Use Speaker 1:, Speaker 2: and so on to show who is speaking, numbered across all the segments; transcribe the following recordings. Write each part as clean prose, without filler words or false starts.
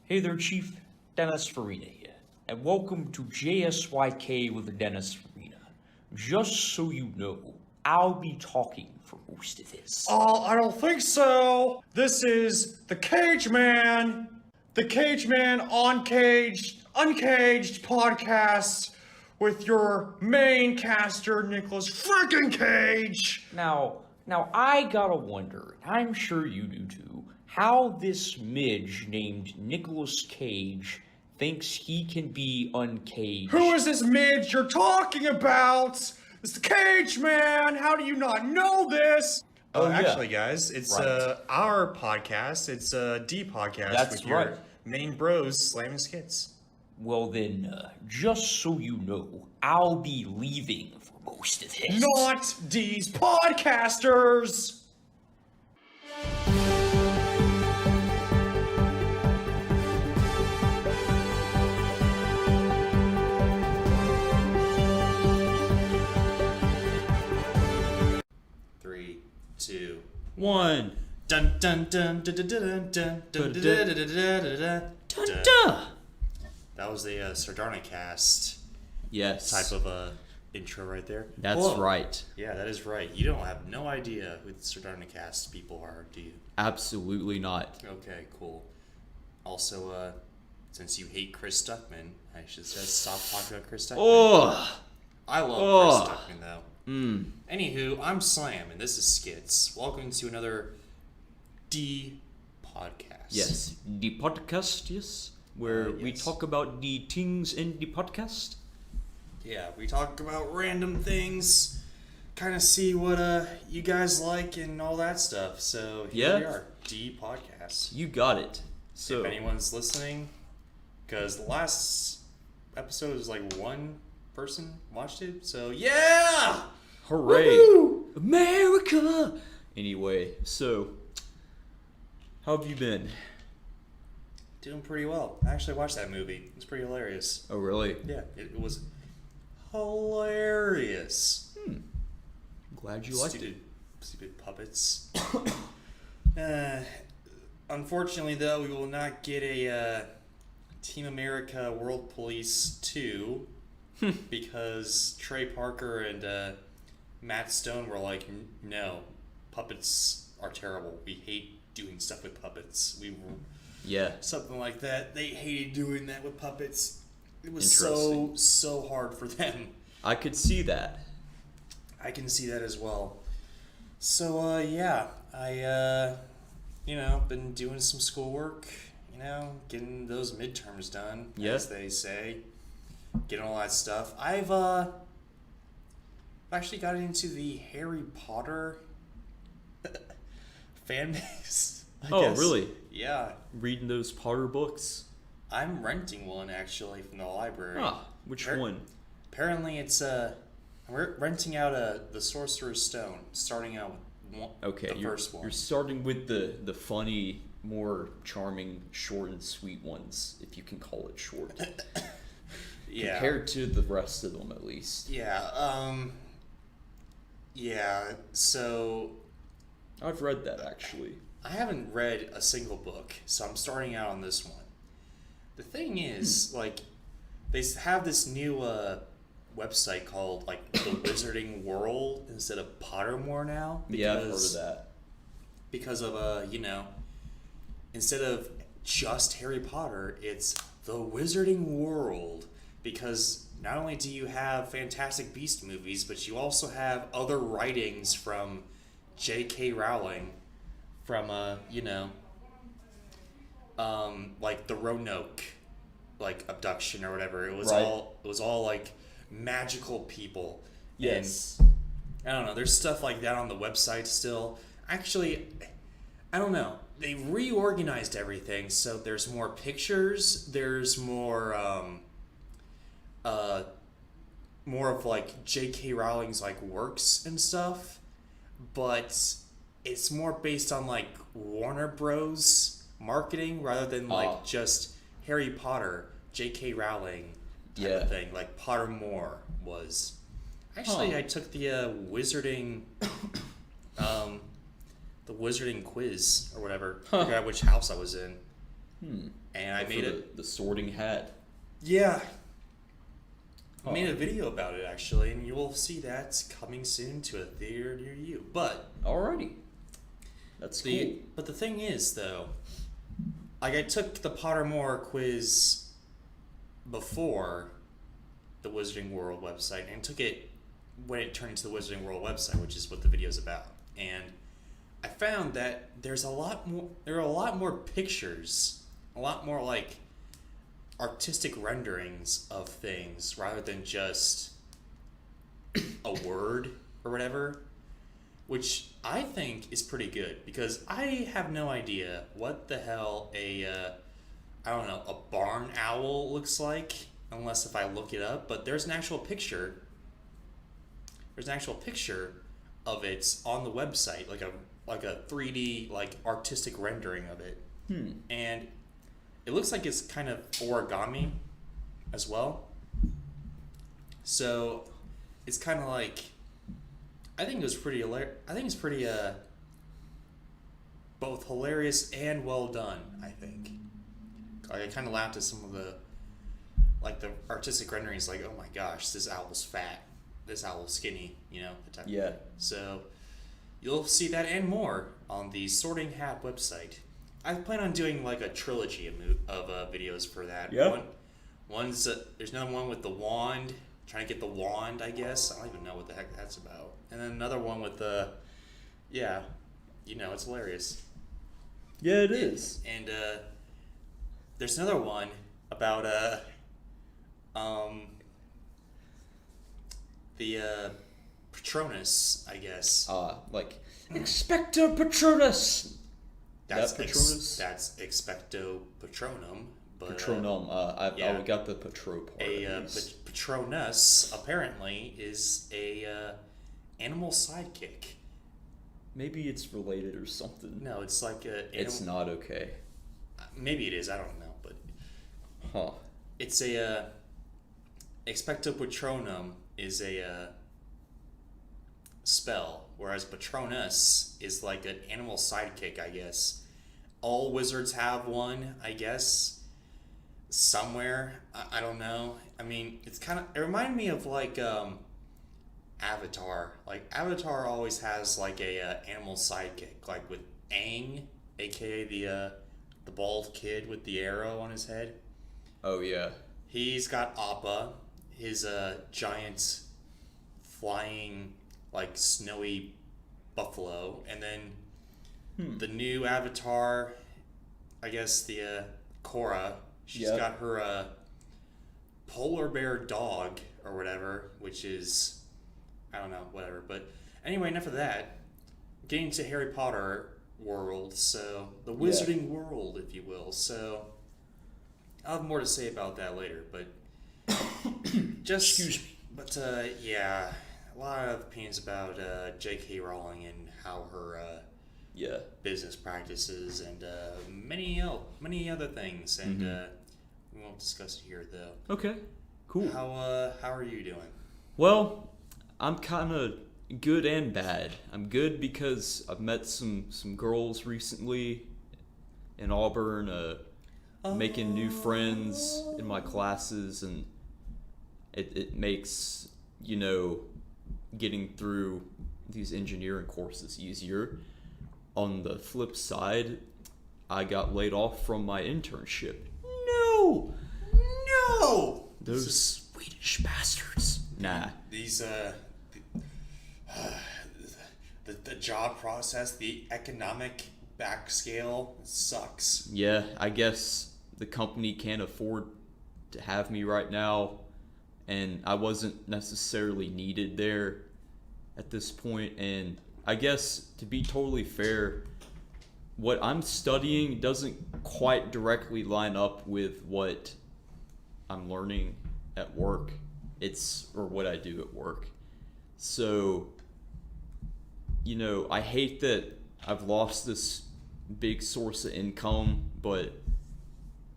Speaker 1: Hey there, Chief. Dennis Farina here, and welcome to JSYK with the Dennis Farina. Just so you know, I'll be talking for most of this.
Speaker 2: I don't think so. This is the Cage Man Uncaged podcast with your main caster, Nicholas freaking Cage.
Speaker 1: Now I gotta wonder, and I'm sure you do too, how this midge named Nicolas Cage thinks he can be uncaged.
Speaker 2: Who is this midge you're talking about? It's the Cage Man. How do you not know this?
Speaker 1: Oh, yeah.
Speaker 2: Actually, guys, it's
Speaker 1: Right.
Speaker 2: our podcast. It's a D podcast
Speaker 1: That's
Speaker 2: with your
Speaker 1: right.
Speaker 2: main bros slamming skits.
Speaker 1: Well then, just so you know, I'll be leaving for most of this.
Speaker 2: Not D's podcasters.
Speaker 3: Three, two,
Speaker 1: One.
Speaker 3: dun dun dun dun dun dun dun dun dun dun dun dun.
Speaker 1: Dun-dun.
Speaker 3: That was the Sardarnicast
Speaker 1: Yes.
Speaker 3: type of intro right there.
Speaker 1: That's
Speaker 3: Whoa.
Speaker 1: right.
Speaker 3: Yeah, that is right. You don't have no idea who the Sardarnicast people are, do you?
Speaker 1: Absolutely not.
Speaker 3: Okay, cool. Also, since you hate Chris Stuckman, I should just stop talking about Chris Stuckman.
Speaker 1: Oh.
Speaker 3: I love Chris
Speaker 1: Oh.
Speaker 3: Stuckman though. Anywho, I'm Slam and this is Skits. Welcome to another D podcast.
Speaker 1: Yes. The podcast, yes. Where we
Speaker 3: yes.
Speaker 1: talk about the things in the podcast.
Speaker 3: Yeah, we talk about random things, kind of see what you guys like and all that stuff. So here
Speaker 1: Yeah.
Speaker 3: we are, D podcast.
Speaker 1: You got it. So
Speaker 3: If anyone's listening, because the last episode was like one person watched it, so yeah,
Speaker 1: hooray.
Speaker 3: Woo!
Speaker 1: America! Anyway, so how have you been?
Speaker 3: Doing pretty well. I actually watched that movie. It's pretty hilarious.
Speaker 1: Oh really?
Speaker 3: Yeah, it was hilarious.
Speaker 1: Glad you liked it.
Speaker 3: Stupid puppets. Unfortunately, though, we will not get a Team America World Police 2 because Trey Parker and Matt Stone were like, no, puppets are terrible. We hate doing stuff with puppets.
Speaker 1: Yeah.
Speaker 3: Something like that. They hated doing that with puppets. It was
Speaker 1: Interesting.
Speaker 3: so hard for them.
Speaker 1: I could see that.
Speaker 3: I can see that as well. So, yeah, I, been doing some schoolwork, getting those midterms done, as they say, getting all that stuff. I've actually got into the Harry Potter fan base. I guess.
Speaker 1: Really?
Speaker 3: Yeah.
Speaker 1: Reading those Potter books?
Speaker 3: I'm renting one, actually, from the library.
Speaker 1: Which one?
Speaker 3: Apparently, it's we're renting out the Sorcerer's Stone, starting out with the first one.
Speaker 1: You're starting with the funny, more charming, short and sweet ones, if you can call it short.
Speaker 3: Yeah.
Speaker 1: Compared to the rest of them, at least.
Speaker 3: Yeah. Yeah. So
Speaker 1: I've read that actually.
Speaker 3: I haven't read a single book, so I'm starting out on this one. The thing is, like, they have this new website called like the Wizarding World instead of Pottermore now.
Speaker 1: Yeah, I've heard of that.
Speaker 3: Because of instead of just Harry Potter, it's the Wizarding World. Because not only do you have Fantastic Beast movies, but you also have other writings from J.K. Rowling, from like the Roanoke, like abduction or whatever. It was all like magical people.
Speaker 1: Yes.
Speaker 3: And I don't know. There's stuff like that on the website still. Actually, I don't know. They reorganized everything, so there's more pictures. There's more of like J.K. Rowling's like works and stuff, but it's more based on like Warner Bros. Marketing rather than like just Harry Potter, J.K. Rowling type of thing, like Pottermore was. Actually, I took the wizarding quiz or whatever. I forgot which house I was in. And I made it.
Speaker 4: The sorting hat.
Speaker 3: Yeah. I made a video about it actually, and you will see that coming soon to a theater near you. But
Speaker 4: Alrighty. That's cool.
Speaker 3: But the thing is, though, like I took the Pottermore quiz before the Wizarding World website, and took it when it turned into the Wizarding World website, which is what the video is about. And I found that there are a lot more pictures, a lot more like artistic renderings of things rather than just a word or whatever, which I think is pretty good because I have no idea what the hell a barn owl looks like unless if I look it up, but there's an actual picture. There's an actual picture of it on the website, like a 3D like artistic rendering of it. And it looks like it's kind of origami as well. So it's kind of like, I think it's pretty both hilarious and well done, I think. Like, I kind of laughed at some of the artistic renderings, like, oh my gosh, this owl's fat, this owl's skinny, the type.
Speaker 4: Yeah.
Speaker 3: So you'll see that and more on the Sorting Hat website. I plan on doing like a trilogy of videos for that.
Speaker 4: Yeah.
Speaker 3: There's another one with the wand, trying to get the wand, I guess. I don't even know what the heck that's about. And then another one with the, it's hilarious.
Speaker 4: Yeah, it is.
Speaker 3: And there's another one about the Patronus, I guess.
Speaker 4: Like Expecto Patronus.
Speaker 3: That's
Speaker 4: Patronus?
Speaker 3: That's Expecto Patronum. But,
Speaker 4: Patronum. I got the Patro part.
Speaker 3: Patronus apparently is a animal sidekick.
Speaker 4: Maybe it's related or something.
Speaker 3: No, it's like
Speaker 4: It's not okay.
Speaker 3: Maybe it is. I don't know, but it's a Expecto Patronum is a spell, whereas Patronus is like an animal sidekick, I guess. All wizards have one, I guess, somewhere. I don't know. I mean, it reminded me of like Avatar. Like Avatar always has like a animal sidekick, like with Aang, aka the bald kid with the arrow on his head.
Speaker 4: Oh yeah.
Speaker 3: He's got Appa, his giant flying like snowy buffalo, and then the new Avatar, I guess the Korra, she's got her polar bear dog or whatever, which is, I don't know, whatever. But anyway, enough of that. Getting to Harry Potter world, so the Wizarding world, if you will. So I'll have more to say about that later, but just
Speaker 1: Excuse me.
Speaker 3: But yeah, a lot of opinions about J.K. Rowling and how her business practices and many other things, and we won't discuss it here though.
Speaker 4: Okay. Cool.
Speaker 3: How are you doing?
Speaker 4: Well, I'm kind of good and bad. I'm good because I've met some girls recently in Auburn, making new friends in my classes, and it makes, getting through these engineering courses easier. On the flip side, I got laid off from my internship. No! Those Swedish bastards. Nah.
Speaker 3: These the job process, the economic backscale sucks.
Speaker 4: Yeah, I guess the company can't afford to have me right now, and I wasn't necessarily needed there at this point. And I guess, to be totally fair, what I'm studying doesn't quite directly line up with what I'm learning at work. Or what I do at work. So, I hate that I've lost this big source of income, but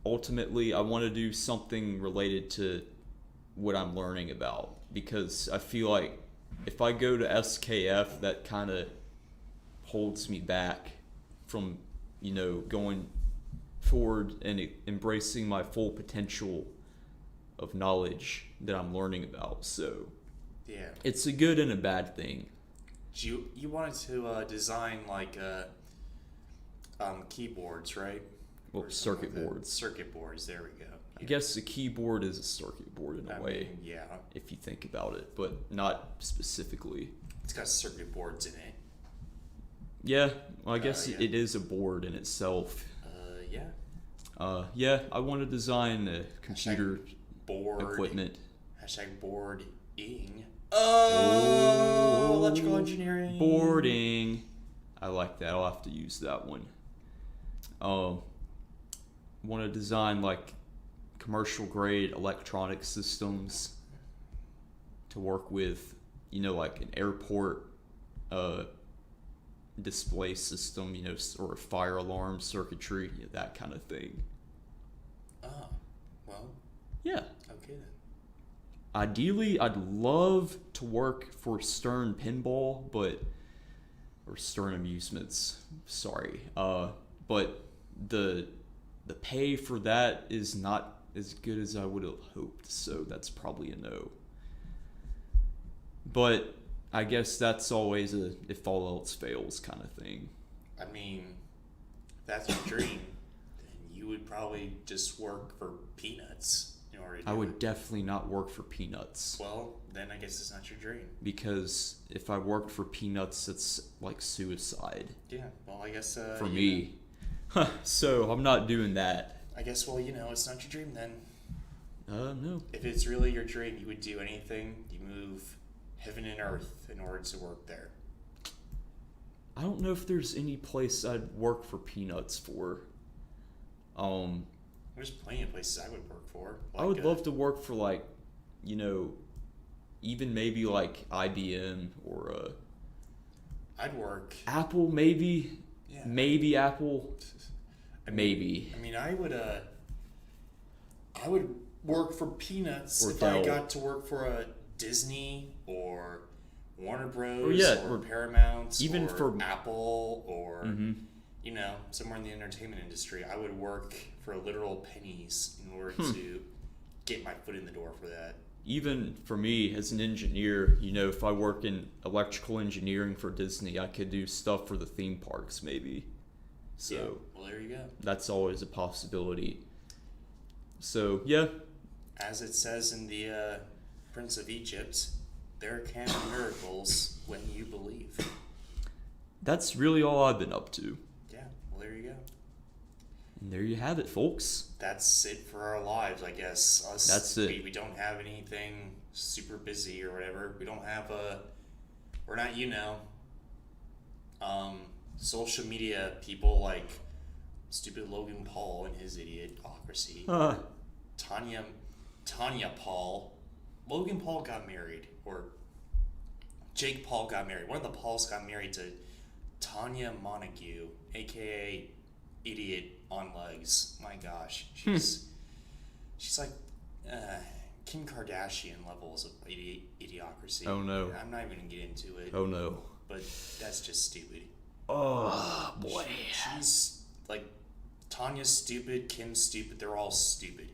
Speaker 4: ultimately I want to do something related to what I'm learning about, because I feel like if I go to SKF, that kind of holds me back from, going forward and embracing my full potential of knowledge that I'm learning about. So
Speaker 3: Yeah.
Speaker 4: it's a good and a bad thing.
Speaker 3: You wanted to design like keyboards, right?
Speaker 4: Well,
Speaker 3: Or something
Speaker 4: circuit
Speaker 3: like that.
Speaker 4: boards.
Speaker 3: Circuit boards. There we go.
Speaker 4: I guess a keyboard is a circuit board in a way,
Speaker 3: mean, yeah.
Speaker 4: if you think about it, but not specifically.
Speaker 3: It's got circuit boards in it.
Speaker 4: Yeah, well, I guess
Speaker 3: yeah.
Speaker 4: it is a board in itself.
Speaker 3: Yeah.
Speaker 4: Yeah, I want to design a computer
Speaker 3: Board.
Speaker 4: equipment.
Speaker 3: Hashtag boarding. Oh, electrical engineering.
Speaker 4: Boarding. I like that. I'll have to use that one. Want to design like commercial grade electronic systems to work with, like an airport display system, or fire alarm circuitry, that kind of thing.
Speaker 3: Oh, well,
Speaker 4: Yeah.
Speaker 3: okay then.
Speaker 4: Ideally, I'd love to work for Stern Pinball, or Stern Amusements. Sorry, but the pay for that is not as good as I would have hoped. So that's probably a no. But I guess that's always a if all else fails kind of thing.
Speaker 3: I mean, if that's your dream, then you would probably just work for peanuts in order to do
Speaker 4: I would
Speaker 3: it.
Speaker 4: definitely not work for peanuts.
Speaker 3: Well, then I guess it's not your dream.
Speaker 4: Because if I worked for peanuts, it's like suicide
Speaker 3: Yeah, well, I guess...
Speaker 4: for me. So I'm not doing that.
Speaker 3: I guess, well, it's not your dream then.
Speaker 4: No.
Speaker 3: If it's really your dream, you would do anything. You move heaven and earth in order to work there.
Speaker 4: I don't know if there's any place I'd work for peanuts for.
Speaker 3: There's plenty of places I would work for.
Speaker 4: I would love to work for like, even maybe like IBM or
Speaker 3: I'd work...
Speaker 4: Apple maybe.
Speaker 3: Yeah.
Speaker 4: Maybe Apple.
Speaker 3: I mean,
Speaker 4: Maybe.
Speaker 3: I mean, I would work for peanuts
Speaker 4: Or
Speaker 3: if
Speaker 4: Dell.
Speaker 3: I got to work for a Disney or Warner Bros.
Speaker 4: Or, yeah,
Speaker 3: or
Speaker 4: or
Speaker 3: Paramount
Speaker 4: even
Speaker 3: or
Speaker 4: for-
Speaker 3: Apple or
Speaker 4: Mhm.
Speaker 3: somewhere in the entertainment industry. I would work for literal pennies in order to get my foot in the door for that.
Speaker 4: Even for me as an engineer, if I work in electrical engineering for Disney, I could do stuff for the theme parks maybe. So
Speaker 3: Yeah. Well, there you go.
Speaker 4: that's always a possibility. So yeah,
Speaker 3: As it says in the Prince of Egypt, there can be miracles when you believe.
Speaker 4: that's really all I've been up to.
Speaker 3: Yeah, well, there you go.
Speaker 4: And there you have it, folks.
Speaker 3: That's it for our lives, I guess.
Speaker 4: That's it.
Speaker 3: We don't have anything super busy or whatever. We don't have we're not, social media people like stupid Logan Paul and his idiocracy. Tanya Paul. Logan Paul got married, or Jake Paul got married. One of the Pauls got married to Tanya Montague, aka Idiot on Legs. My gosh, she's like Kim Kardashian levels of idiocracy.
Speaker 4: Oh, no.
Speaker 3: I'm not even gonna get into it.
Speaker 4: Oh no.
Speaker 3: But that's just stupid.
Speaker 4: Oh boy.
Speaker 3: She's like Tanya's stupid, Kim's stupid. They're all stupid.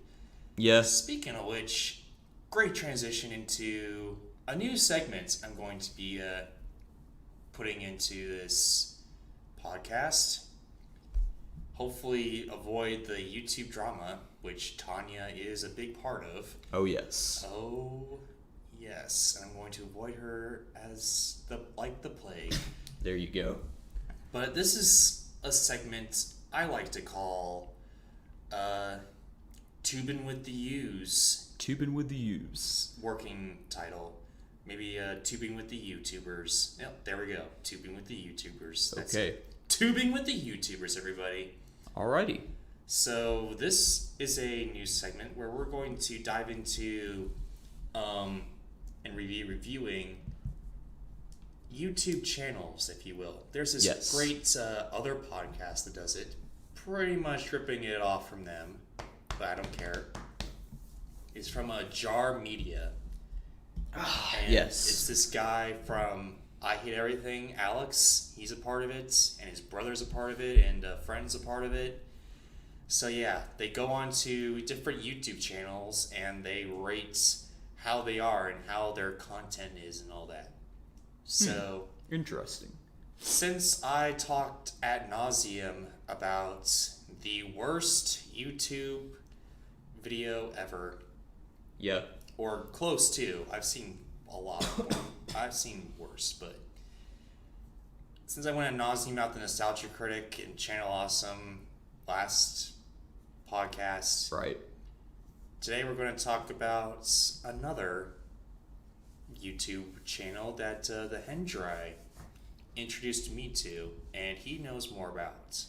Speaker 4: Yes.
Speaker 3: Speaking of which, great transition into a new segment I'm going to be putting into this podcast. Hopefully avoid the YouTube drama, which Tanya is a big part of.
Speaker 4: Oh yes.
Speaker 3: Oh, yes. And I'm going to avoid her as the plague.
Speaker 4: There you go.
Speaker 3: But this is a segment I like to call Tubin' with the U's.
Speaker 4: Tubing with the U's.
Speaker 3: Working title. Maybe Tubing with the YouTubers. Yep, there we go. Tubing with the YouTubers. That's
Speaker 4: Okay.
Speaker 3: it. Tubing with the YouTubers, everybody.
Speaker 4: Alrighty.
Speaker 3: So this is a news segment where we're going to dive into and reviewing YouTube channels, if you will. There's this
Speaker 4: Yes.
Speaker 3: great other podcast that does it, pretty much ripping it off from them, but I don't care. It's from Jar Media. And
Speaker 4: yes.
Speaker 3: It's this guy from I Hate Everything, Alex. He's a part of it, and his brother's a part of it, and a friend's a part of it. So yeah, they go on to different YouTube channels and they rate how they are and how their content is and all that. So
Speaker 4: Interesting.
Speaker 3: since I talked ad nauseum about the worst YouTube video ever,
Speaker 4: Yeah.
Speaker 3: or close to, I've seen a lot of them. I've seen worse, but since I went ad nauseum about the Nostalgia Critic and Channel Awesome last podcast,
Speaker 4: Right.
Speaker 3: today we're going to talk about another YouTube channel that the Hendry introduced me to, and he knows more about.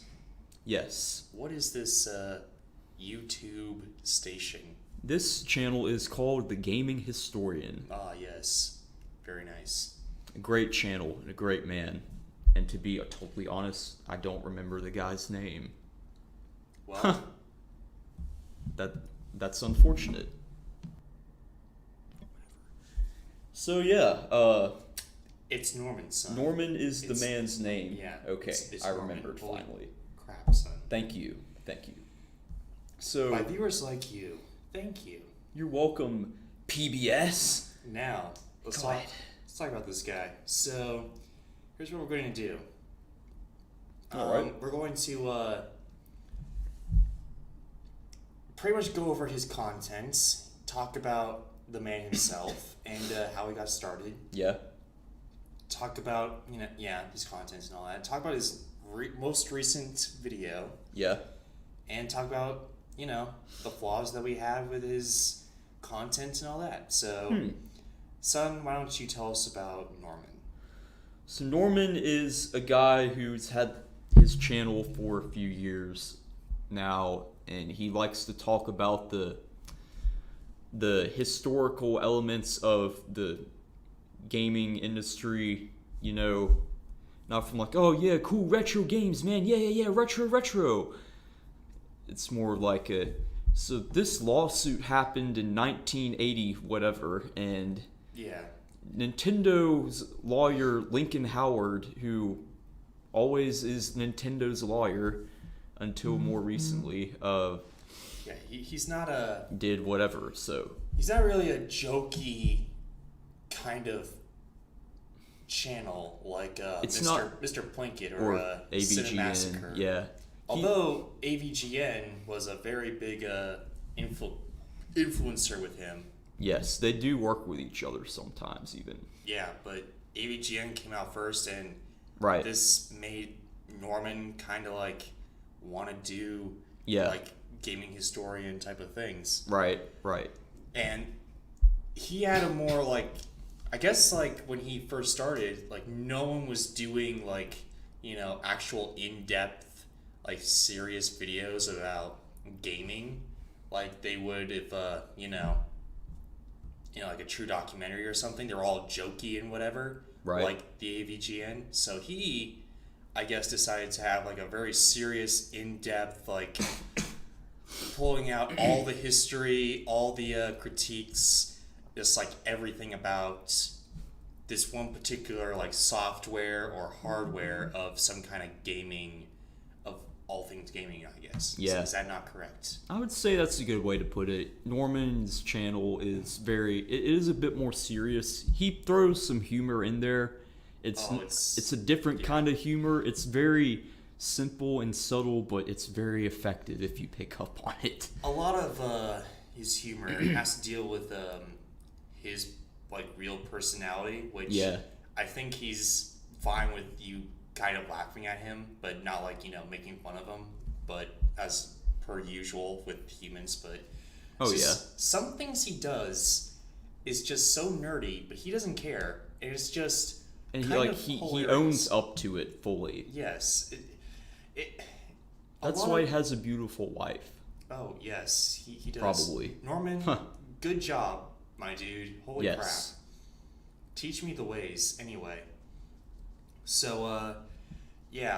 Speaker 4: Yes.
Speaker 3: What is this YouTube station?
Speaker 4: This channel is called The Gaming Historian.
Speaker 3: Ah, yes. Very nice.
Speaker 4: A great channel and a great man. And to be totally honest, I don't remember the guy's name.
Speaker 3: Well,
Speaker 4: That's unfortunate. So yeah,
Speaker 3: it's Norman, son.
Speaker 4: Norman is the
Speaker 3: It's-
Speaker 4: man's name.
Speaker 3: Yeah.
Speaker 4: Okay,
Speaker 3: it's
Speaker 4: I
Speaker 3: Norman.
Speaker 4: remembered
Speaker 3: Holy
Speaker 4: finally.
Speaker 3: Crap, son.
Speaker 4: Thank you. So
Speaker 3: By viewers like you, thank you.
Speaker 4: you're welcome, PBS.
Speaker 3: Now, let's
Speaker 4: Go
Speaker 3: talk.
Speaker 4: ahead.
Speaker 3: Let's talk about this guy. So, here's what we're going to do.
Speaker 4: All right.
Speaker 3: We're going to pretty much go over his content, talk about the man himself and how he got started.
Speaker 4: Yeah.
Speaker 3: Talk about his content and all that. Talk about his most recent video,
Speaker 4: Yeah.
Speaker 3: and talk about the flaws that we have with his content and all that. So, son, why don't you tell us about Norman?
Speaker 4: So Norman is a guy who's had his channel for a few years now, and he likes to talk about the historical elements of the gaming industry, not from like, oh yeah, cool retro games, man, yeah, retro. It's more like so this lawsuit happened in 1980 whatever, and
Speaker 3: Yeah.
Speaker 4: Nintendo's lawyer Lincoln Howard, who always is Nintendo's lawyer until more recently,
Speaker 3: Yeah, he's not
Speaker 4: did whatever. So
Speaker 3: he's not really a jokey kind of channel like
Speaker 4: It's
Speaker 3: Mr.
Speaker 4: not-
Speaker 3: Mr. Plinkett
Speaker 4: or
Speaker 3: or Cinemassacre.
Speaker 4: AVGN, yeah.
Speaker 3: Although AVGN was a very big influencer with him.
Speaker 4: Yes, they do work with each other sometimes, even.
Speaker 3: Yeah, but AVGN came out first, and
Speaker 4: Right.
Speaker 3: this made Norman kind of like want to do
Speaker 4: Yeah.
Speaker 3: like gaming historian type of things.
Speaker 4: Right.
Speaker 3: And he had a more like, I guess like when he first started, like no one was doing like actual in-depth like serious videos about gaming like they would if like a true documentary or something. They're all jokey and whatever,
Speaker 4: Right.
Speaker 3: like the AVGN. So he, I guess, decided to have like a very serious, in-depth, like pulling out all the history, all the critiques, just like everything about this one particular like software or hardware of some kind of gaming, of all things gaming, I guess.
Speaker 4: Yeah.
Speaker 3: Is that not correct?
Speaker 4: I would say that's a good way to put it. Norman's channel is it is a bit more serious. He throws some humor in there. It's a different kind of humor. It's very simple and subtle, but it's very effective if you pick up on it.
Speaker 3: A lot of his humor has to deal with his like real personality, which
Speaker 4: Yeah.
Speaker 3: I think he's fine with you kind of laughing at him, but not like making fun of him, but as per usual with humans. But
Speaker 4: Oh,
Speaker 3: some things he does is just so nerdy, but he doesn't care. And it's just
Speaker 4: And
Speaker 3: kind
Speaker 4: he
Speaker 3: of
Speaker 4: he owns up to it fully.
Speaker 3: Yes,
Speaker 4: That's why he has a beautiful wife.
Speaker 3: Oh yes, he does.
Speaker 4: Probably.
Speaker 3: Norman, good job, my dude. Holy
Speaker 4: Yes.
Speaker 3: crap. Teach me the ways, anyway. So,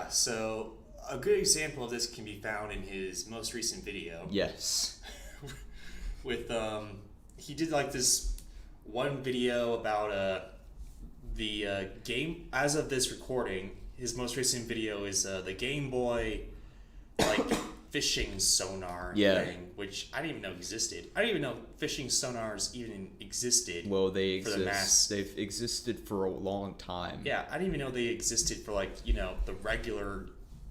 Speaker 3: so a good example of this can be found in his most recent video.
Speaker 4: Yes.
Speaker 3: With, he did like this one video about, the, game, as of this recording, his most recent video is, the Game Boy, like, fishing sonar
Speaker 4: Yeah.
Speaker 3: thing, which I didn't even know existed. I didn't even know fishing sonars even existed.
Speaker 4: Well, they
Speaker 3: for the mass.
Speaker 4: exist. They've existed for a long time.
Speaker 3: Yeah, I didn't even know they existed for the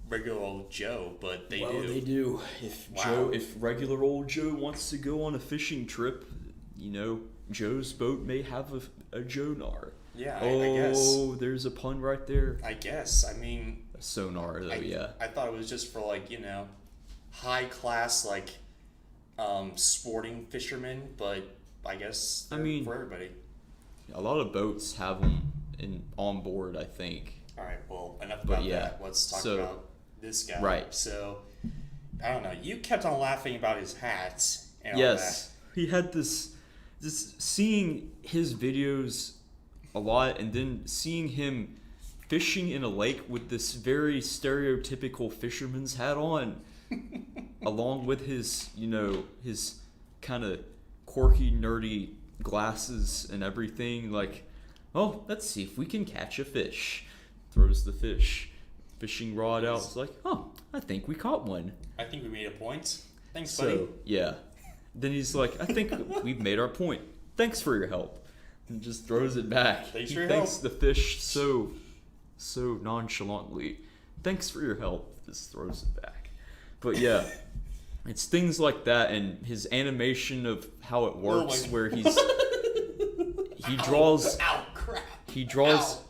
Speaker 3: regular old Joe, but they do.
Speaker 4: They do. If
Speaker 3: Wow.
Speaker 4: if regular old Joe wants to go on a fishing trip, Joe's boat may have a Jonar.
Speaker 3: Yeah,
Speaker 4: Oh,
Speaker 3: I guess.
Speaker 4: there's a pun right there.
Speaker 3: I guess. I mean,
Speaker 4: A sonar, though, yeah.
Speaker 3: I thought it was just for high class sporting fishermen, but I guess
Speaker 4: I
Speaker 3: they're
Speaker 4: mean-
Speaker 3: for everybody.
Speaker 4: A lot of boats have them on board, I think.
Speaker 3: All right, well, enough
Speaker 4: But
Speaker 3: about
Speaker 4: yeah,
Speaker 3: that. Let's talk
Speaker 4: so-
Speaker 3: about this guy.
Speaker 4: Right.
Speaker 3: So, I don't know. You kept on laughing about his hat and all
Speaker 4: Yes, he had this seeing his videos a lot, and then seeing him fishing in a lake with this very stereotypical fisherman's hat on, along with his his kind of quirky, nerdy glasses and everything. Like, oh, let's see if we can catch a fish. Throws the fishing rod out. It's like, oh, I think we caught one.
Speaker 3: that. I think we made a point. Thanks, buddy.
Speaker 4: So yeah, then he's like, I think we've made our point. Thanks for your help, and just throws it back.
Speaker 3: Thanks
Speaker 4: He
Speaker 3: for your
Speaker 4: thanks
Speaker 3: help.
Speaker 4: the fish so nonchalantly. Thanks for your help. Just throws it back. But yeah, it's things like that, and his animation of how it works,
Speaker 3: my-
Speaker 4: where he draws
Speaker 3: Ow, crap.
Speaker 4: he draws
Speaker 3: Ow.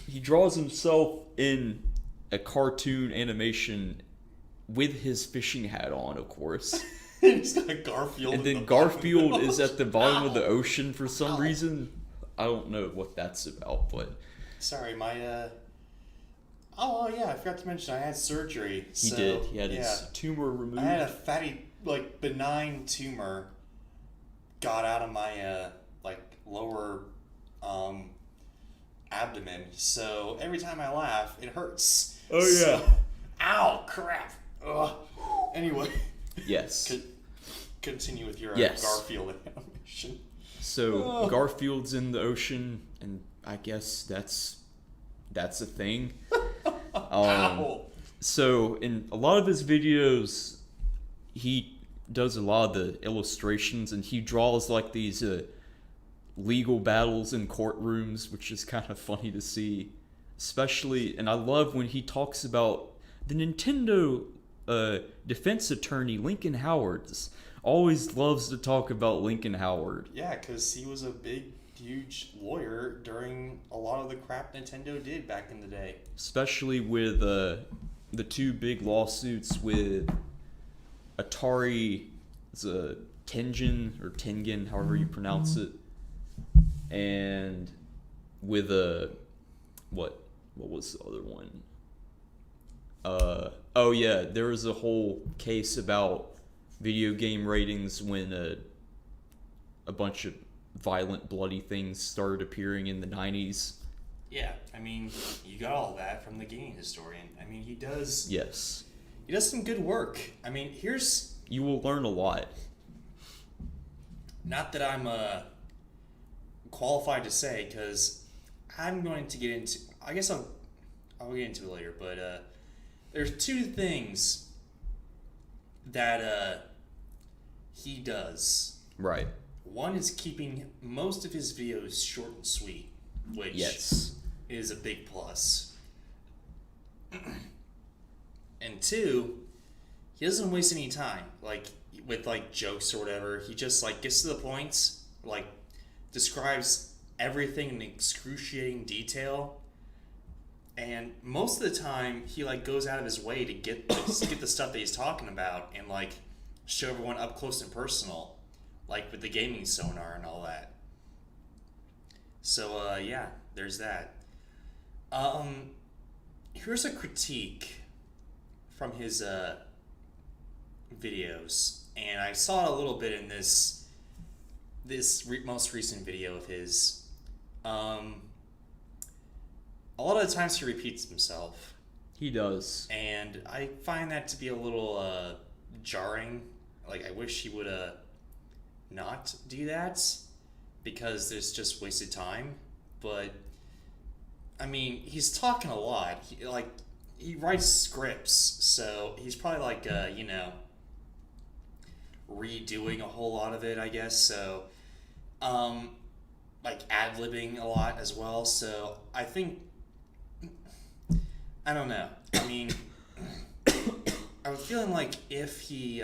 Speaker 4: he draws himself in a cartoon animation with his fishing hat on, of course.
Speaker 3: He's got Garfield.
Speaker 4: And
Speaker 3: in
Speaker 4: then
Speaker 3: the bottom of
Speaker 4: Garfield
Speaker 3: the
Speaker 4: is at the bottom of the
Speaker 3: Ow.
Speaker 4: ocean for some
Speaker 3: Ow.
Speaker 4: reason. I don't know what that's about, but
Speaker 3: Sorry, my Oh yeah, I forgot to mention I had surgery.
Speaker 4: he did. He had his tumor removed.
Speaker 3: I had a fatty, benign tumor got out of my lower abdomen. So every time I laugh, it hurts.
Speaker 4: Oh, yeah.
Speaker 3: So- ow, crap. Ugh. Anyway,
Speaker 4: Yes.
Speaker 3: continue with your
Speaker 4: Yes.
Speaker 3: Garfield animation.
Speaker 4: So Garfield's in the ocean, and I guess that's a thing.
Speaker 3: Ow.
Speaker 4: So in a lot of his videos, he does a lot of the illustrations, and he draws like these legal battles in courtrooms, which is kind of funny to see. Especially, and I love when he talks about the Nintendo defense attorney Lincoln Howard's. Always loves to talk about Lincoln Howard.
Speaker 3: Yeah, because he was a big, huge lawyer during a lot of the crap Nintendo did back in the day.
Speaker 4: Especially with the two big lawsuits with Atari, Tengen or Tengen, however you pronounce it, and with what was the other one? Oh yeah, there was a whole case about video game ratings when a bunch of violent, bloody things started appearing in the 90s.
Speaker 3: Yeah, I mean, you got all that from the gaming historian. I mean, he does
Speaker 4: Yes,
Speaker 3: some good work. I mean, here's
Speaker 4: you will learn a lot.
Speaker 3: not that I'm qualified to say, because I'm going to get into. I guess I'll get into it later. But there's two things that he does.
Speaker 4: Right.
Speaker 3: One is keeping most of his videos short and sweet, which
Speaker 4: Yes.
Speaker 3: is a big plus. And two, he doesn't waste any time, with jokes or whatever. He just gets to the point, describes everything in excruciating detail. And most of the time, he goes out of his way to get the stuff that he's talking about and show everyone up close and personal, with the gaming sonar and all that. So yeah, there's that. Here's a critique from his videos, and I saw it a little bit in this most recent video of his. A lot of the times he repeats himself,
Speaker 4: He does.
Speaker 3: and I find that to be a little jarring. I wish he would not do that, because there's just wasted time. But I mean, he's talking a lot. he writes scripts, so he's probably like redoing a whole lot of it, I guess. So, like ad-libbing a lot as well. So I think, I don't know. I mean, I was feeling like if he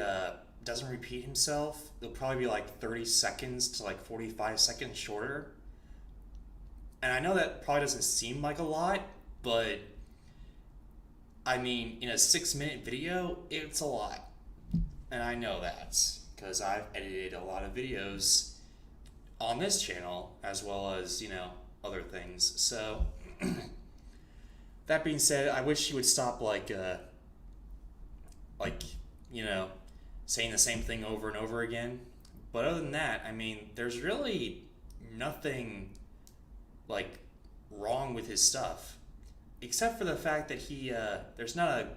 Speaker 3: doesn't repeat himself, it'll probably be like 30 seconds to like 45 seconds shorter. And I know that probably doesn't seem like a lot, but I mean, in a 6-minute video, it's a lot. And I know that because I've edited a lot of videos on this channel as well as, other things. So, that being said, I wish he would stop saying the same thing over and over again. But other than that, I mean, there's really nothing wrong with his stuff, except for the fact that there's not a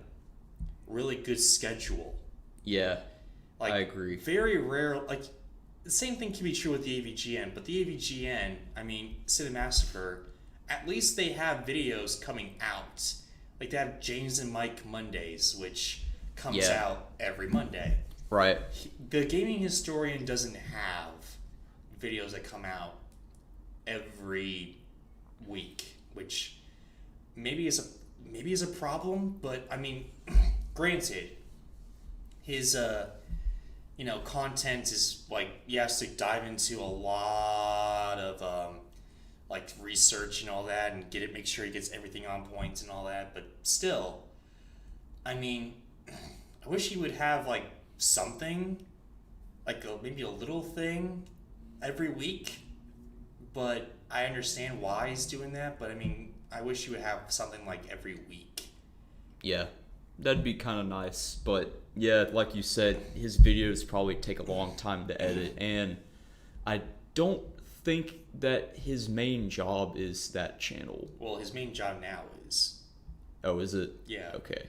Speaker 3: really good schedule.
Speaker 4: Yeah, I agree.
Speaker 3: Very rare. The same thing can be true with the AVGN, but the AVGN, I mean, Cinemassacre, at least they have videos coming out. Like they have James and Mike Mondays, which comes out every Monday.
Speaker 4: Right.
Speaker 3: The Gaming Historian doesn't have videos that come out every week, which maybe is a problem, but I mean, granted, his content is he has to dive into a lot of research and all that and make sure he gets everything on point and all that, but still, I mean, I wish he would have something maybe a little thing every week, but I understand why he's doing that, but I mean, I wish he would have something every week.
Speaker 4: Yeah, that'd be kind of nice, but yeah, like you said, his videos probably take a long time to edit, and I don't think that his main job is that channel.
Speaker 3: Well, his main job now is.
Speaker 4: Oh, is it?
Speaker 3: Yeah.
Speaker 4: Okay.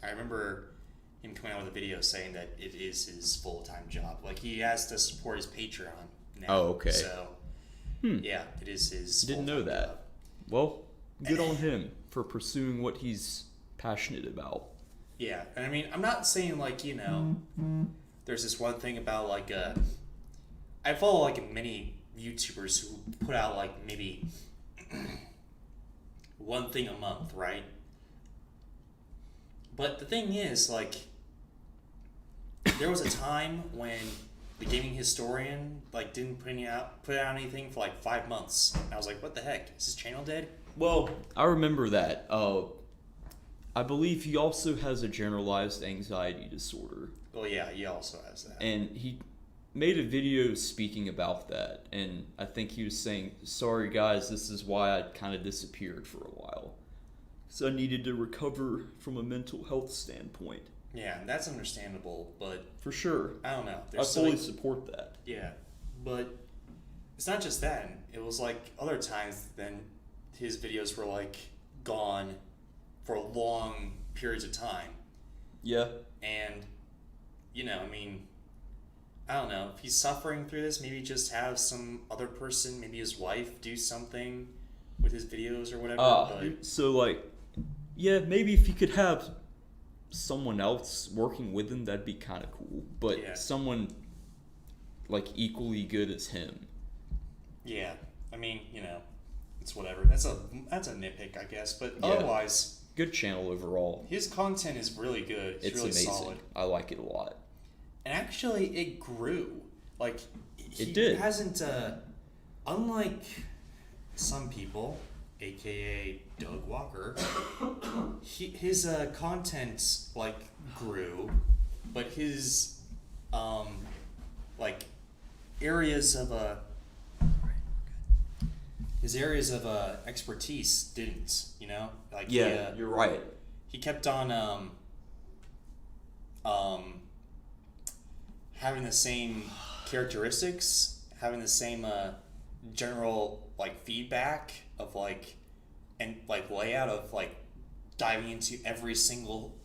Speaker 3: I remember him coming out with a video saying that it is his full-time job. He has to support his Patreon now.
Speaker 4: Oh, okay.
Speaker 3: So, yeah, it is his
Speaker 4: Didn't know that.
Speaker 3: job.
Speaker 4: Well, good on him for pursuing what he's passionate about.
Speaker 3: Yeah, and I mean, I'm not saying there's this one thing about I follow many YouTubers who put out maybe one thing a month, right? But the thing is, there was a time when the Gaming Historian didn't put out anything for 5 months. And I was like, what the heck? Is his channel dead?
Speaker 4: Well, I remember that. I believe he also has a generalized anxiety disorder.
Speaker 3: Well, yeah, he also has that.
Speaker 4: And he made a video speaking about that. And I think he was saying, sorry guys, this is why I kind of disappeared for a while. So I needed to recover from a mental health standpoint.
Speaker 3: Yeah, that's understandable, but
Speaker 4: For sure.
Speaker 3: I don't know.
Speaker 4: I fully support that.
Speaker 3: Yeah, but it's not just that. It was other times then his videos were gone for long periods of time.
Speaker 4: Yeah.
Speaker 3: And, I mean, I don't know. If he's suffering through this, maybe just have some other person, maybe his wife, do something with his videos or whatever.
Speaker 4: So, yeah, maybe if he could have someone else working with him, that'd be kind of cool. But someone, equally good as him.
Speaker 3: Yeah. I mean, it's whatever. That's a nitpick, I guess. But otherwise,
Speaker 4: good channel overall.
Speaker 3: his content is really good. It's really
Speaker 4: amazing.
Speaker 3: solid.
Speaker 4: I like it a lot.
Speaker 3: And actually, it grew. He
Speaker 4: It did.
Speaker 3: Hasn't, unlike some people, aka Doug Walker, his content grew, but his areas of expertise didn't.
Speaker 4: You're right.
Speaker 3: He kept on having the same characteristics, having the same general feedback of and layout of diving into every single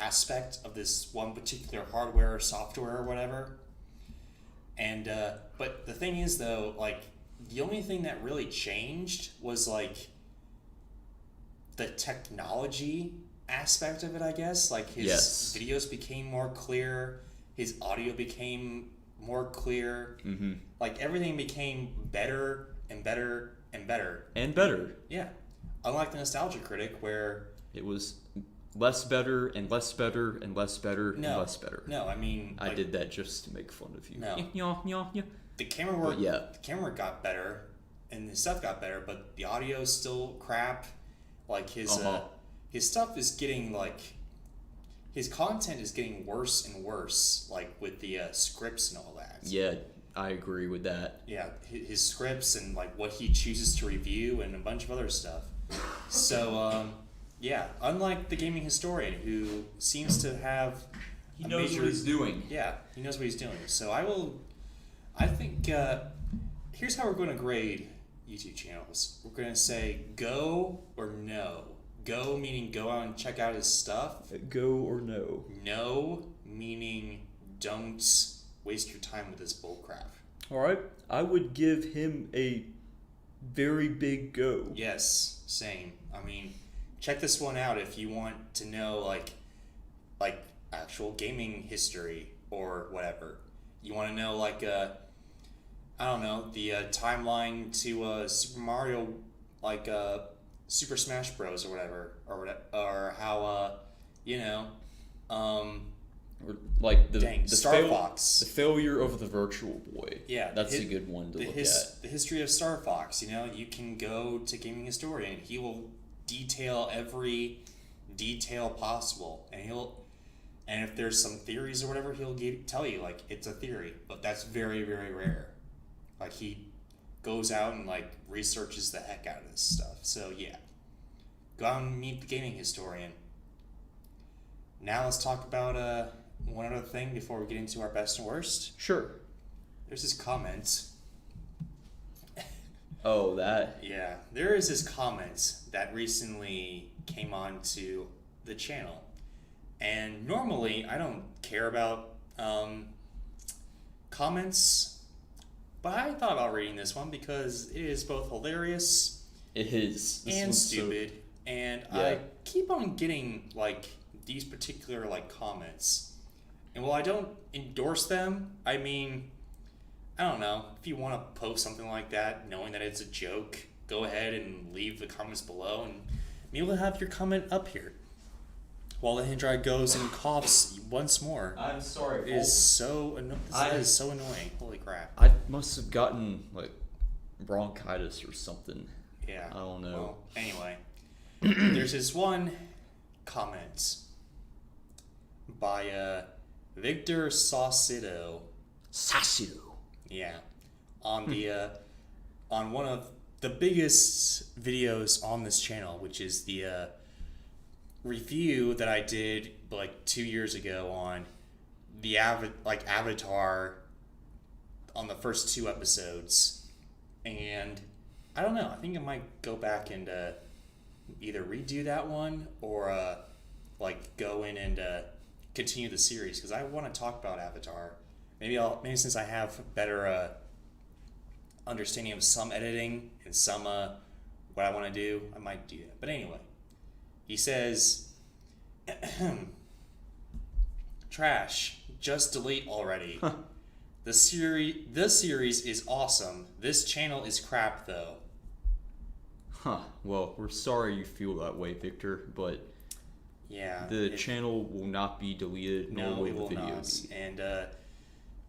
Speaker 3: aspect of this one particular hardware or software or whatever. And but the thing is though, the only thing that really changed was the technology aspect of it, I guess. Like his
Speaker 4: Yes.
Speaker 3: videos became more clear, his audio became more clear.
Speaker 4: Mm-hmm.
Speaker 3: Like everything became better and better and better.
Speaker 4: And better.
Speaker 3: Yeah. Unlike the Nostalgia Critic, where
Speaker 4: It was less better and less better and less better and
Speaker 3: no,
Speaker 4: less better.
Speaker 3: no, I mean,
Speaker 4: I
Speaker 3: like,
Speaker 4: did that just to make fun of you.
Speaker 3: No.
Speaker 4: Yeah.
Speaker 3: the camera work.
Speaker 4: But yeah.
Speaker 3: The camera got better, and his stuff got better, but the audio is still crap. Like his stuff is getting like. His content is getting worse and worse, like with the scripts and all that.
Speaker 4: Yeah, I agree with that.
Speaker 3: Yeah, his scripts and like what he chooses to review and a bunch of other stuff. So, yeah, unlike the gaming historian who seems to have
Speaker 4: He
Speaker 3: a
Speaker 4: knows
Speaker 3: major,
Speaker 4: what he's doing.
Speaker 3: Yeah, he knows what he's doing. So I think here's how we're going to grade YouTube channels. We're going to say go or no. Go meaning go out and check out his stuff.
Speaker 4: Go or no?
Speaker 3: No meaning don't waste your time with this bullcrap.
Speaker 4: Alright, I would give him a very big go.
Speaker 3: Yes, same. I mean, check this one out if you want to know like actual gaming history or whatever. You want to know like I don't know, the timeline to Super Mario, like Super Smash Bros or whatever, or how
Speaker 4: Or like the
Speaker 3: Star Fox.
Speaker 4: The failure of the Virtual Boy.
Speaker 3: Yeah,
Speaker 4: That's a good one to look at.
Speaker 3: The history of Star Fox. You can go to Gaming Historian. He will detail every detail possible, and if there's some theories or whatever, he'll tell you like it's a theory, but that's very, very rare. Like he goes out and like researches the heck out of this stuff. So yeah, go out and meet the Gaming Historian. Now let's talk about one other thing before we get into our best and worst.
Speaker 4: Sure.
Speaker 3: There's this comment.
Speaker 4: Oh, that.
Speaker 3: Yeah, there is this comment that recently came onto the channel. And normally I don't care about comments, but I thought about reading this one because it is both hilarious
Speaker 4: It is. This
Speaker 3: and
Speaker 4: one's so-
Speaker 3: stupid. And
Speaker 4: Yeah.
Speaker 3: I keep on getting like these particular like comments. And while I don't endorse them, I mean, I don't know, if you want to post something like that knowing that it's a joke, go ahead and leave the comments below and maybe we'll have your comment up here. While the Hendride goes and coughs once more.
Speaker 4: I'm sorry.
Speaker 3: It is so
Speaker 4: I-
Speaker 3: is so annoying. Holy crap.
Speaker 4: I must have gotten like bronchitis or something.
Speaker 3: Yeah.
Speaker 4: I don't know.
Speaker 3: Well, anyway, there's this one comment by Victor Saucido.
Speaker 4: Sassido.
Speaker 3: Yeah, on the on one of the biggest videos on this channel, which is the review that I did like 2 years ago on the Avatar on the first 2 episodes, and I don't know. I think I might go back and either redo that one or like go in and continue the series because I want to talk about Avatar. Maybe since I have better understanding of some editing and some what I want to do, I might do that. But anyway, he says, "Trash, just delete already. The series is awesome. This channel is crap though."
Speaker 4: Huh. Well, we're sorry you feel that way, Victor, but
Speaker 3: Yeah.
Speaker 4: the channel will not be deleted, nor
Speaker 3: No,
Speaker 4: will
Speaker 3: we
Speaker 4: the
Speaker 3: will
Speaker 4: video
Speaker 3: not.
Speaker 4: be.
Speaker 3: And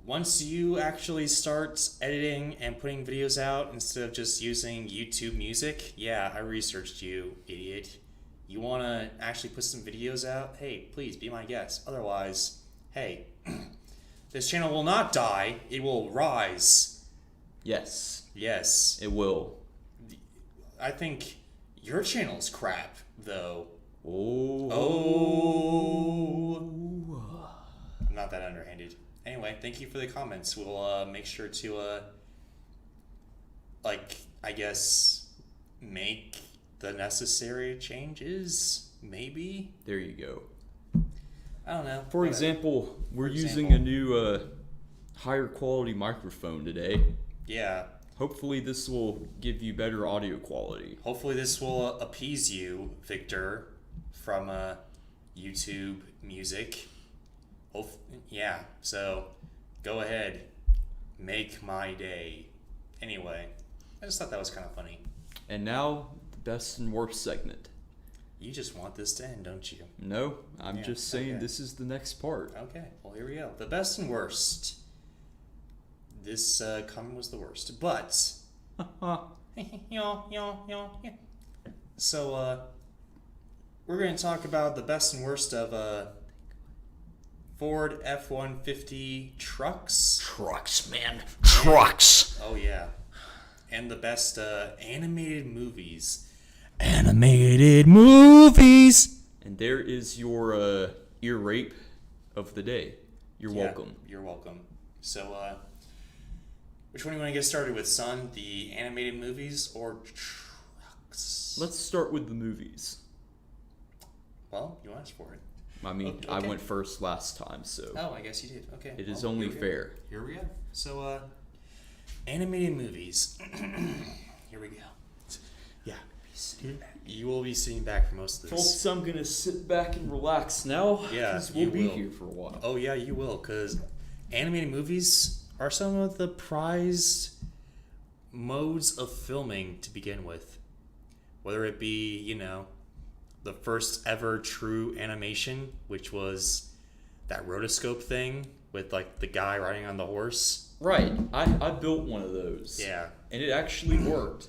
Speaker 3: once you actually start editing and putting videos out instead of just using YouTube Music, yeah, I researched you, idiot. You want to actually put some videos out? Hey, please be my guest. Otherwise, hey, this channel will not die. It will rise.
Speaker 4: Yes,
Speaker 3: Yes.
Speaker 4: it will.
Speaker 3: I think your channel's crap, though.
Speaker 4: Oh.
Speaker 3: I'm not that underhanded. Anyway, thank you for the comments. We'll make sure to, I guess, make the necessary changes, maybe?
Speaker 4: There you go.
Speaker 3: I don't know.
Speaker 4: For
Speaker 3: Whatever.
Speaker 4: example, we're
Speaker 3: For
Speaker 4: using
Speaker 3: example.
Speaker 4: a new higher quality microphone today.
Speaker 3: Yeah.
Speaker 4: Hopefully this will give you better audio quality.
Speaker 3: Hopefully this will appease you, Victor. from YouTube Music. Yeah, so go ahead, make my day. Anyway, I just thought that was kind of funny.
Speaker 4: And now, the best and worst segment.
Speaker 3: You just want this to end, don't you?
Speaker 4: No, I'm
Speaker 3: Yeah,
Speaker 4: just saying
Speaker 3: okay.
Speaker 4: this is the next part.
Speaker 3: Okay, well, here we go. The best and worst. This comment was the worst, but... So, we're going to talk about the best and worst of Ford F-150 trucks.
Speaker 1: Trucks, man. Trucks.
Speaker 3: Oh, yeah. And the best animated movies. Animated movies!
Speaker 4: And there is your ear rape of the day. You're welcome.
Speaker 3: You're welcome. So, which one do you want to get started with, son? The animated movies or trucks?
Speaker 4: Let's start with the movies.
Speaker 3: Well, you asked for it.
Speaker 4: I mean,
Speaker 3: Okay.
Speaker 4: I went first last time, so
Speaker 3: Oh, I guess you did. Okay.
Speaker 4: it is
Speaker 3: well,
Speaker 4: only
Speaker 3: here we go.
Speaker 4: fair.
Speaker 3: Here we go. So, animated movies. Here we go. Yeah. You will be sitting back for most of this.
Speaker 4: Folks, I'm gonna sit back and relax now.
Speaker 3: Yeah,
Speaker 4: 'cause we'll
Speaker 3: you
Speaker 4: be
Speaker 3: will.
Speaker 4: here for a while.
Speaker 3: Oh, yeah, you will, because animated movies are some of the prized modes of filming to begin with. Whether it be, you know, the first ever true animation, which was that rotoscope thing with, like, the guy riding on the horse.
Speaker 4: Right, I built one of those.
Speaker 3: Yeah.
Speaker 4: And it actually worked.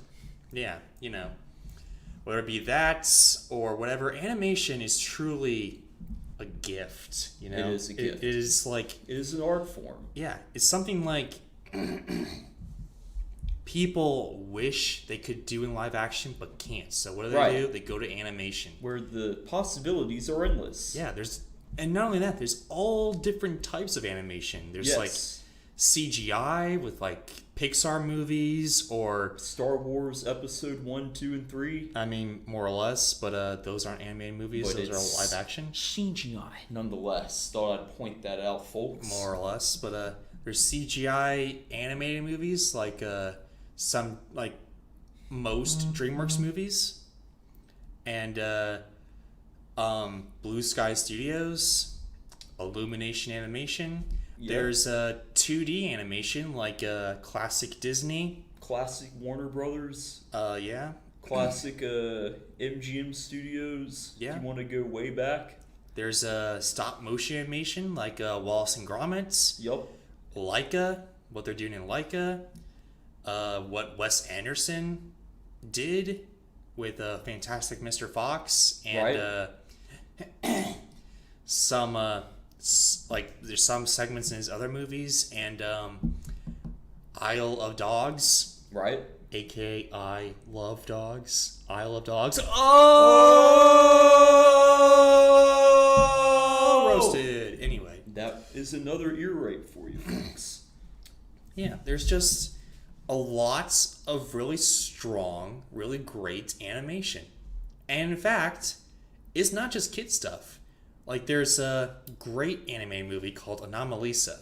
Speaker 3: Yeah, you know. Whether it be that or whatever, animation is truly a gift, you know?
Speaker 4: It is a gift.
Speaker 3: It is like,
Speaker 4: It is an art form.
Speaker 3: yeah, it's something like people wish they could do in live action but can't. So what do?
Speaker 4: Right.
Speaker 3: They go to animation.
Speaker 4: Where the possibilities are endless.
Speaker 3: Yeah, and not only that, there's all different types of animation. There's
Speaker 4: Yes.
Speaker 3: like CGI with like Pixar movies or
Speaker 4: Star Wars Episode 1, 2, and 3.
Speaker 3: I mean, more or less, but those aren't animated movies.
Speaker 4: But
Speaker 3: Those
Speaker 4: it's
Speaker 3: are live action,
Speaker 1: CGI.
Speaker 4: Nonetheless, thought I'd point that out, folks.
Speaker 3: more or less. But there's CGI animated movies like some like most DreamWorks movies, and Blue Sky Studios, Illumination Animation.
Speaker 4: Yep.
Speaker 3: There's 2D animation like classic Disney.
Speaker 4: Classic Warner Brothers.
Speaker 3: Yeah.
Speaker 4: Classic MGM Studios.
Speaker 3: Yeah.
Speaker 4: If you want to go way back.
Speaker 3: There's stop motion animation like Wallace and Gromit.
Speaker 4: Yup.
Speaker 3: Leica, what they're doing in Leica. What Wes Anderson did with Fantastic Mr. Fox, and some like there's some segments in his other movies, and Isle of Dogs,
Speaker 4: Right?
Speaker 3: aka I Love Dogs. Isle of Dogs. Oh, roasted. Anyway,
Speaker 4: That is another ear rape for you, folks.
Speaker 3: yeah, there's just a lot of really strong, really great animation. And in fact, it's not just kid stuff. Like there's a great anime movie called Anomalisa,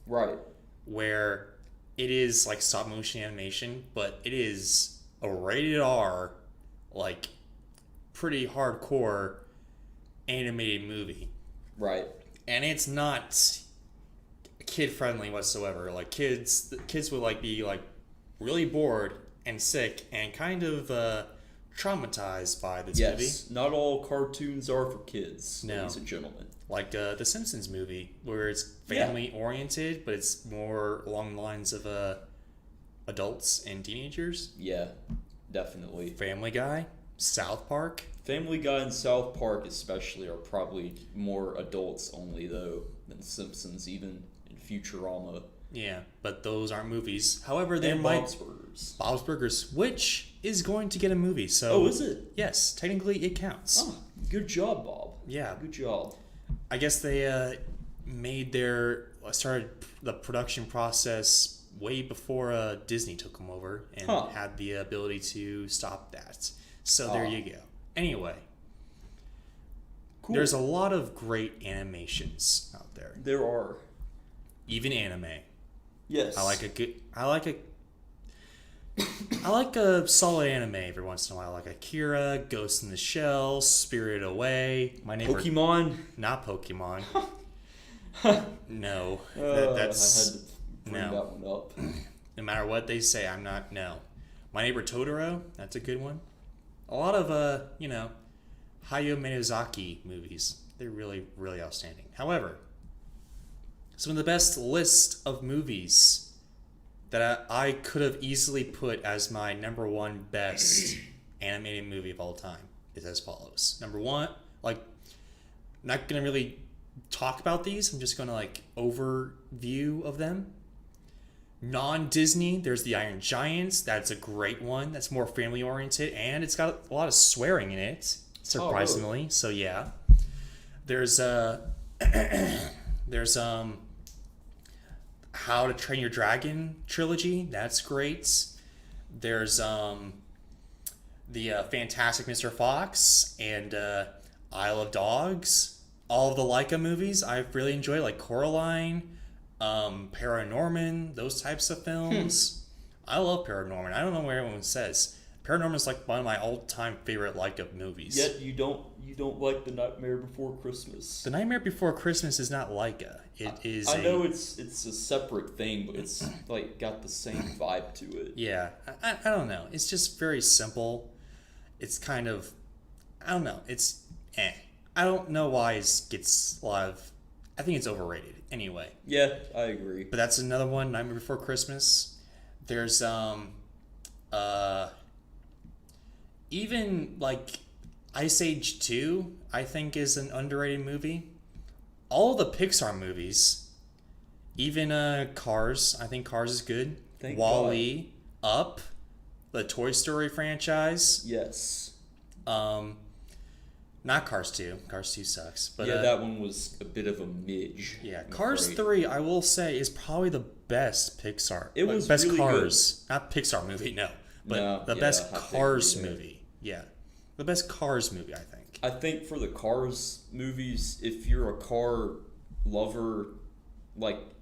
Speaker 4: Right.
Speaker 3: where it is like stop motion animation, but it is a rated R, like pretty hardcore animated movie.
Speaker 4: Right.
Speaker 3: And it's not kid friendly whatsoever. Like kids would like be like really bored and sick and kind of traumatized by this movie.
Speaker 4: Yes. Not all cartoons are for kids,
Speaker 3: No.
Speaker 4: ladies and gentlemen.
Speaker 3: Like the Simpsons movie, where it's family oriented, but it's more along the lines of adults and teenagers.
Speaker 4: Yeah, definitely.
Speaker 3: Family Guy, South Park.
Speaker 4: Family Guy and South Park especially are probably more adults only, though, than Simpsons, even in Futurama.
Speaker 3: Yeah, but those aren't movies. However, there
Speaker 4: And
Speaker 3: might
Speaker 4: Bob's Burgers.
Speaker 3: Bob's Burgers, which is going to get a movie. So
Speaker 4: Oh, is it?
Speaker 3: Yes, technically it counts.
Speaker 4: Oh, good job, Bob.
Speaker 3: Yeah,
Speaker 4: Good job.
Speaker 3: I guess they started the production process way before Disney took them over and had the ability to stop that. So there you go. Anyway,
Speaker 4: Cool.
Speaker 3: there's a lot of great animations out there,
Speaker 4: There are.
Speaker 3: even anime.
Speaker 4: Yes.
Speaker 3: I like a I like a solid anime every once in a while, like Akira, Ghost in the Shell, Spirited Away. My neighbor,
Speaker 4: Pokemon.
Speaker 3: not Pokemon. No,
Speaker 4: I
Speaker 3: that's
Speaker 4: had to bring
Speaker 3: no.
Speaker 4: that one up.
Speaker 3: No matter what they say, I'm not. No, My Neighbor Totoro. That's a good one. A lot of Hayao Miyazaki movies. They're really, really outstanding. However, some of the best list of movies that I could have easily put as my number one best animated movie of all time is as follows. Number one, not gonna really talk about these. I'm just gonna overview of them. Non-Disney, there's The Iron Giants. That's a great one. That's more family oriented, and it's got a lot of swearing in it, surprisingly.
Speaker 4: Really?
Speaker 3: So yeah, there's there's How to Train Your Dragon trilogy. That's great. There's the Fantastic Mr. Fox and Isle of Dogs. All of the Leica movies I've really enjoyed, like Coraline, Paranorman, those types of films. I love Paranorman. I don't know what everyone says. Paranorman's like one of my all-time favorite Leica movies.
Speaker 4: Yet you don't like The Nightmare Before Christmas.
Speaker 3: The Nightmare Before Christmas is not Leica. It is.
Speaker 4: I know it's a separate thing, but it's got the same vibe to it.
Speaker 3: Yeah, I don't know. It's just very simple. It's kind of, I don't know. It's I don't know why it gets a lot of. I think it's overrated. Anyway.
Speaker 4: Yeah, I agree.
Speaker 3: But that's another one. Nightmare Before Christmas. There's even Ice Age 2, I think, is an underrated movie. All the Pixar movies, even Cars, I think Cars is good.
Speaker 4: Thank
Speaker 3: Wall-E, Up, the Toy Story franchise.
Speaker 4: Yes.
Speaker 3: Not Cars 2. Cars 2 sucks. But
Speaker 4: yeah, that one was a bit of a midge.
Speaker 3: yeah,
Speaker 4: I'm
Speaker 3: Cars
Speaker 4: afraid.
Speaker 3: 3, I will say, is probably the best Pixar.
Speaker 4: It was
Speaker 3: best
Speaker 4: really
Speaker 3: Cars, not Pixar movie, no, but
Speaker 4: No,
Speaker 3: the
Speaker 4: yeah,
Speaker 3: best
Speaker 4: I think
Speaker 3: Cars
Speaker 4: you're right.
Speaker 3: movie. Yeah, the best Cars movie, I think.
Speaker 4: I think for the Cars movies, if you're a car lover,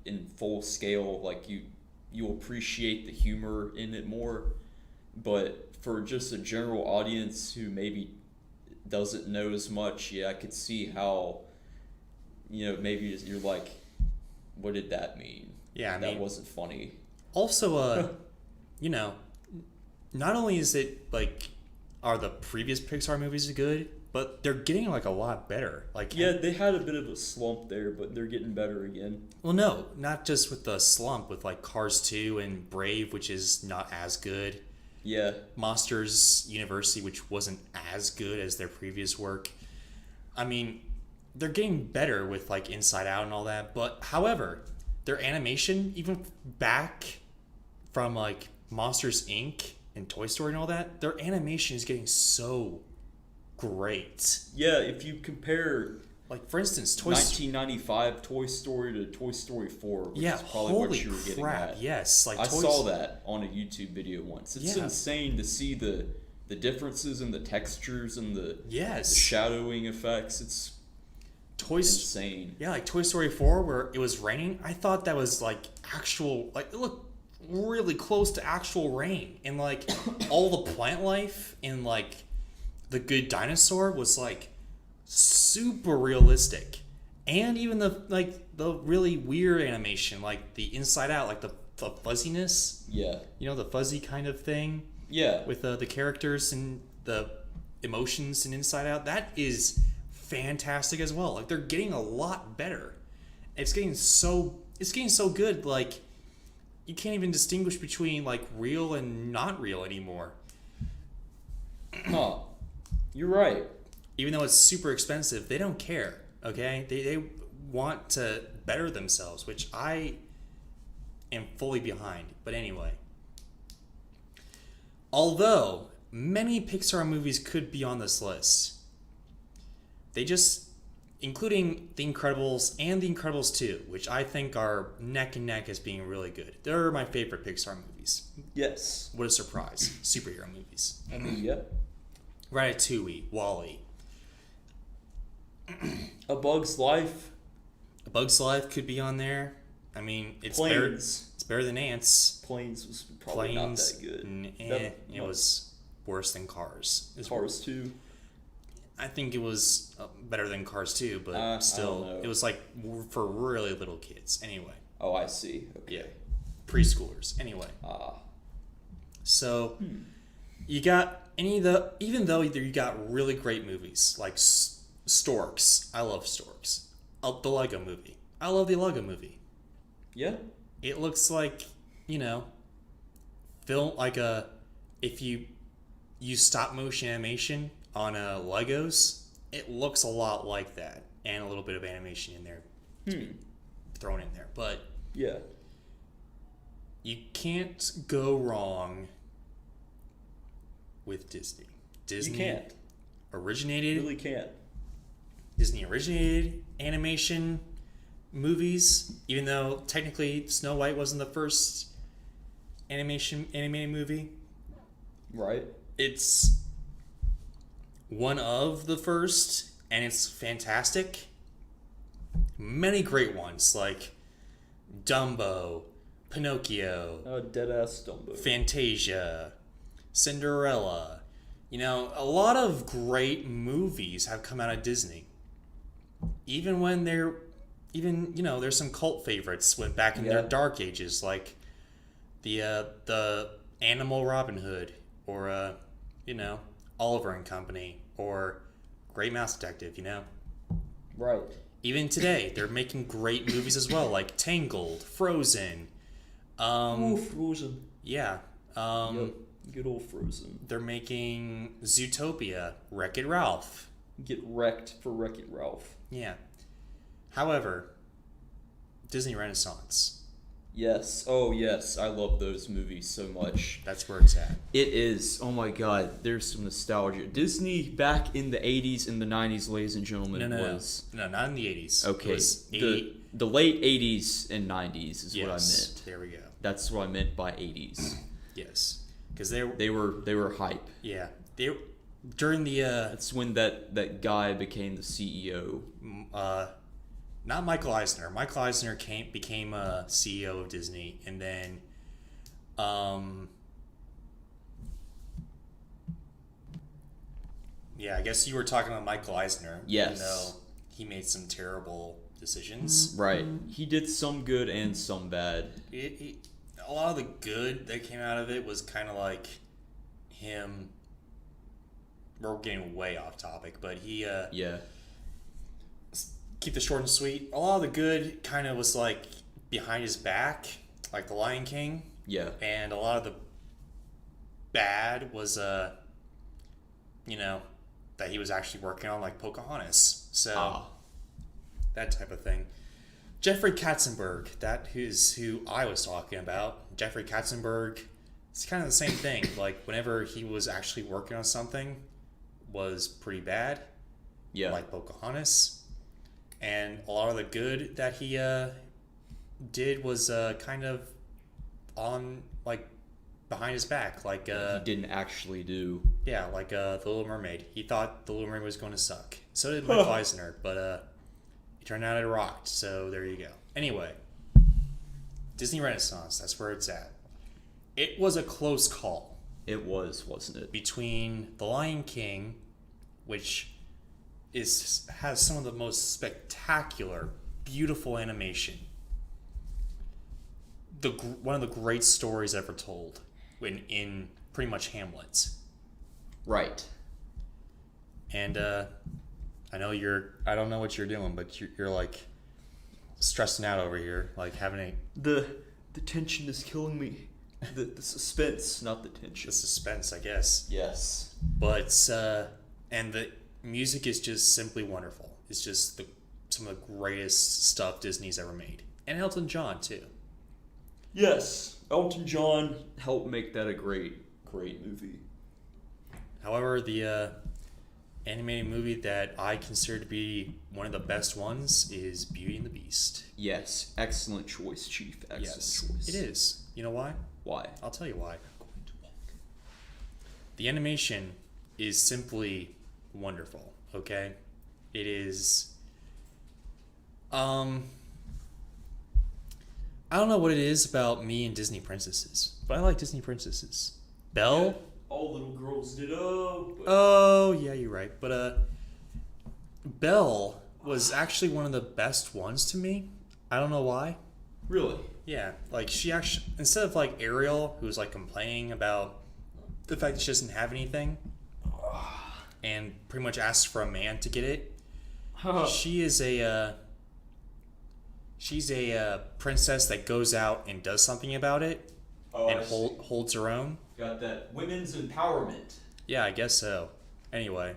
Speaker 4: in full scale, you appreciate the humor in it more. But for just a general audience who maybe doesn't know as much, yeah, I could see how, maybe you're like, what did that mean?
Speaker 3: Yeah, I
Speaker 4: that
Speaker 3: mean-
Speaker 4: wasn't funny.
Speaker 3: Also, not only is it are the previous Pixar movies good, but they're getting a lot better.
Speaker 4: Yeah, they had a bit of a slump there, but they're getting better again.
Speaker 3: Well, no, not just with the slump with Cars 2 and Brave, which is not as good.
Speaker 4: Yeah,
Speaker 3: Monsters University, which wasn't as good as their previous work. I mean, they're getting better with Inside Out and all that, but however, their animation, even back from Monsters Inc. and Toy Story and all that, their animation is getting so great.
Speaker 4: yeah. If you compare
Speaker 3: For instance,
Speaker 4: 1995 Toy Story to Toy Story 4, which
Speaker 3: yeah,
Speaker 4: is probably
Speaker 3: holy
Speaker 4: what you were getting
Speaker 3: crap,
Speaker 4: at.
Speaker 3: yes.
Speaker 4: I saw that on a YouTube video once. It's
Speaker 3: Yeah.
Speaker 4: insane to see the differences in the textures and the
Speaker 3: Yes.
Speaker 4: shadowing effects. It's insane.
Speaker 3: Yeah, Toy Story 4 where it was raining. I thought that was actual, it looked really close to actual rain. And all the plant life in The Good Dinosaur was super realistic. And even the really weird animation, the Inside Out, the fuzziness,
Speaker 4: Yeah,
Speaker 3: the fuzzy kind of thing
Speaker 4: yeah.
Speaker 3: with the characters and the emotions in Inside Out, that is fantastic as well. They're getting a lot better. It's getting so good. You can't even distinguish between real and not real anymore.
Speaker 4: Huh. You're right.
Speaker 3: Even though it's super expensive, they don't care. Okay, they want to better themselves, which I am fully behind. But anyway, although many Pixar movies could be on this list, they just, including The Incredibles and The Incredibles 2, which I think are neck and neck as being really good. They're my favorite Pixar movies.
Speaker 4: Yes.
Speaker 3: What a surprise. Superhero movies.
Speaker 4: I mean, yep.
Speaker 3: Ratatouille, Wall-E.
Speaker 4: A Bug's Life.
Speaker 3: A Bug's Life could be on there. I mean, it's
Speaker 4: Planes.
Speaker 3: better than Ants.
Speaker 4: Planes was probably
Speaker 3: Planes,
Speaker 4: not that good.
Speaker 3: it was worse than Cars.
Speaker 4: Cars 2.
Speaker 3: I think it was better than Cars 2, but
Speaker 4: I don't
Speaker 3: still,
Speaker 4: know.
Speaker 3: it was like for really little kids. Anyway,
Speaker 4: Oh, I see. Okay.
Speaker 3: yeah, preschoolers. Anyway, so you got even though you got really great movies like Storks. I love Storks. The Lego Movie. I love the Lego Movie.
Speaker 4: Yeah.
Speaker 3: It looks like, film like if you use stop motion animation on Legos, it looks a lot like that, and a little bit of animation in there thrown in there. But
Speaker 4: Yeah.
Speaker 3: you can't go wrong with Disney.
Speaker 4: You can't.
Speaker 3: originated
Speaker 4: Really can't.
Speaker 3: Disney originated animation movies, even though technically Snow White wasn't the first animated movie.
Speaker 4: Right.
Speaker 3: It's one of the first, and it's fantastic. Many great ones like Dumbo, Pinocchio,
Speaker 4: Deadass Dumbo.
Speaker 3: Fantasia, Cinderella. A lot of great movies have come out of Disney. Even when there's some cult favorites went back in their dark ages, like the Animal Robin Hood, or Oliver and Company, or Great Mouse Detective.
Speaker 4: Right.
Speaker 3: Even today, they're making great movies as well, like Tangled, Frozen.
Speaker 4: Frozen.
Speaker 3: Yeah.
Speaker 4: Yep. Good old Frozen.
Speaker 3: They're making Zootopia, Wreck-It Ralph.
Speaker 4: Get wrecked for Wreck-It Ralph.
Speaker 3: Yeah. However, Disney Renaissance.
Speaker 4: Yes. Oh, yes. I love those movies so much.
Speaker 3: That's where it's at.
Speaker 4: It is. Oh my god. There's some nostalgia. Disney back in the 80s and the 90s, ladies and gentlemen, was...
Speaker 3: No, not in the 80s.
Speaker 4: Okay.
Speaker 3: It was
Speaker 4: The late 80s and 90s is what I meant.
Speaker 3: There we go.
Speaker 4: That's what I meant by 80s.
Speaker 3: Yes. Because
Speaker 4: They were hype.
Speaker 3: Yeah. During the...
Speaker 4: That's when that guy became the CEO.
Speaker 3: Not Michael Eisner. Michael Eisner became CEO of Disney, and then, I guess you were talking about Michael Eisner.
Speaker 4: Yes.
Speaker 3: Even though he made some terrible decisions.
Speaker 4: Right. He did some good and some bad.
Speaker 3: A lot of the good that came out of it was kind of like him. We're getting way off topic, but he.
Speaker 4: Yeah.
Speaker 3: Keep this short and sweet. A lot of the good kind of was like behind his back, like The Lion King.
Speaker 4: Yeah.
Speaker 3: And a lot of the bad was, that he was actually working on, like Pocahontas. So, that type of thing. Jeffrey Katzenberg, that is who I was talking about. Jeffrey Katzenberg, it's kind of the same thing. Like, whenever he was actually working on something, was pretty bad.
Speaker 4: Yeah.
Speaker 3: Like Pocahontas. And a lot of the good that he did was kind of on, like, behind his back. Like,
Speaker 4: he didn't actually do.
Speaker 3: Yeah, like The Little Mermaid. He thought The Little Mermaid was going to suck. So did Michael Eisner, but it turned out it rocked. So there you go. Anyway, Disney Renaissance, that's where it's at. It was a close call.
Speaker 4: It was, wasn't it?
Speaker 3: Between The Lion King, which has some of the most spectacular, beautiful animation. One of the great stories ever told in pretty much Hamlet.
Speaker 4: Right.
Speaker 3: And I know I don't know what you're doing, but you're like stressing out over here, like having
Speaker 4: The tension is killing me. The suspense, not the tension.
Speaker 3: the suspense, I guess.
Speaker 4: Yes.
Speaker 3: But and the music is just simply wonderful. It's just some of the greatest stuff Disney's ever made. And Elton John, too.
Speaker 4: Yes. Elton John helped make that a great movie.
Speaker 3: However, the animated movie that I consider to be one of the best ones is Beauty and the Beast.
Speaker 4: Yes. Excellent choice, Chief. Excellent choice.
Speaker 3: It is. You know why?
Speaker 4: Why?
Speaker 3: I'll tell you why. The animation is simply wonderful, okay? It is I don't know what it is about me and Disney princesses, but I like Disney princesses. Belle?
Speaker 4: All little girls did. But
Speaker 3: Oh, yeah, you're right. But Belle was actually one of the best ones to me. I don't know why.
Speaker 4: really?
Speaker 3: Yeah, like she actually, instead of like Ariel, who's like complaining about the fact that she doesn't have anything and pretty much asks for a man to get it, she is she's a princess that goes out and does something about it and holds her own.
Speaker 4: Got that women's empowerment.
Speaker 3: Yeah, I guess so. Anyway,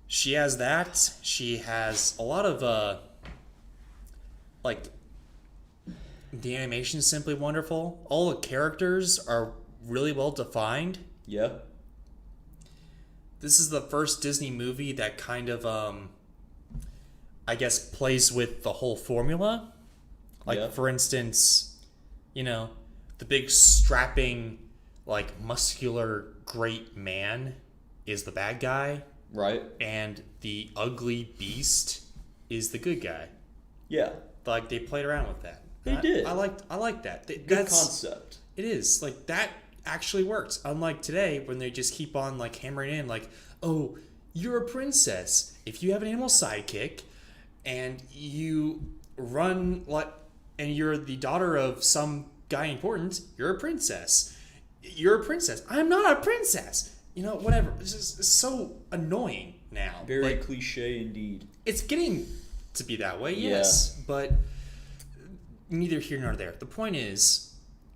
Speaker 3: she has that. She has a lot of like the animation is simply wonderful. All the characters are really well defined.
Speaker 4: Yeah.
Speaker 3: This is the first Disney movie that kind of I guess plays with the whole formula. Like
Speaker 4: Yeah.
Speaker 3: for instance, the big strapping like muscular great man is the bad guy
Speaker 4: Right.
Speaker 3: and the ugly beast is the good guy.
Speaker 4: Yeah.
Speaker 3: Like they played around with that.
Speaker 4: They did.
Speaker 3: I like that.
Speaker 4: Good
Speaker 3: That's
Speaker 4: concept.
Speaker 3: It is like that actually works. Unlike today, when they just keep on like hammering in, like, oh, you're a princess. If you have an animal sidekick, and you run like, and you're the daughter of some guy important, you're a princess. You're a princess. I'm not a princess. Whatever. It's so annoying now.
Speaker 4: Very
Speaker 3: Like,
Speaker 4: cliche indeed.
Speaker 3: it's getting to be that way,
Speaker 4: Yeah.
Speaker 3: yes, but neither here nor there. The point is,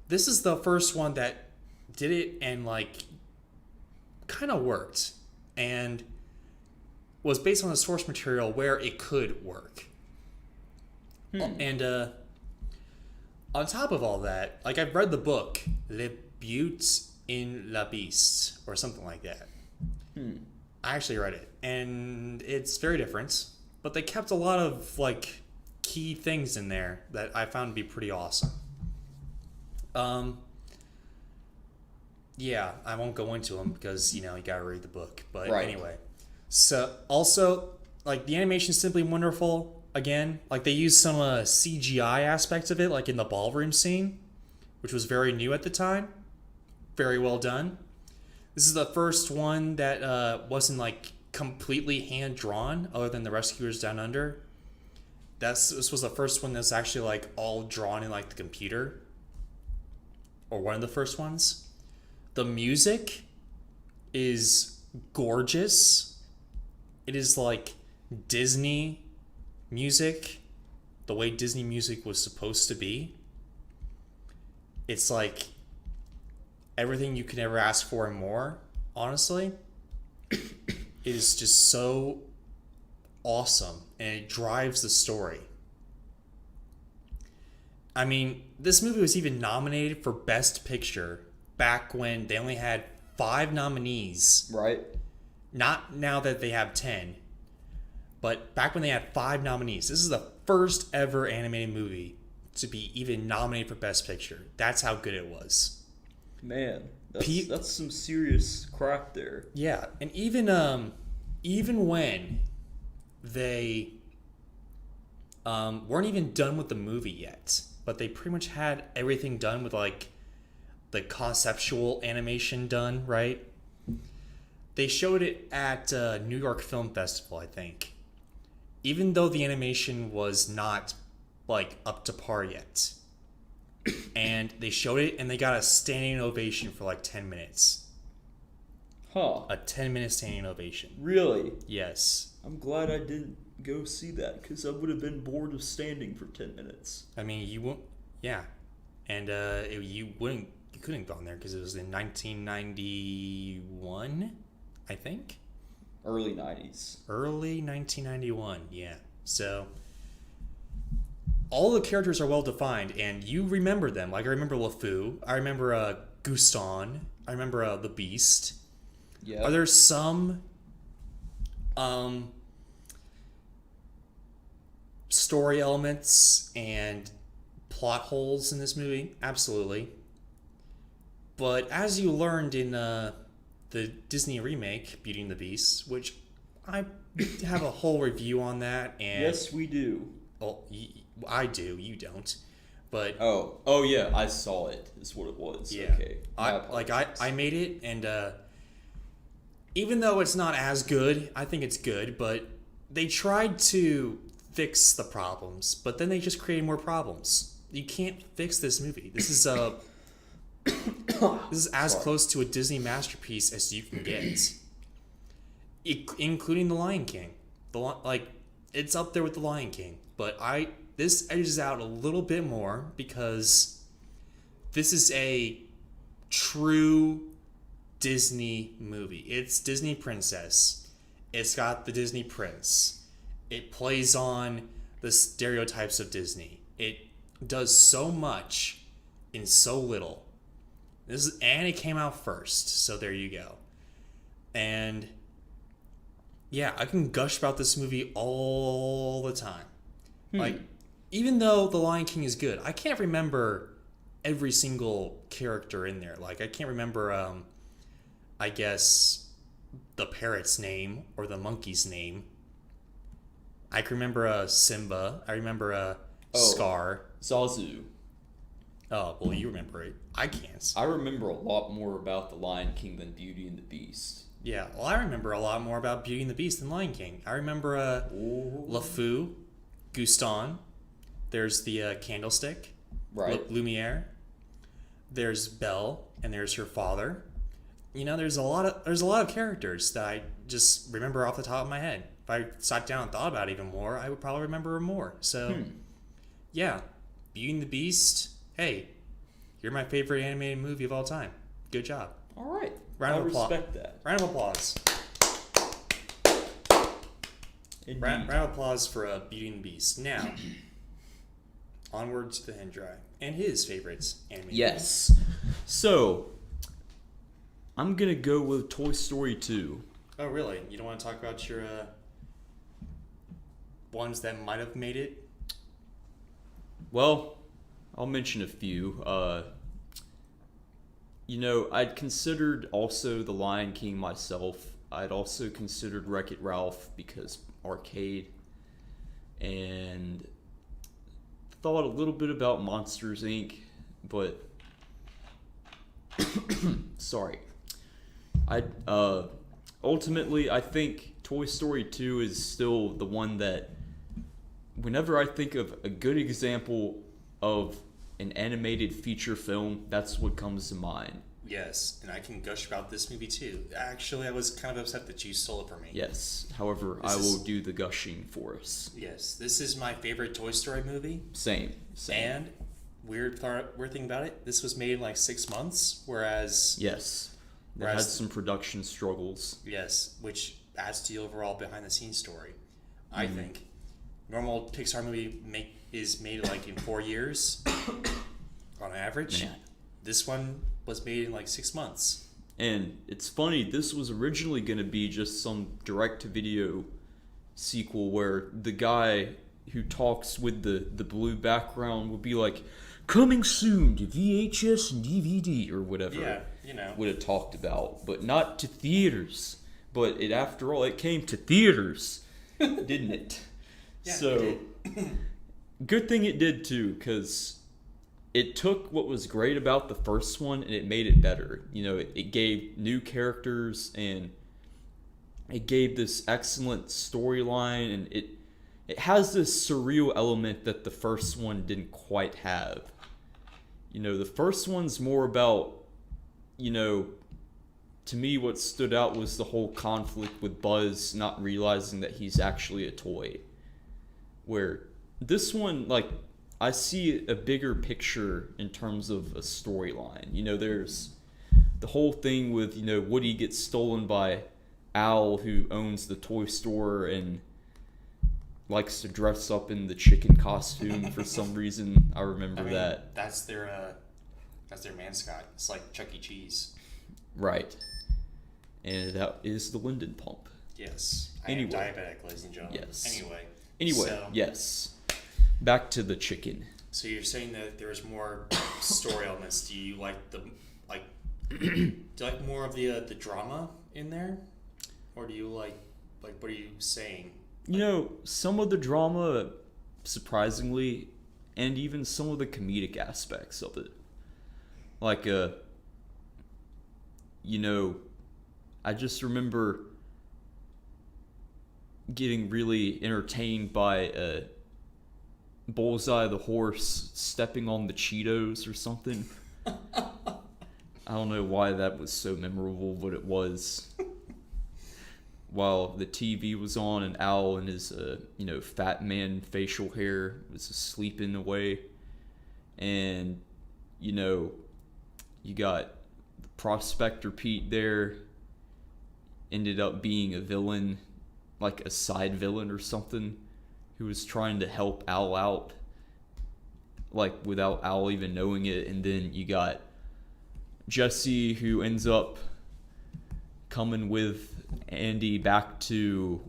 Speaker 3: this is the first one that did it and like kind of worked and was based on the source material where it could work. And on top of all that, like I've read the book Le But in la Beast or something like that. I actually read it and it's very different, but they kept a lot of like key things in there that I found to be pretty awesome. Yeah, I won't go into them because you gotta read the book. But
Speaker 4: Right.
Speaker 3: anyway, so also like the animation is simply wonderful. Again, like they used some CGI aspects of it, like in the ballroom scene, which was very new at the time. Very well done. This is the first one that wasn't like completely hand drawn, other than the Rescuers Down Under. This was the first one that's actually like all drawn in like the computer, or one of the first ones. The music is gorgeous. It is like Disney music, the way Disney music was supposed to be. It's like everything you could ever ask for and more, honestly. It is just so awesome and it drives the story. I mean, this movie was even nominated for Best Picture back when they only had 5 nominees.
Speaker 4: Right.
Speaker 3: Not now that they have 10, but back when they had 5 nominees. This is the first ever animated movie to be even nominated for Best Picture. That's how good it was.
Speaker 4: Man,
Speaker 3: Pete-
Speaker 4: that's some serious crap there.
Speaker 3: Yeah, and even when they weren't even done with the movie yet, but they pretty much had everything done with like the conceptual animation done, right? They showed it at New York Film Festival, I think. Even though the animation was not like up to par yet. And they showed it and they got a standing ovation for like 10 minutes.
Speaker 4: Huh.
Speaker 3: A 10-minute standing ovation.
Speaker 4: Really?
Speaker 3: Yes.
Speaker 4: I'm glad I didn't go see that because I would have been bored of standing for 10 minutes.
Speaker 3: I mean, you won't. Yeah. And you couldn't have gone there because it was in 1991, I think.
Speaker 4: Early 90s.
Speaker 3: Early 1991, yeah. So all the characters are well defined, and you remember them. Like I remember LeFou, I remember Guston, I remember the Beast.
Speaker 4: Yeah.
Speaker 3: Are there some story elements and plot holes in this movie? Absolutely. But as you learned in the Disney remake, Beauty and the Beast, which I have a whole review on that, and
Speaker 4: Yes, we do.
Speaker 3: well, I do, you don't. But
Speaker 4: Oh yeah, I saw it. Is what it was.
Speaker 3: yeah,
Speaker 4: Okay. My apologies.
Speaker 3: I made it, and even though it's not as good, I think it's good. But they tried to fix the problems, but then they just created more problems. You can't fix this movie. This is this is as close to a Disney masterpiece as you can get, including The Lion King. It's up there with The Lion King, but this edges out a little bit more because this is a true Disney movie. It's Disney Princess. It's got the Disney Prince. It plays on the stereotypes of Disney. It does so much in so little. And it came out first, so there you go. And yeah, I can gush about this movie all the time. Like, even though The Lion King is good, I can't remember every single character in there. Like, I can't remember, I guess, the parrot's name or the monkey's name. I can remember Simba. I remember Scar.
Speaker 4: Zazu.
Speaker 3: Oh, well, you remember it. I can't.
Speaker 4: I remember a lot more about The Lion King than Beauty and the Beast.
Speaker 3: Yeah, well, I remember a lot more about Beauty and the Beast than Lion King. I remember LeFou, Gaston. There's the Candlestick.
Speaker 4: Right.
Speaker 3: Lumiere. There's Belle, and there's her father. You know, there's a lot of characters that I just remember off the top of my head. If I sat down and thought about it even more, I would probably remember more. So, yeah, Beauty and the Beast. Hey, you're my favorite animated movie of all time. Good job.
Speaker 4: All right.
Speaker 3: Round of applause.
Speaker 4: Respect that.
Speaker 3: Round of applause.
Speaker 4: Indeed.
Speaker 3: Round of applause for Beauty and the Beast. Now, onward to the Hendrai and his favorites animated.
Speaker 4: Yes. So, I'm gonna go with Toy Story 2.
Speaker 3: Oh, really? You don't want to talk about your ones that might have made it?
Speaker 4: Well, I'll mention a few. I'd considered also The Lion King myself. I'd also considered Wreck-It Ralph because arcade. And thought a little bit about Monsters, Inc., but... sorry. Ultimately, I think Toy Story 2 is still the one that... Whenever I think of a good example of an animated feature film, that's what comes to mind.
Speaker 3: Yes, and I can gush about this movie too. Actually, I was kind of upset that you stole it from me.
Speaker 4: Yes, however, I will do the gushing for us.
Speaker 3: Yes, this is my favorite Toy Story movie.
Speaker 4: Same.
Speaker 3: And weird thing about it, this was made in like 6 months, whereas...
Speaker 4: Yes, it had some production struggles.
Speaker 3: Yes, which adds to the overall behind-the-scenes story, I think. Normal Pixar movie is made like in 4 years on average.
Speaker 4: Man.
Speaker 3: This one was made in like 6 months.
Speaker 4: And it's funny, this was originally going to be just some direct-to-video sequel where the guy who talks with the blue background would be like, coming soon to VHS and DVD or whatever.
Speaker 3: Yeah, you know.
Speaker 4: Would have talked about, but not to theaters. But after all, it came to theaters, didn't it?
Speaker 3: Yeah,
Speaker 4: so,
Speaker 3: it did.
Speaker 4: Good thing it did too, because it took what was great about the first one and it made it better. You know, it gave new characters and it gave this excellent storyline, and it has this surreal element that the first one didn't quite have. You know, the first one's more about, to me what stood out was the whole conflict with Buzz not realizing that he's actually a toy. Where this one, I see a bigger picture in terms of a storyline. There's the whole thing with, Woody gets stolen by Al, who owns the toy store and likes to dress up in the chicken costume for some reason. I remember that.
Speaker 3: That's their mascot. It's like Chuck E. Cheese.
Speaker 4: Right. And that is the Linden Pump.
Speaker 3: Yes.
Speaker 4: Anyway.
Speaker 3: I am diabetic, ladies and gentlemen.
Speaker 4: Yes.
Speaker 3: Anyway,
Speaker 4: yes. Back to the chicken.
Speaker 3: So you're saying that there's more story elements. Do you like do you like more of the drama in there? Or do you like what are you saying?
Speaker 4: Some of the drama, surprisingly, and even some of the comedic aspects of it. Like, I just remember getting really entertained by Bullseye the horse stepping on the Cheetos or something. I don't know why that was so memorable, but it was. While the TV was on and Al and his, fat man facial hair was sleeping away. And, you got Prospector Pete there, ended up being a villain, like a side villain or something, who was trying to help Al out, like without Al even knowing it. And then you got Jesse, who ends up coming with Andy back to,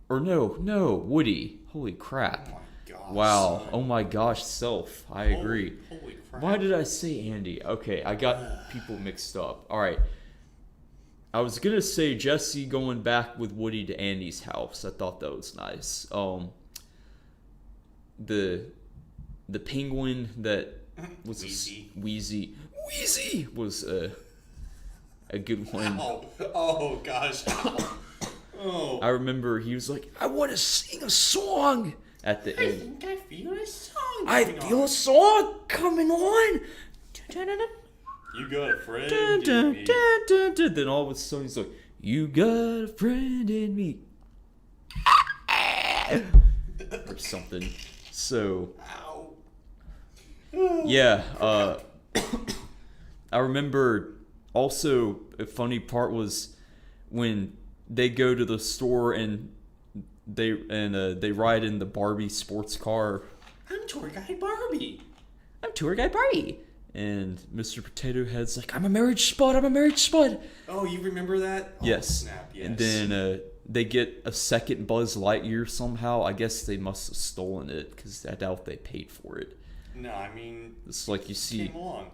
Speaker 4: Woody. Holy crap.
Speaker 3: Oh my gosh.
Speaker 4: Wow.
Speaker 3: Son.
Speaker 4: Oh my gosh, self. I agree.
Speaker 3: Holy crap.
Speaker 4: Why did I say Andy? Okay, I got people mixed up. All right. I was going to say Jesse going back with Woody to Andy's house. I thought that was nice. The penguin that was Wheezy was a good one.
Speaker 3: Ow. Oh gosh. Ow. Oh.
Speaker 4: I remember he was like, I want to sing a song at the end.
Speaker 3: I feel a song.
Speaker 4: I feel a song coming on.
Speaker 3: You got a friend
Speaker 4: Dun, dun,
Speaker 3: in me.
Speaker 4: dun, dun, dun. Then all of a sudden he's like, you got a friend in me. Or something. So,
Speaker 3: Ow.
Speaker 4: yeah. I remember also a funny part was when they go to the store and they ride in the Barbie sports car.
Speaker 3: I'm tour guide Barbie.
Speaker 4: I'm tour guide Barbie. And Mr. Potato Head's like, I'm a marriage spud.
Speaker 3: Oh, you remember that? Oh,
Speaker 4: Yes.
Speaker 3: Snap, yes.
Speaker 4: And then they get a second Buzz Lightyear somehow. I guess they must have stolen it because I doubt they paid for it.
Speaker 3: No, I mean,
Speaker 4: It's like you see.
Speaker 3: came along.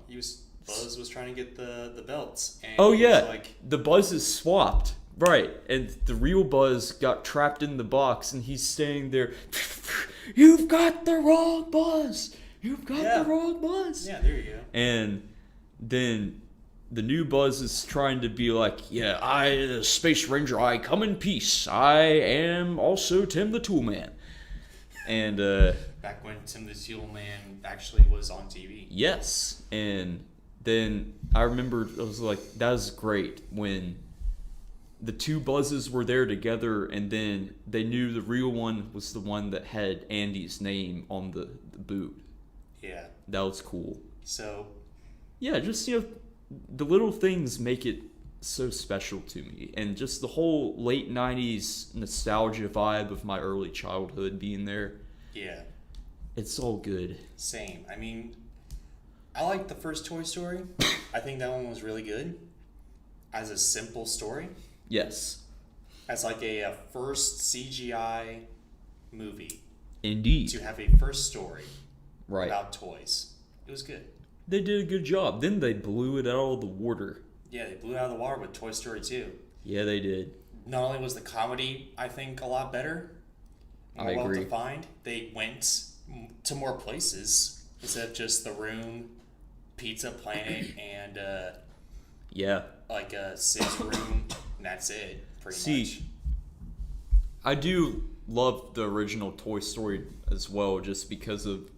Speaker 3: Buzz was trying to get the belts. And
Speaker 4: Oh
Speaker 3: he was
Speaker 4: yeah,
Speaker 3: like,
Speaker 4: the Buzz is swapped. Right, and the real Buzz got trapped in the box, and he's staying there. You've got the wrong Buzz. You've got
Speaker 3: Yeah.
Speaker 4: the wrong Buzz.
Speaker 3: yeah, there you go.
Speaker 4: And then the new Buzz is trying to be like, yeah, I, the Space Ranger, I come in peace. I am also Tim the Tool Man. And,
Speaker 3: Back when Tim the Tool Man actually was on TV.
Speaker 4: yes. And then I remember, I was like, that was great when the two Buzzes were there together, and then they knew the real one was the one that had Andy's name on the boot.
Speaker 3: Yeah.
Speaker 4: That was cool.
Speaker 3: So,
Speaker 4: Yeah, just, the little things make it so special to me. And just the whole late 90s nostalgia vibe of my early childhood being there.
Speaker 3: yeah,
Speaker 4: It's all good.
Speaker 3: same. I mean, I like the first Toy Story. I think that one was really good. As a simple story.
Speaker 4: Yes.
Speaker 3: As like a first CGI movie.
Speaker 4: Indeed.
Speaker 3: To have a first story
Speaker 4: Right.
Speaker 3: about toys. It was good.
Speaker 4: They did a good job. Then they blew it out of the water.
Speaker 3: Yeah, they blew it out of the water with Toy Story 2.
Speaker 4: Yeah, they did.
Speaker 3: Not only was the comedy, I think, a lot better,
Speaker 4: I
Speaker 3: more
Speaker 4: agree.
Speaker 3: well-defined, they went to more places instead of just The Room, Pizza Planet, and
Speaker 4: Yeah.
Speaker 3: like a Sid's Room, and that's it, pretty
Speaker 4: See,
Speaker 3: much.
Speaker 4: I do love the original Toy Story as well, just because of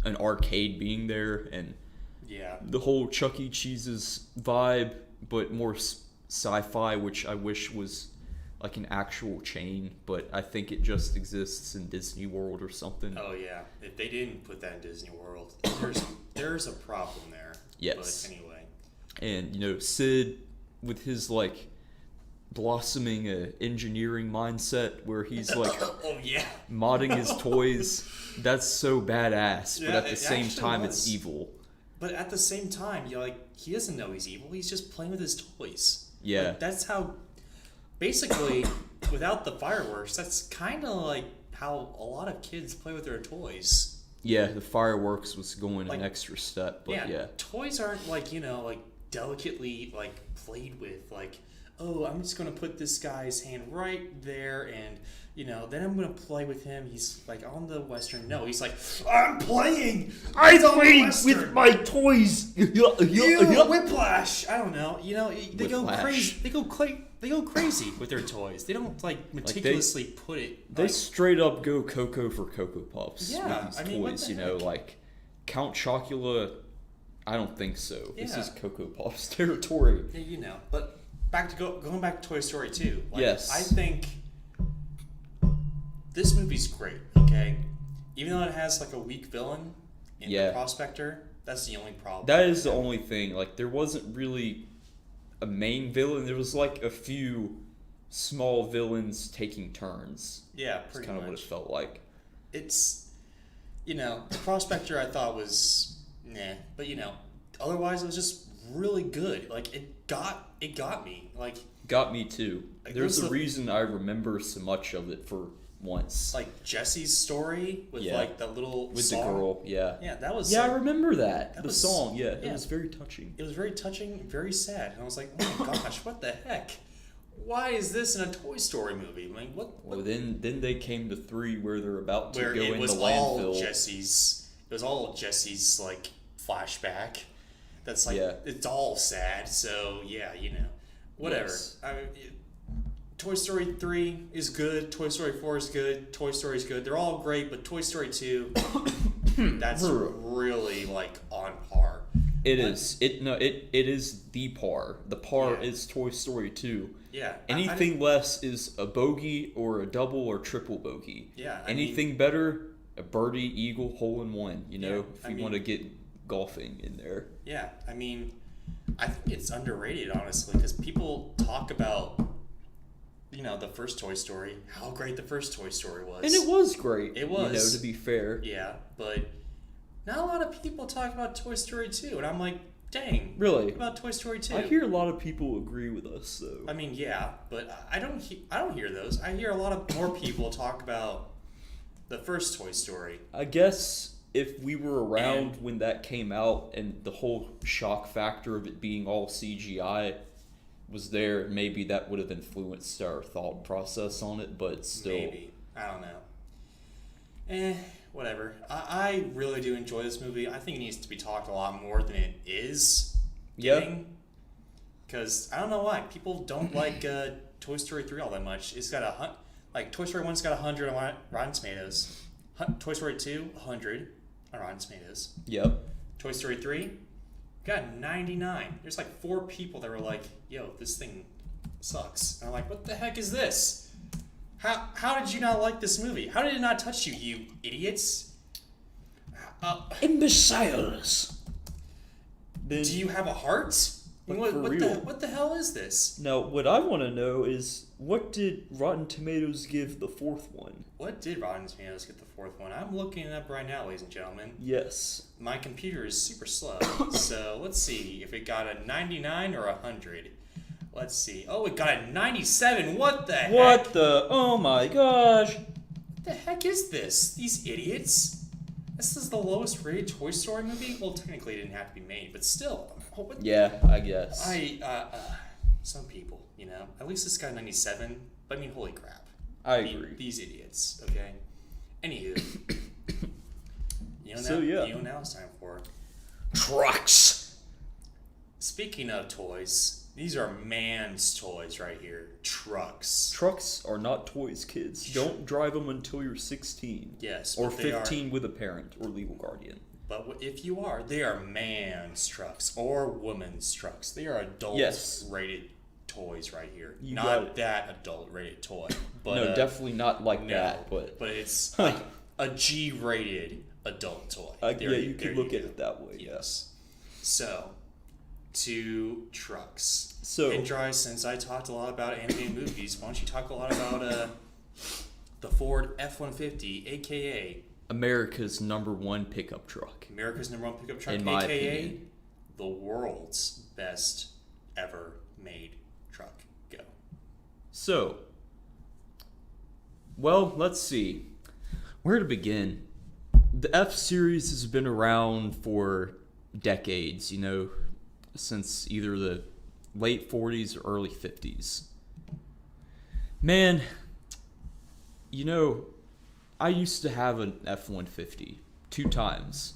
Speaker 4: an arcade being there and
Speaker 3: Yeah.
Speaker 4: the whole Chuck E. Cheese's vibe, but more sci-fi, which I wish was like an actual chain, but I think it just exists in Disney World or something.
Speaker 3: Oh yeah. If they didn't put that in Disney World, there's a problem there.
Speaker 4: Yes.
Speaker 3: But anyway.
Speaker 4: And Sid with his like blossoming engineering mindset where he's like
Speaker 3: Oh yeah.
Speaker 4: modding his toys, that's so badass, but
Speaker 3: Yeah,
Speaker 4: at the
Speaker 3: it
Speaker 4: same
Speaker 3: actually
Speaker 4: time
Speaker 3: was.
Speaker 4: it's evil.
Speaker 3: But at the same time, he doesn't know he's evil. He's just playing with his toys.
Speaker 4: Yeah.
Speaker 3: Like, that's how. Basically, without the fireworks, that's kind of like how a lot of kids play with their toys.
Speaker 4: Yeah, the fireworks was going
Speaker 3: Like,
Speaker 4: an extra step, but yeah.
Speaker 3: toys aren't like delicately like played with. Like, oh, I'm just gonna put this guy's hand right there, and then I'm gonna play with him. He's like on the Western. No, he's like, I'm playing.
Speaker 1: I
Speaker 3: He's on the
Speaker 1: play
Speaker 3: Western.
Speaker 1: with my toys.
Speaker 3: You whiplash. I don't know. They go
Speaker 4: Whiplash.
Speaker 3: crazy. They go crazy with their toys. They don't meticulously put it.
Speaker 4: They straight up go Cocoa for Cocoa Puffs
Speaker 3: Yeah,
Speaker 4: with
Speaker 3: I
Speaker 4: these
Speaker 3: mean, what
Speaker 4: toys,
Speaker 3: the
Speaker 4: you know,
Speaker 3: heck?
Speaker 4: like Count Chocula. I don't think so. This
Speaker 3: Yeah.
Speaker 4: is Cocoa Puffs territory.
Speaker 3: Yeah, But going back to Toy Story 2. Like,
Speaker 4: Yes.
Speaker 3: I think this movie's great. Okay, even though it has like a weak villain in
Speaker 4: Yeah.
Speaker 3: the Prospector, that's the only problem.
Speaker 4: That is the only thing. Like, there wasn't really a main villain. There was like a few small villains taking turns.
Speaker 3: Yeah,
Speaker 4: That's
Speaker 3: pretty
Speaker 4: kind of what it
Speaker 3: much.
Speaker 4: felt like.
Speaker 3: It's the Prospector I thought was nah, but otherwise it was just really good. Like it got me. Like
Speaker 4: Got me too.
Speaker 3: Like,
Speaker 4: There's
Speaker 3: there's
Speaker 4: a
Speaker 3: the-
Speaker 4: reason I remember so much of it for once.
Speaker 3: like Jesse's story with
Speaker 4: Yeah.
Speaker 3: like that little
Speaker 4: With
Speaker 3: song.
Speaker 4: the girl, yeah.
Speaker 3: Yeah, that was
Speaker 4: Yeah, I
Speaker 3: like,
Speaker 4: remember that.
Speaker 3: that
Speaker 4: The
Speaker 3: was-
Speaker 4: song, yeah. It
Speaker 3: yeah.
Speaker 4: was very touching.
Speaker 3: it was very touching, very sad, and I was like, oh my gosh, what the heck? Why is this in a Toy Story movie? I mean, what
Speaker 4: Well, then they came to 3 where they're about to
Speaker 3: where
Speaker 4: go
Speaker 3: it
Speaker 4: in
Speaker 3: was
Speaker 4: the
Speaker 3: all
Speaker 4: landfill.
Speaker 3: Jesse's. It was all Jesse's like flashback. That's like
Speaker 4: Yeah.
Speaker 3: it's all sad. So yeah, whatever.
Speaker 4: Yes.
Speaker 3: Toy Story 3 is good. Toy Story 4 is good. Toy Story is good. They're all great, but Toy Story 2, that's really like on par.
Speaker 4: It is. It is the par. The par
Speaker 3: Yeah.
Speaker 4: is Toy Story 2.
Speaker 3: Yeah.
Speaker 4: Anything less is a bogey or a double or triple bogey.
Speaker 3: Yeah, I
Speaker 4: Anything better, a birdie, eagle, hole in one. You know,
Speaker 3: Yeah,
Speaker 4: if
Speaker 3: I
Speaker 4: you
Speaker 3: mean-
Speaker 4: want to get golfing in there.
Speaker 3: Yeah, I mean, I think it's underrated, honestly, because people talk about, the first Toy Story, how great the first Toy Story was.
Speaker 4: And it was great.
Speaker 3: It was.
Speaker 4: You know, to be fair.
Speaker 3: Yeah, but not a lot of people talk about Toy Story 2, and I'm like, dang.
Speaker 4: Really?
Speaker 3: What about Toy Story 2?
Speaker 4: I hear a lot of people agree with us, though.
Speaker 3: I mean, yeah, but I don't hear those. I hear a lot of more people talk about the first Toy Story.
Speaker 4: I guess if we were around when that came out and the whole shock factor of it being all CGI was there, maybe that would have influenced our thought process on it, but still.
Speaker 3: Maybe. I don't know. Whatever. I really do enjoy this movie. I think it needs to be talked a lot more than it is getting. Because I don't know why. People don't like Toy Story 3 all that much. It's got Toy Story 1's got 100 on Rotten Tomatoes. Toy Story 2, 100 on Rotten Tomatoes.
Speaker 4: Yep.
Speaker 3: Toy Story 3 got 99. There's like 4 people that were like, yo, this thing sucks. And I'm like, what the heck is this? How did you not like this movie? How did it not touch you, you idiots?
Speaker 1: Imbeciles.
Speaker 4: Then,
Speaker 3: Do you have a heart?
Speaker 4: But
Speaker 3: What,
Speaker 4: for
Speaker 3: what
Speaker 4: real.
Speaker 3: what the hell is this?
Speaker 4: now, what I want to know is, what did Rotten Tomatoes give the 4th one?
Speaker 3: What did Rotten Tomatoes get the 4th one? I'm looking it up right now, ladies and gentlemen.
Speaker 4: Yes.
Speaker 3: My computer is super slow, so let's see if it got a 99 or a 100. Let's see. Oh, it got a 97. What the heck?
Speaker 4: What the? Oh my gosh.
Speaker 3: What the heck is this? These idiots? This is the lowest rated Toy Story movie? Well, technically it didn't have to be made, but still. Oh, what
Speaker 4: Yeah, I guess.
Speaker 3: some people, At least this got 97, but I mean, holy crap.
Speaker 4: I
Speaker 3: mean,
Speaker 4: agree.
Speaker 3: These idiots, okay? Anywho.
Speaker 4: So, yeah.
Speaker 3: Now it's time for...
Speaker 1: Trucks.
Speaker 3: Speaking of toys, these are man's toys right here. Trucks.
Speaker 4: Trucks are not toys, kids. Don't drive them until you're 16.
Speaker 3: Yes,
Speaker 4: Or
Speaker 3: but they are-
Speaker 4: 15 with a parent or legal guardian.
Speaker 3: But if you are, they are man's trucks or woman's trucks. They are adult
Speaker 4: Yes.
Speaker 3: rated toys right here.
Speaker 4: You got
Speaker 3: Not
Speaker 4: it.
Speaker 3: that adult rated toy. But,
Speaker 4: No, definitely not like
Speaker 3: no,
Speaker 4: that, but
Speaker 3: it's like a G rated adult toy.
Speaker 4: yeah,
Speaker 3: There
Speaker 4: you could
Speaker 3: there
Speaker 4: look
Speaker 3: you
Speaker 4: at
Speaker 3: go.
Speaker 4: it that way.
Speaker 3: Yes. So, to trucks.
Speaker 4: So-
Speaker 3: and Dry, since I talked a lot about animated movies, why don't you talk a lot about the Ford F-150, aka
Speaker 4: America's #1 pickup truck.
Speaker 3: America's #1 pickup truck,
Speaker 4: In my
Speaker 3: aka
Speaker 4: opinion.
Speaker 3: the world's best ever made truck. Go.
Speaker 4: So, well, let's see. Where to begin? The F-Series has been around for decades, since either the late 40s or early 50s. Man, you know, I used to have an F-150 2 times.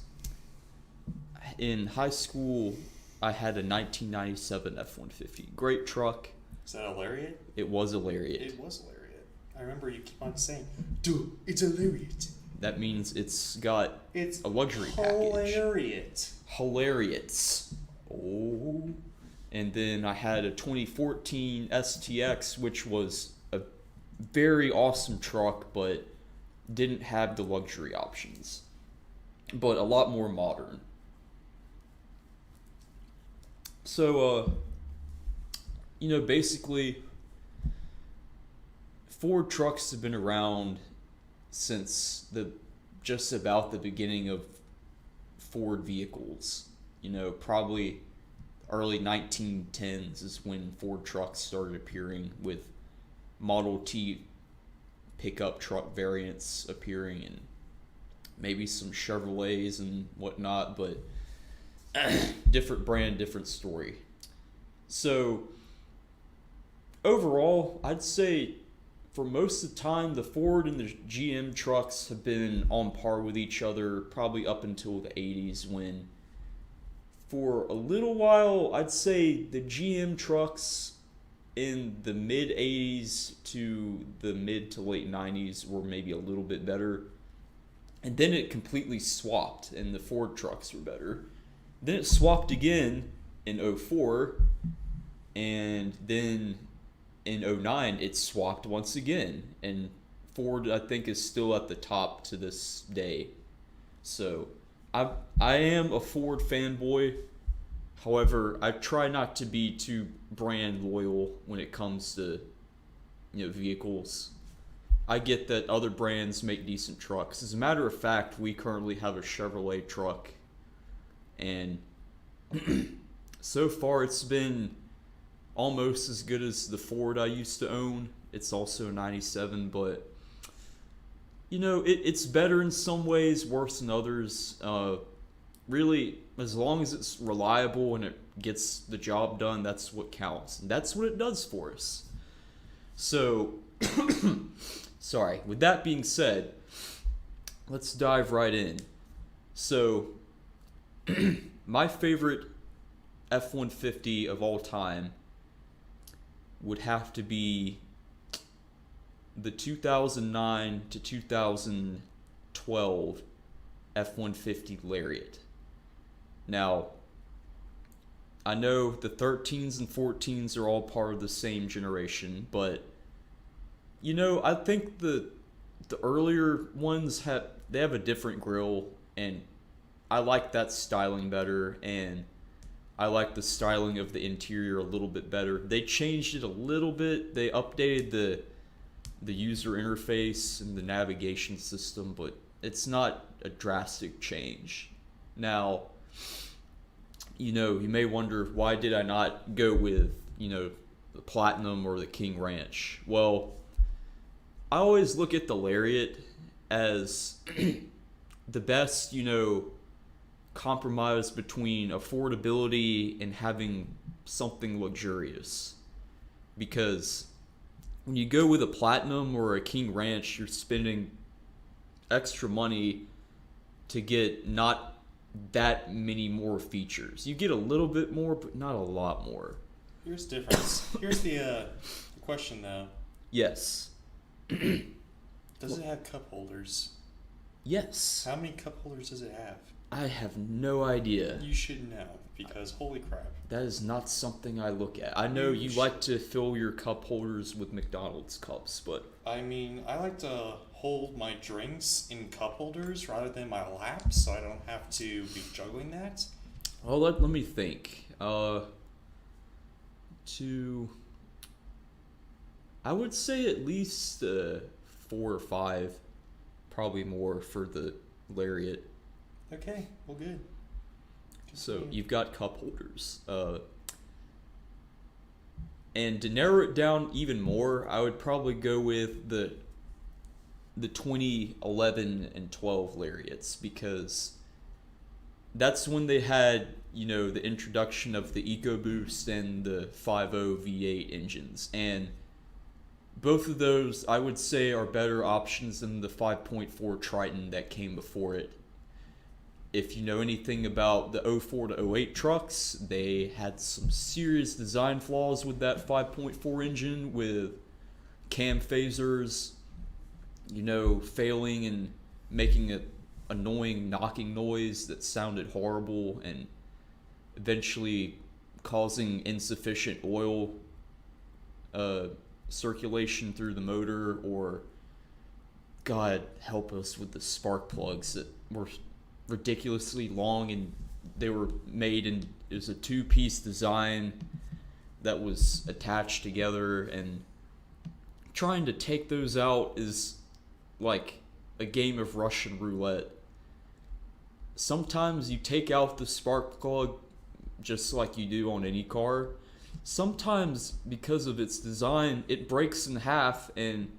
Speaker 4: In high school, I had a 1997 F-150. Great truck.
Speaker 3: Is that a lariat?
Speaker 4: It was a lariat.
Speaker 3: It was a lariat. I remember you keep on saying, dude, it's a lariat.
Speaker 4: That means it's got
Speaker 3: It's
Speaker 4: a luxury package.
Speaker 3: Lariat.
Speaker 4: Hilarious. Oh. And then I had a 2014 STX, which was a very awesome truck, but didn't have the luxury options. But a lot more modern. So, you know, basically, Ford trucks have been around since just about the beginning of Ford vehicles. You know, probably early 1910s is when Ford trucks started appearing, with Model T pickup truck variants appearing, and maybe some Chevrolets and whatnot, but different brand, different story. So overall, I'd say for most of the time, the Ford and the GM trucks have been on par with each other, probably up until the 80s, when for a little while, I'd say the GM trucks in the mid 80s to the mid to late 90s were maybe a little bit better. And then it completely swapped and the Ford trucks were better. Then it swapped again in 04, and then in 09 it swapped once again, and Ford, I think, is still at the top to this day. So I am a Ford fanboy. However, I try not to be too brand loyal when it comes to, you know, vehicles. I get that other brands make decent trucks. As a matter of fact, we currently have a Chevrolet truck, and so far it's been almost as good as the Ford I used to own. It's also a 97, but you know, it's better in some ways, worse in others. Really, as long as it's reliable and it gets the job done, that's what counts. And that's what it does for us. So, sorry, with that being said, let's dive right in. So, my favorite F-150 of all time would have to be the 2009 to 2012 F-150 Lariat. Now, I know the 13s and 14s are all part of the same generation, but you know, I think the earlier ones have a different grille, and I like that styling better, and I like the styling of the interior a little bit better. They changed it a little bit. They updated the user interface and the navigation system, but it's not a drastic change. Now, you know, you may wonder, why did I not go with, you know, the Platinum or the King Ranch? Well, I always look at the Lariat as the best, you know, compromise between affordability and having something luxurious. Because when you go with a Platinum or a King Ranch, you're spending extra money to get not that many more features. You get a little bit more, but not a lot more.
Speaker 3: Here's the difference. Here's the question, though.
Speaker 4: Yes.
Speaker 3: Does it have cup holders?
Speaker 4: Yes.
Speaker 3: How many cup holders does it have?
Speaker 4: I have no idea.
Speaker 3: You should know, because holy crap.
Speaker 4: That is not something I look at. I know you like to fill your cup holders with McDonald's cups, but
Speaker 3: I mean, I like to hold my drinks in cup holders rather than my lap, so I don't have to be juggling that.
Speaker 4: well, let me think. I would say at least 4 or 5, probably more for the Lariat.
Speaker 3: Okay, well, good.
Speaker 4: So you've got cup holders. And to narrow it down even more, I would probably go with the 2011 and 12 Lariats, because that's when they had, the introduction of the EcoBoost and the 5.0 V8 engines. And both of those, I would say, are better options than the 5.4 Triton that came before it. If you know anything about the 04 to 08 trucks, they had some serious design flaws with that 5.4 engine, with cam phasers, failing and making a annoying knocking noise that sounded horrible, and eventually causing insufficient oil circulation through the motor, or God help us with the spark plugs that were ridiculously long, and they were made in, it was a two-piece design that was attached together, and trying to take those out is like a game of Russian roulette. Sometimes you take out the spark plug just like you do on any car. Sometimes, because of its design, it breaks in half and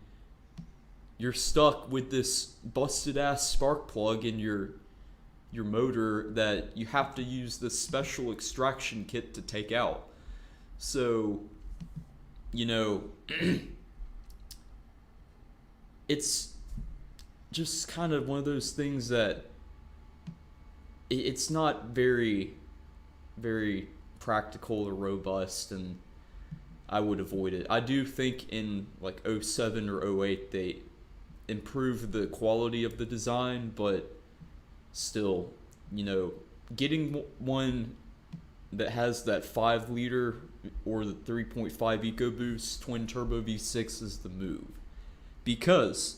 Speaker 4: you're stuck with this busted ass spark plug in your motor that you have to use this special extraction kit to take out. So, it's just kind of one of those things that it's not very, very practical or robust, and I would avoid it. I do think in like 07 or 08 they improved the quality of the design, but still, getting one that has that 5 liter or the 3.5 EcoBoost twin turbo V6 is the move, because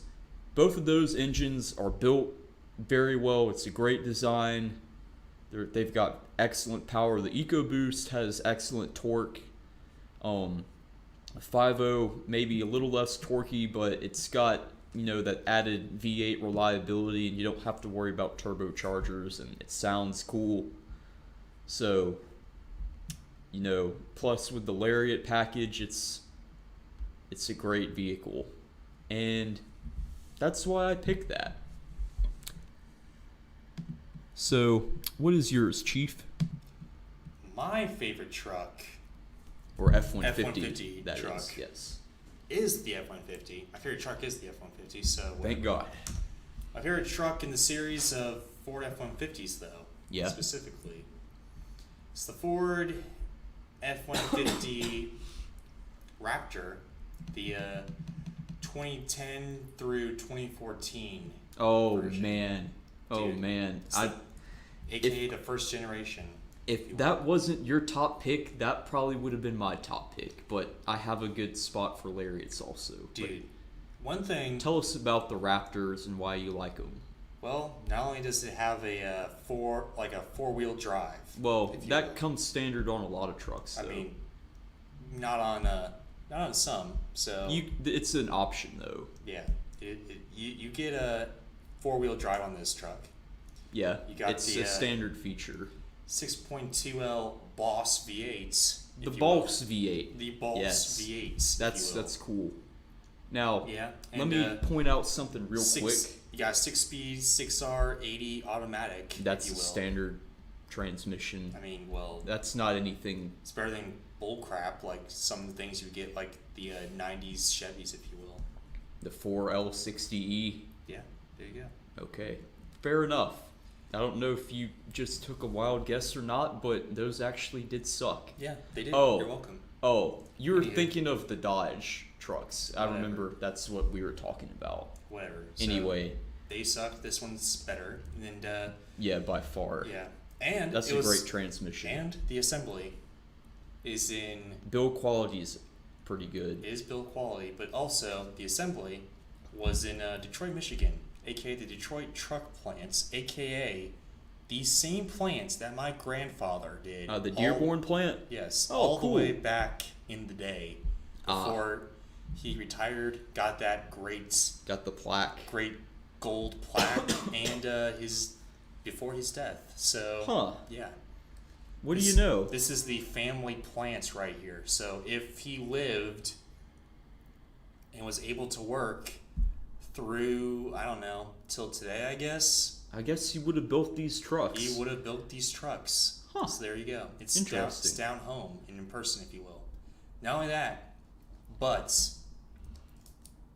Speaker 4: both of those engines are built very well. It's a great design. They've got excellent power. The EcoBoost has excellent torque. 5.0 maybe a little less torquey, but it's got that added V8 reliability, and you don't have to worry about turbochargers, and it sounds cool. So, plus with the Lariat package, it's a great vehicle, and that's why I picked that. So, what is yours, Chief?
Speaker 3: My favorite truck,
Speaker 4: Or F-150,
Speaker 3: F-150
Speaker 4: that
Speaker 3: truck.
Speaker 4: is, yes.
Speaker 3: is the F-150. My favorite truck is the F-150, so...
Speaker 4: Thank God.
Speaker 3: My favorite truck in the series of Ford F-150s, though.
Speaker 4: Yeah.
Speaker 3: Specifically. It's the Ford F-150 Raptor, the 2010 through 2014
Speaker 4: Oh,
Speaker 3: version.
Speaker 4: man. Oh,
Speaker 3: Dude,
Speaker 4: man.
Speaker 3: it's AKA the first generation.
Speaker 4: If that wasn't your top pick, that probably would have been my top pick. But I have a good spot for Lariats also.
Speaker 3: Dude, one thing...
Speaker 4: But tell us about the Raptors and why you like them.
Speaker 3: Well, not only does it have a four-wheel drive.
Speaker 4: Well,
Speaker 3: if you
Speaker 4: that
Speaker 3: will.
Speaker 4: comes standard on a lot of trucks.
Speaker 3: I
Speaker 4: Though.
Speaker 3: mean, not on some. So
Speaker 4: it's an option though.
Speaker 3: yeah, you get a four-wheel drive on this truck.
Speaker 4: Yeah,
Speaker 3: You got
Speaker 4: it's
Speaker 3: the,
Speaker 4: a standard feature.
Speaker 3: 6.2L Boss V8s.
Speaker 4: The
Speaker 3: if you will.
Speaker 4: Boss V8.
Speaker 3: The Boss
Speaker 4: Yes.
Speaker 3: V8s.
Speaker 4: That's cool. Now,
Speaker 3: Yeah,
Speaker 4: let
Speaker 3: and,
Speaker 4: me point out something real quick.
Speaker 3: You got 6-speed, 6R80 automatic.
Speaker 4: That's
Speaker 3: if
Speaker 4: a
Speaker 3: you will.
Speaker 4: standard transmission.
Speaker 3: I mean, well,
Speaker 4: That's not anything.
Speaker 3: it's better than bull crap like some of the things you get like the 90s Chevys, if you will.
Speaker 4: The 4L60E.
Speaker 3: Yeah, there you go.
Speaker 4: Okay, fair enough. I don't know if you just took a wild guess or not, but those actually did suck.
Speaker 3: Yeah, they did.
Speaker 4: Oh.
Speaker 3: You're welcome.
Speaker 4: Oh, you were
Speaker 3: Anywho.
Speaker 4: thinking of the Dodge trucks. I
Speaker 3: Whatever.
Speaker 4: remember that's what we were talking about.
Speaker 3: Whatever. So,
Speaker 4: Anyway,
Speaker 3: they suck. This one's better. And
Speaker 4: yeah, by far.
Speaker 3: yeah, and
Speaker 4: That's
Speaker 3: it
Speaker 4: a
Speaker 3: was,
Speaker 4: great transmission.
Speaker 3: And the assembly is
Speaker 4: Build quality is pretty good.
Speaker 3: build quality, but also the assembly was in Detroit, Michigan, aka the Detroit Truck Plants, aka the same plants that my grandfather did.
Speaker 4: The Dearborn plant?
Speaker 3: Yes,
Speaker 4: Oh,
Speaker 3: all
Speaker 4: cool.
Speaker 3: the way back in the day before he retired. Got that great
Speaker 4: Got the plaque.
Speaker 3: gold plaque and before his death. So
Speaker 4: Huh.
Speaker 3: yeah.
Speaker 4: What do
Speaker 3: This-
Speaker 4: you know?
Speaker 3: This is the family plants right here. So if he lived and was able to work through, I don't know, till today, I guess,
Speaker 4: I guess he would have built these trucks.
Speaker 3: He would have built these trucks.
Speaker 4: Huh.
Speaker 3: So there you go. It's
Speaker 4: Interesting.
Speaker 3: down home and in person, if you will. Not only that, but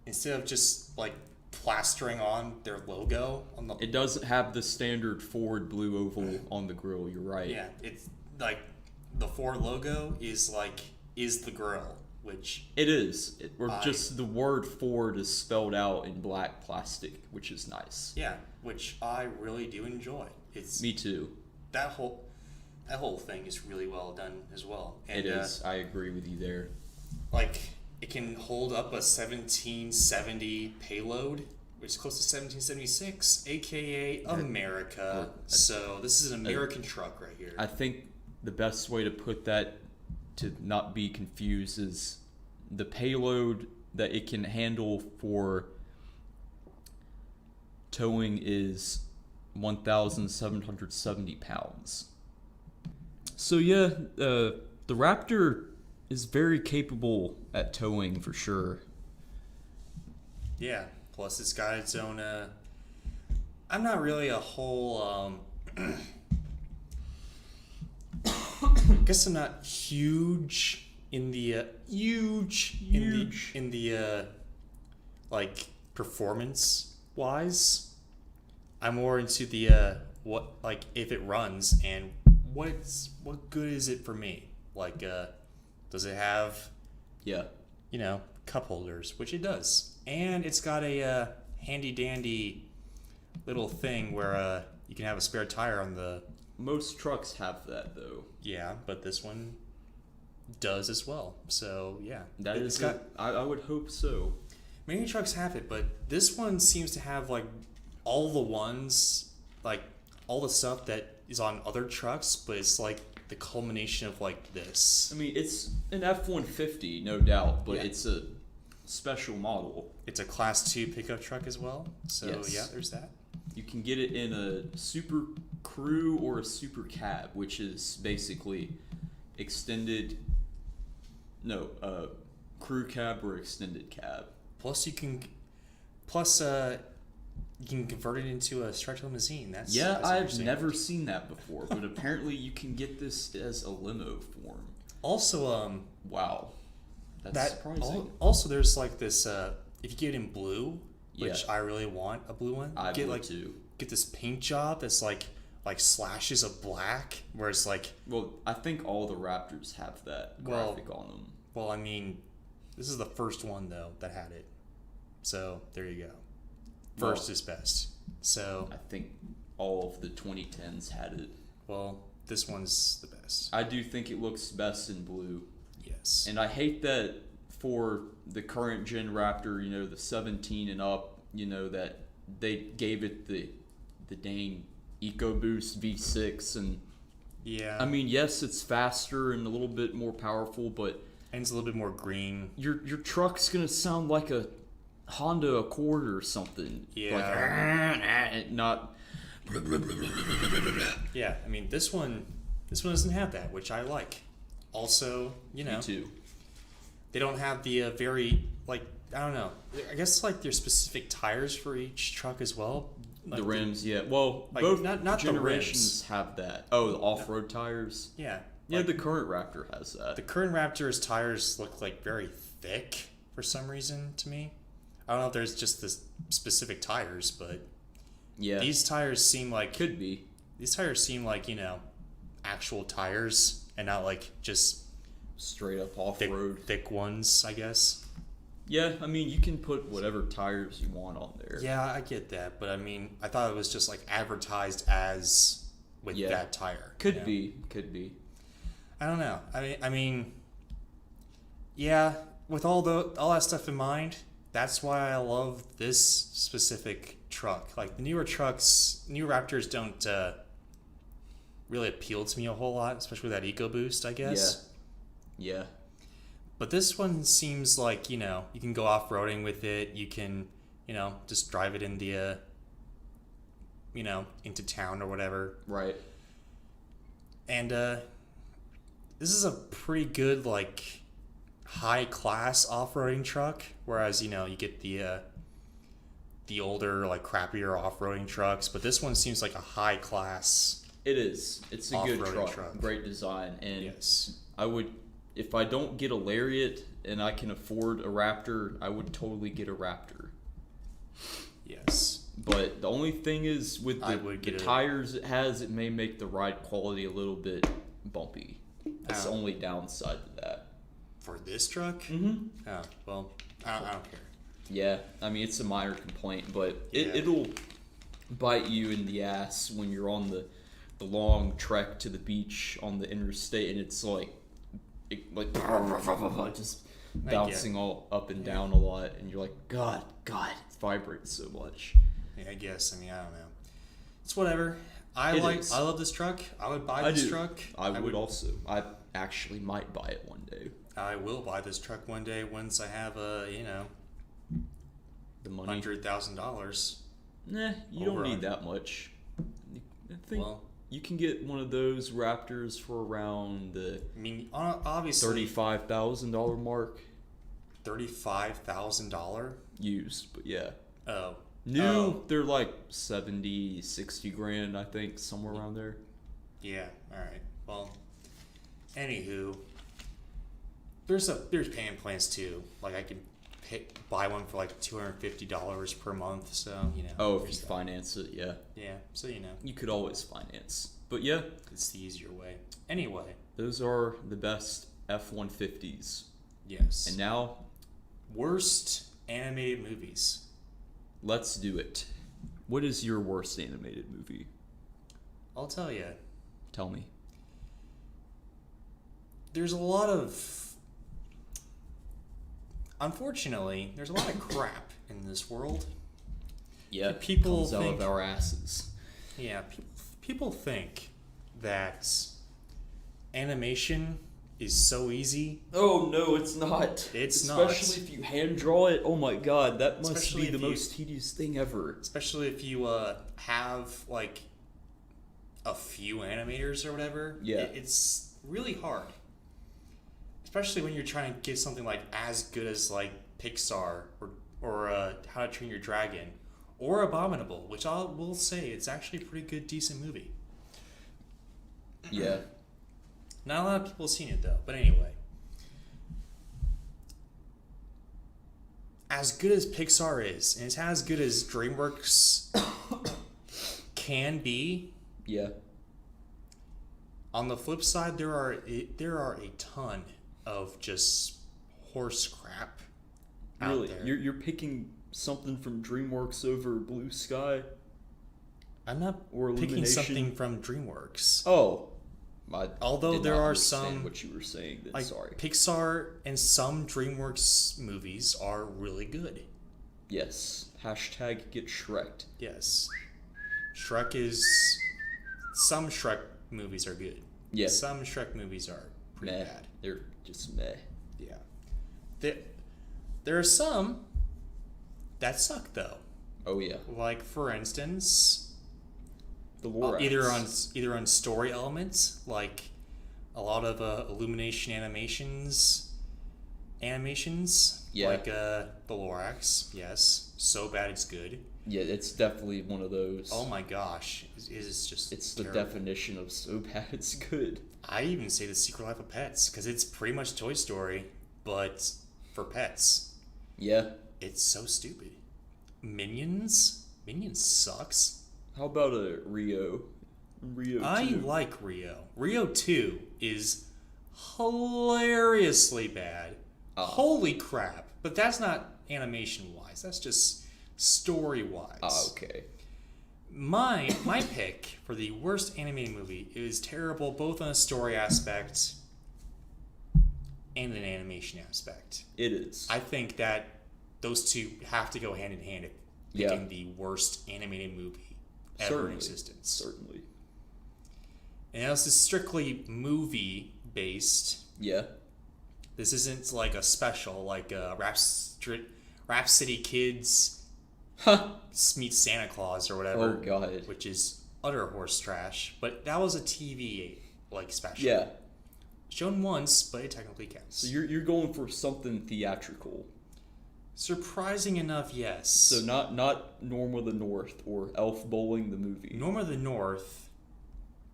Speaker 3: instead of just like plastering on their logo on the
Speaker 4: It doesn't have the standard Ford blue oval on the grill. You're right.
Speaker 3: yeah, it's like the Ford logo is the grill, which
Speaker 4: It is. Or
Speaker 3: I-
Speaker 4: just the word Ford is spelled out in black plastic, which is nice.
Speaker 3: yeah, which I really do enjoy. It's
Speaker 4: Me too.
Speaker 3: that whole thing is really well done as well. And
Speaker 4: It is. I agree with you there.
Speaker 3: like it can hold up a 1770 payload, which is close to 1776, aka America. So this is an American truck right here.
Speaker 4: I think the best way to put that to not be confused is the payload that it can handle for towing is 1,770 pounds. So yeah, the Raptor is very capable at towing for sure.
Speaker 3: Yeah. Plus, it's got its own. I'm not really a whole. Guess I'm not huge in the in the like performance wise. I'm more into the what like if it runs and what good is it for me? Like does it have
Speaker 4: Yeah.
Speaker 3: cup holders, which it does, and it's got a handy dandy little thing where you can have a spare tire on the
Speaker 4: Most trucks have that though.
Speaker 3: but this one does as well. So yeah,
Speaker 4: That
Speaker 3: it's
Speaker 4: is
Speaker 3: got
Speaker 4: I would hope so.
Speaker 3: many trucks have it, but this one seems to have like all the ones like all the stuff that is on other trucks, but it's like the culmination of like this.
Speaker 4: I mean, it's an F-150, no doubt, but
Speaker 3: Yeah.
Speaker 4: it's a special model.
Speaker 3: It's a class 2 pickup truck as well. So
Speaker 4: Yes.
Speaker 3: yeah, there's that.
Speaker 4: You can get it in a super crew or a super cab, which is basically extended. No, crew cab or extended cab.
Speaker 3: Plus you can convert it into a stretch limousine. That's
Speaker 4: I've
Speaker 3: interesting.
Speaker 4: never seen that before, but apparently you can get this as a limo form.
Speaker 3: Also
Speaker 4: Wow, that's
Speaker 3: that
Speaker 4: surprising.
Speaker 3: also there's like this if you get it in blue, which
Speaker 4: Yeah.
Speaker 3: I really want a blue one.
Speaker 4: I
Speaker 3: get
Speaker 4: would
Speaker 3: like
Speaker 4: too.
Speaker 3: get this paint job that's like slashes of black, where it's like,
Speaker 4: Well, I think all the Raptors have that
Speaker 3: Well-
Speaker 4: graphic on them.
Speaker 3: well, I mean, this is the first one though that had it. So there you go. First
Speaker 4: Well-
Speaker 3: is best. So
Speaker 4: I think all of the 2010s had it.
Speaker 3: well, this one's the best.
Speaker 4: I do think it looks best in blue.
Speaker 3: Yes.
Speaker 4: And I hate that for the current gen Raptor, the 17 and up, that they gave it the dang EcoBoost V6. And
Speaker 3: Yeah.
Speaker 4: I mean, yes, it's faster and a little bit more powerful, but
Speaker 3: and it's a little bit more green.
Speaker 4: your truck's gonna sound like a Honda Accord or something.
Speaker 3: Yeah.
Speaker 4: Like, not.
Speaker 3: Yeah, I mean this one doesn't have that, which I like. Also,
Speaker 4: Me too.
Speaker 3: they don't have the very like I don't know. I guess like there's specific tires for each truck as well. Like
Speaker 4: The rims, yeah. Well,
Speaker 3: like,
Speaker 4: both
Speaker 3: not the
Speaker 4: generations have that. Oh, the off-road tires.
Speaker 3: Yeah.
Speaker 4: Yeah,
Speaker 3: like,
Speaker 4: the current Raptor has that.
Speaker 3: the current Raptor's tires look like very thick for some reason to me. I don't know if there's just the specific tires, but
Speaker 4: Yeah,
Speaker 3: these tires seem like
Speaker 4: could be.
Speaker 3: actual tires and not like just
Speaker 4: Straight up
Speaker 3: thick,
Speaker 4: off-road.
Speaker 3: thick ones, I guess.
Speaker 4: Yeah, I mean, you can put whatever tires you want on there.
Speaker 3: Yeah, I get that, but I mean, I thought it was just like advertised as with
Speaker 4: Yeah.
Speaker 3: that tire.
Speaker 4: Could
Speaker 3: you know?
Speaker 4: be.
Speaker 3: I don't know. I mean, yeah. With all that stuff in mind, that's why I love this specific truck. Like the newer trucks, new Raptors don't really appeal to me a whole lot, especially with that EcoBoost, I guess.
Speaker 4: Yeah.
Speaker 3: But this one seems like, you can go off-roading with it. You can, just drive it in the, into town or whatever.
Speaker 4: Right.
Speaker 3: And this is a pretty good, like, high-class off-roading truck. Whereas, you get the the older, like crappier off-roading trucks, but this one seems like a high class.
Speaker 4: It is. It's a good
Speaker 3: Off-roading
Speaker 4: truck. Great design. And
Speaker 3: Yes.
Speaker 4: I would, if I don't get a Lariat and I can afford a Raptor, I would totally get a Raptor.
Speaker 3: Yes.
Speaker 4: But the only thing is with
Speaker 3: I
Speaker 4: the,
Speaker 3: would
Speaker 4: the
Speaker 3: get a-
Speaker 4: tires it has, it may make the ride quality a little bit bumpy. That's the
Speaker 3: Oh.
Speaker 4: only downside to that.
Speaker 3: For this truck?
Speaker 4: Mm-hmm.
Speaker 3: Oh, well, I don't care.
Speaker 4: Yeah, I mean it's a minor complaint, but
Speaker 3: Yeah.
Speaker 4: it'll bite you in the ass when you're on the long trek to the beach on the interstate, and it's like just bouncing all up and down a lot, and you're like, God, it vibrates so much.
Speaker 3: Yeah, I guess. I mean, I don't know. It's whatever. I
Speaker 4: It is.
Speaker 3: love this truck. I would buy
Speaker 4: I
Speaker 3: this
Speaker 4: do.
Speaker 3: truck.
Speaker 4: I would also. I actually might buy it one day.
Speaker 3: I will buy this truck one day once I have
Speaker 4: The money.
Speaker 3: $100,000.
Speaker 4: Nah, you
Speaker 3: Over
Speaker 4: don't need
Speaker 3: on-
Speaker 4: that much. I think
Speaker 3: Well,
Speaker 4: you can get one of those Raptors for around the
Speaker 3: I mean, obviously,
Speaker 4: $35,000 mark.
Speaker 3: $35,000.
Speaker 4: Used, but yeah.
Speaker 3: Oh,
Speaker 4: New,
Speaker 3: Oh.
Speaker 4: they're like 70, 60 grand, I think, somewhere around there.
Speaker 3: yeah. All right. Well, anywho, there's payment plans too. Like I can buy one for like $250 per month. So
Speaker 4: Oh, if you
Speaker 3: there's that.
Speaker 4: finance it, yeah.
Speaker 3: Yeah. So
Speaker 4: You could always finance. But yeah,
Speaker 3: it's the easier way. Anyway.
Speaker 4: those are the best F-150s.
Speaker 3: Yes.
Speaker 4: And now,
Speaker 3: Worst animated movies.
Speaker 4: let's do it. What is your worst animated movie?
Speaker 3: I'll tell you.
Speaker 4: Tell me.
Speaker 3: There's a lot of. Unfortunately, there's a lot of crap in this world.
Speaker 4: Yeah,
Speaker 3: People
Speaker 4: comes out
Speaker 3: think-
Speaker 4: of our asses.
Speaker 3: Yeah, people think that animation is so easy.
Speaker 4: Oh no, it's not.
Speaker 3: It's not.
Speaker 4: Especially if you hand draw it. Oh my god, that must
Speaker 3: Especially
Speaker 4: be the
Speaker 3: if you-
Speaker 4: most tedious thing ever.
Speaker 3: Especially if you have like a few animators or whatever.
Speaker 4: Yeah.
Speaker 3: It's really hard. Especially when you're trying to get something like as good as like Pixar or How to Train Your Dragon or Abominable, which I will say it's actually a pretty good, decent movie.
Speaker 4: Yeah.
Speaker 3: Not a lot of people have seen it though. But anyway, as good as Pixar is, and it's as good as DreamWorks can be,
Speaker 4: Yeah.
Speaker 3: on the flip side, there are a ton of just horse crap out
Speaker 4: Really?
Speaker 3: there.
Speaker 4: You're picking something from DreamWorks over Blue Sky?
Speaker 3: I'm not
Speaker 4: or
Speaker 3: picking
Speaker 4: Illumination?
Speaker 3: something from DreamWorks.
Speaker 4: Oh. I
Speaker 3: Although
Speaker 4: did
Speaker 3: there
Speaker 4: not
Speaker 3: are
Speaker 4: understand
Speaker 3: some-
Speaker 4: what you were saying then,
Speaker 3: Like
Speaker 4: sorry.
Speaker 3: Pixar and some DreamWorks movies are really good.
Speaker 4: Yes. Hashtag get Shrek'd.
Speaker 3: Yes. Shrek is. Some Shrek movies are good.
Speaker 4: Yeah.
Speaker 3: Some Shrek movies are pretty
Speaker 4: Meh.
Speaker 3: bad.
Speaker 4: They're just meh.
Speaker 3: Yeah. There are some that suck though.
Speaker 4: Oh yeah.
Speaker 3: Like for instance,
Speaker 4: The Lorax.
Speaker 3: either on story elements, like a lot of Illumination animations,
Speaker 4: Yeah.
Speaker 3: like the Lorax. Yes, so bad it's good.
Speaker 4: Yeah, it's definitely one of those.
Speaker 3: Oh my gosh, it is just.
Speaker 4: It's the
Speaker 3: terrible.
Speaker 4: definition of so bad it's good.
Speaker 3: I even say The Secret Life of Pets because it's pretty much Toy Story, but for pets.
Speaker 4: Yeah.
Speaker 3: It's so stupid. Minions sucks.
Speaker 4: How about a Rio? Rio
Speaker 3: I
Speaker 4: 2.
Speaker 3: like Rio. Rio 2 is hilariously bad. Holy crap. But that's not animation wise. That's just story wise.
Speaker 4: Okay.
Speaker 3: My pick for the worst animated movie is terrible both on a story aspect and an animation aspect.
Speaker 4: It is.
Speaker 3: I think that those two have to go hand in hand if
Speaker 4: Yeah.
Speaker 3: picking the worst animated movie ever
Speaker 4: Certainly.
Speaker 3: in existence.
Speaker 4: Certainly.
Speaker 3: And this is strictly movie based.
Speaker 4: Yeah.
Speaker 3: This isn't like a special, like Rhapsody Kids meet Santa Claus or whatever.
Speaker 4: Oh god.
Speaker 3: Which is utter horse trash. But that was a TV like special.
Speaker 4: Yeah.
Speaker 3: Shown once, but it technically counts.
Speaker 4: So you're going for something theatrical.
Speaker 3: Surprising enough, yes.
Speaker 4: So not Norm of the North or Elf Bowling the movie.
Speaker 3: Norm of the North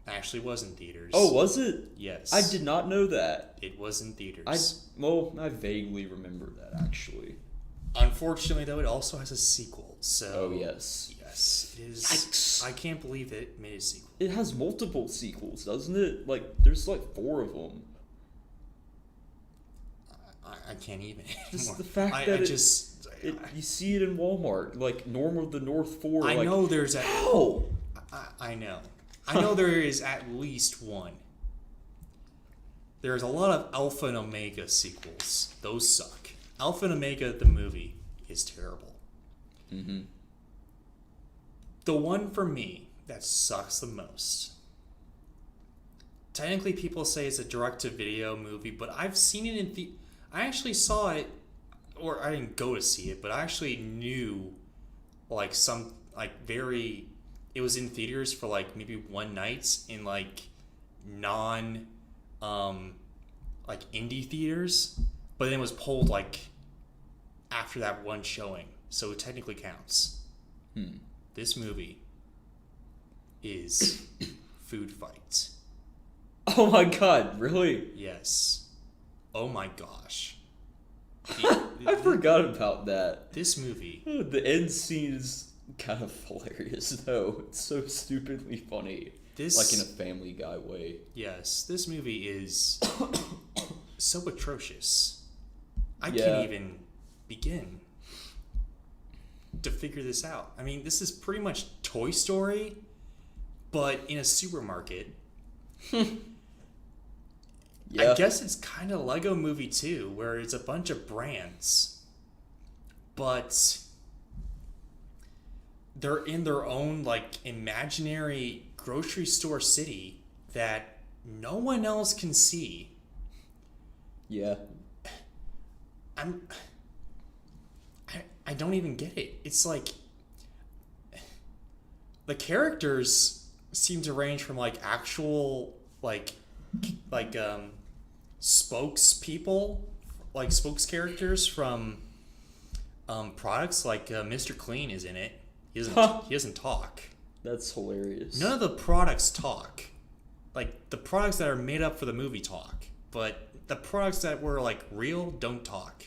Speaker 3: actually was in theaters.
Speaker 4: Oh, was it?
Speaker 3: Yes.
Speaker 4: I did not know that.
Speaker 3: It was in theaters.
Speaker 4: I vaguely remember that actually.
Speaker 3: Unfortunately, though, it also has a sequel. So
Speaker 4: Oh yes.
Speaker 3: yes, it is.
Speaker 4: Yikes.
Speaker 3: I can't believe it made a sequel.
Speaker 4: It has multiple sequels, doesn't it? Like there's like 4 of them.
Speaker 3: I can't even.
Speaker 4: Just
Speaker 3: anymore.
Speaker 4: the fact
Speaker 3: I
Speaker 4: that
Speaker 3: just.
Speaker 4: you see it in Walmart, like Norm of the North 4.
Speaker 3: I
Speaker 4: like,
Speaker 3: know there's a.
Speaker 4: How?
Speaker 3: I know. I know there is at least one. There's a lot of Alpha and Omega sequels. Those suck. Alpha and Omega, the movie, is terrible.
Speaker 4: Mm-hmm.
Speaker 3: The one for me that sucks the most. Technically, people say it's a direct-to-video movie, but I've seen it in I actually saw it, or I didn't go to see it, but I actually knew, like it was in theaters for like maybe one night in like non, like indie theaters, but then it was pulled like after that one showing, so it technically counts. This movie is Food Fight.
Speaker 4: Oh my god, really?
Speaker 3: Yes. Oh my gosh.
Speaker 4: I forgot about that.
Speaker 3: This movie.
Speaker 4: The end scene is kind of hilarious though. It's so stupidly funny. Like in a Family Guy way.
Speaker 3: Yes, this movie is so atrocious. I
Speaker 4: Yeah.
Speaker 3: can't even begin to figure this out. I mean, this is pretty much Toy Story, but in a supermarket.
Speaker 4: Yeah.
Speaker 3: I guess it's kind of Lego Movie too, where it's a bunch of brands, but they're in their own like imaginary grocery store city that no one else can see.
Speaker 4: Yeah.
Speaker 3: I don't even get it. It's like the characters seem to range from like actual like spokespeople, like spokes characters from products. Like Mr. Clean is in it. He doesn't talk.
Speaker 4: That's hilarious.
Speaker 3: None of the products talk. Like the products that are made up for the movie talk, but the products that were like real don't talk.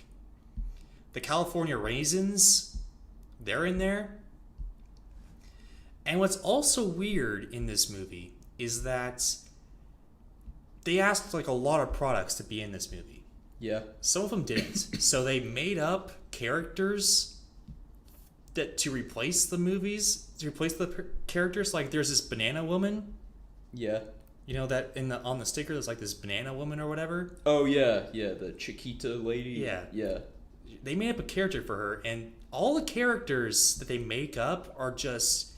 Speaker 3: The California raisins, they're in there. And what's also weird in this movie is that they asked like a lot of products to be in this movie.
Speaker 4: Yeah.
Speaker 3: Some of them didn't. So they made up characters to replace the movies, to replace the characters. Like there's this banana woman.
Speaker 4: Yeah.
Speaker 3: You know that on the sticker there's like this banana woman or whatever.
Speaker 4: Oh yeah, the Chiquita lady.
Speaker 3: Yeah.
Speaker 4: Yeah.
Speaker 3: They made up a character for her, and all the characters that they make up are just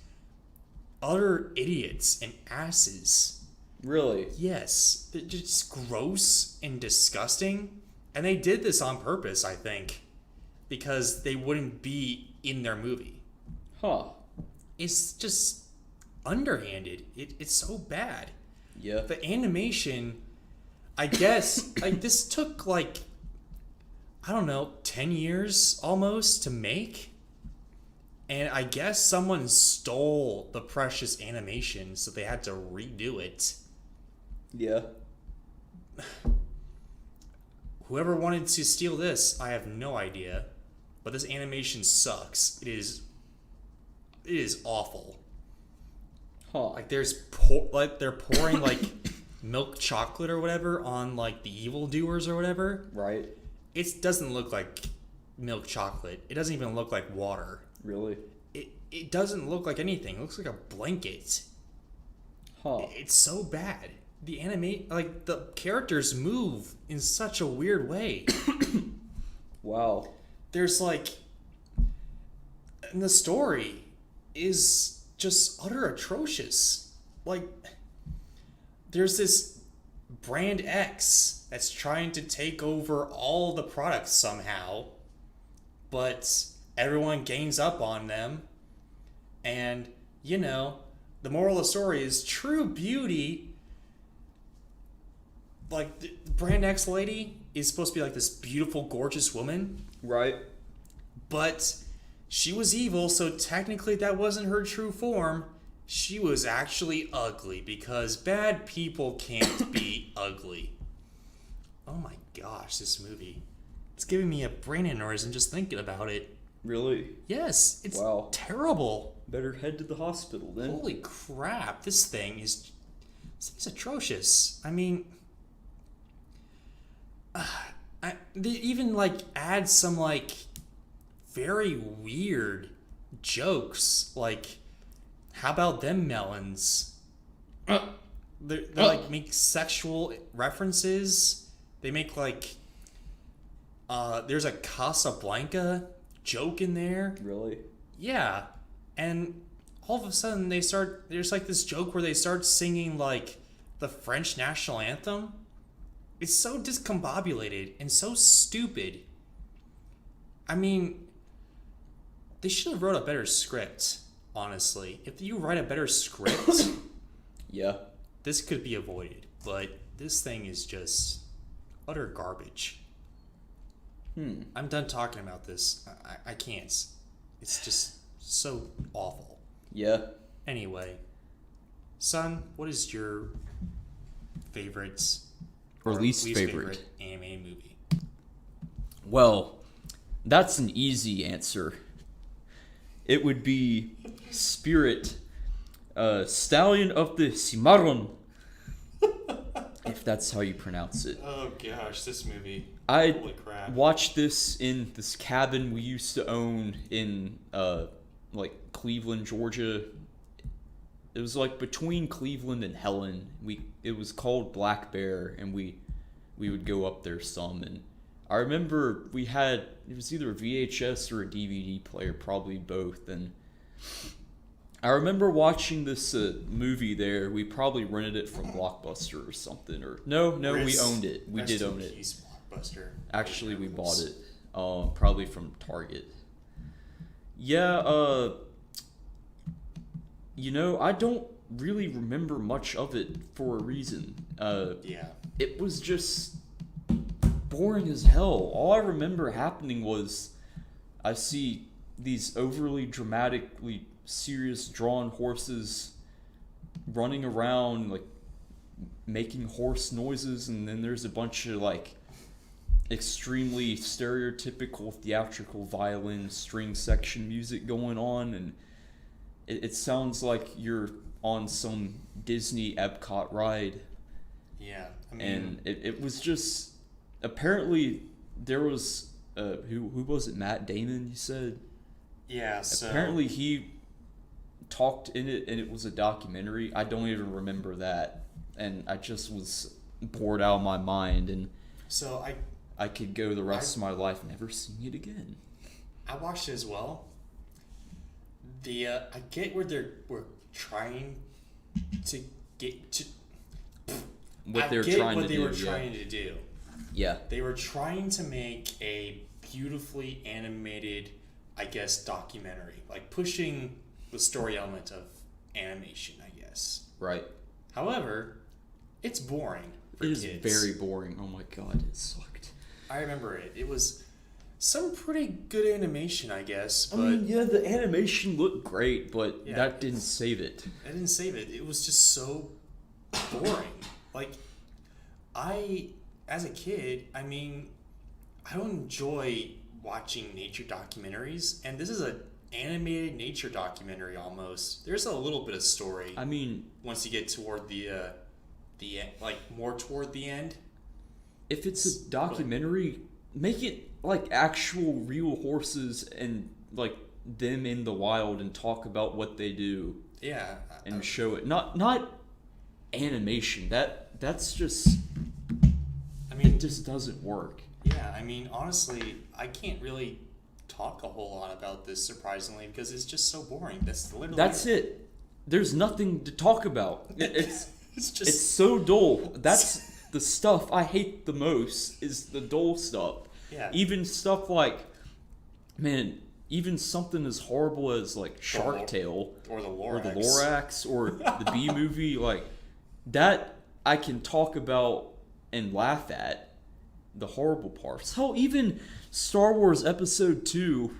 Speaker 3: utter idiots and asses.
Speaker 4: Really?
Speaker 3: Yes, they're just gross and disgusting, and they did this on purpose, I think, because they wouldn't be in their movie.
Speaker 4: Huh.
Speaker 3: It's just underhanded. It's so bad.
Speaker 4: Yeah.
Speaker 3: The animation, I guess, like this took like, I don't know, 10 years almost to make. And I guess someone stole the precious animation, so they had to redo it.
Speaker 4: Yeah.
Speaker 3: Whoever wanted to steal this, I have no idea. But this animation sucks. It is awful.
Speaker 4: Huh.
Speaker 3: Like they're pouring like milk chocolate or whatever on like the evildoers or whatever.
Speaker 4: Right.
Speaker 3: It doesn't look like milk chocolate. It doesn't even look like water.
Speaker 4: Really?
Speaker 3: It doesn't look like anything. It looks like a blanket.
Speaker 4: Huh.
Speaker 3: It's so bad. The characters move in such a weird way.
Speaker 4: Wow.
Speaker 3: There's like, and the story is just utter atrocious. Like, there's this brand X that's trying to take over all the products somehow, but everyone gangs up on them. And, you know, the moral of the story is true beauty. Like, the brand X lady is supposed to be like this beautiful, gorgeous woman.
Speaker 4: Right.
Speaker 3: But she was evil, so technically that wasn't her true form. She was actually ugly because bad people can't be ugly. Oh my gosh, this movie. It's giving me a brain aneurysm just thinking about it.
Speaker 4: Really?
Speaker 3: Yes, it's
Speaker 4: Wow.
Speaker 3: terrible.
Speaker 4: Better head to the hospital then.
Speaker 3: Holy crap, this thing's atrocious. I mean, they even like add some like very weird jokes. Like, how about them melons? They like make sexual references. They make like there's a Casablanca joke in there.
Speaker 4: Really?
Speaker 3: Yeah. And all of a sudden there's like this joke where they start singing like the French national anthem. It's so discombobulated and so stupid. I mean, they should have wrote a better script, honestly. If you write a better script,
Speaker 4: Yeah.
Speaker 3: this could be avoided. But this thing is just utter garbage. I'm done talking about this. I can't. It's just so awful.
Speaker 4: Yeah.
Speaker 3: Anyway, son, what is your favorite
Speaker 4: Or least favorite?
Speaker 3: animated movie?
Speaker 4: Well, that's an easy answer. It would be Spirit, Stallion of the Cimarron, if that's how you pronounce it.
Speaker 3: Oh gosh, this movie.
Speaker 4: I
Speaker 3: Holy crap.
Speaker 4: watched this in this cabin we used to own in like Cleveland, Georgia. It was like between Cleveland and Helen. It was called Black Bear, and we would go up there some. And I remember it was either a VHS or a DVD player, probably both. And I remember watching this movie there. We probably rented it from Blockbuster or something. Or no, we owned it. We did own it.
Speaker 3: Blockbuster.
Speaker 4: Actually, we bought it, probably from Target. Yeah, I don't really remember much of it for a reason.
Speaker 3: Yeah.
Speaker 4: It was just boring as hell. All I remember happening was I see these overly dramatically serious drawn horses running around, like, making horse noises, and then there's a bunch of, like, extremely stereotypical theatrical violin string section music going on, and it sounds like you're on some Disney Epcot ride.
Speaker 3: Yeah. I mean,
Speaker 4: And it was just, apparently there was who was it, Matt Damon, you said?
Speaker 3: yeah, so
Speaker 4: Apparently he talked in it, and it was a documentary. I don't even remember that, and I just was bored out of my mind, and
Speaker 3: so
Speaker 4: I could go the rest of my life never seeing it again.
Speaker 3: I watched it as well. I get where we're trying to get to.
Speaker 4: What
Speaker 3: I
Speaker 4: they're
Speaker 3: get
Speaker 4: trying
Speaker 3: what
Speaker 4: to
Speaker 3: they
Speaker 4: do,
Speaker 3: were
Speaker 4: yeah.
Speaker 3: trying to do.
Speaker 4: Yeah.
Speaker 3: They were trying to make a beautifully animated, I guess, documentary, like pushing the story element of animation, I guess.
Speaker 4: Right.
Speaker 3: However, it's boring for
Speaker 4: It is
Speaker 3: kids.
Speaker 4: very boring. Oh my god, it sucked.
Speaker 3: I remember it. It was some pretty good animation, I guess,
Speaker 4: I
Speaker 3: but
Speaker 4: mean, yeah, the animation looked great, but
Speaker 3: Yeah,
Speaker 4: that didn't save it.
Speaker 3: I didn't save it. It was just so boring. Like, as a kid, I mean, I don't enjoy watching nature documentaries, and this is an animated nature documentary almost. There's a little bit of story
Speaker 4: I mean,
Speaker 3: once you get toward the like more toward the end.
Speaker 4: if it's a documentary, make it like actual real horses and like them in the wild and talk about what they do
Speaker 3: Yeah,
Speaker 4: and show it. Not animation. That's just,
Speaker 3: I mean,
Speaker 4: it just doesn't work.
Speaker 3: yeah, I mean, honestly, I can't really talk a whole lot about this, surprisingly, because it's just so boring.
Speaker 4: That's it. There's nothing to talk about. It's
Speaker 3: It's just
Speaker 4: it's so dull. That's the stuff I hate the most, is the dull stuff.
Speaker 3: Yeah.
Speaker 4: Even stuff like, man, even something as horrible as like Shark
Speaker 3: Lor-
Speaker 4: Tale
Speaker 3: or the
Speaker 4: or
Speaker 3: Lorax.
Speaker 4: the Lorax or the Bee Movie, like that I can talk about and laugh at the horrible parts. Hell, even Star Wars Episode 2,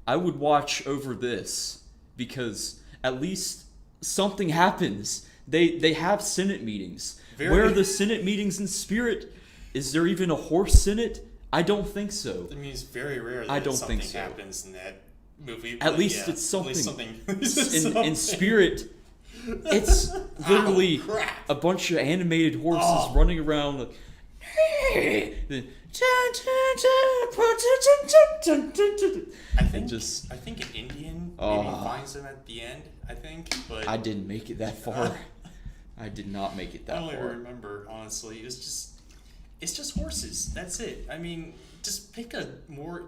Speaker 4: I would watch over this because at least something happens. They have Senate meetings. Where are the Senate meetings in Spirit? Is there even a horse Senate? I don't think so.
Speaker 3: I mean, it's very rare that
Speaker 4: I don't
Speaker 3: something
Speaker 4: think so.
Speaker 3: happens in that movie.
Speaker 4: At
Speaker 3: but
Speaker 4: least
Speaker 3: yeah,
Speaker 4: it's something.
Speaker 3: At least something.
Speaker 4: In Spirit, it's literally
Speaker 3: crap.
Speaker 4: a bunch of animated horses running around like.
Speaker 3: I think
Speaker 4: just-
Speaker 3: I think an Indian maybe finds them at the end. I think, but
Speaker 4: I didn't make it that far. I did not make it
Speaker 3: I
Speaker 4: that
Speaker 3: don't even
Speaker 4: far.
Speaker 3: remember, honestly. It's just horses. That's it. I mean, just pick a more.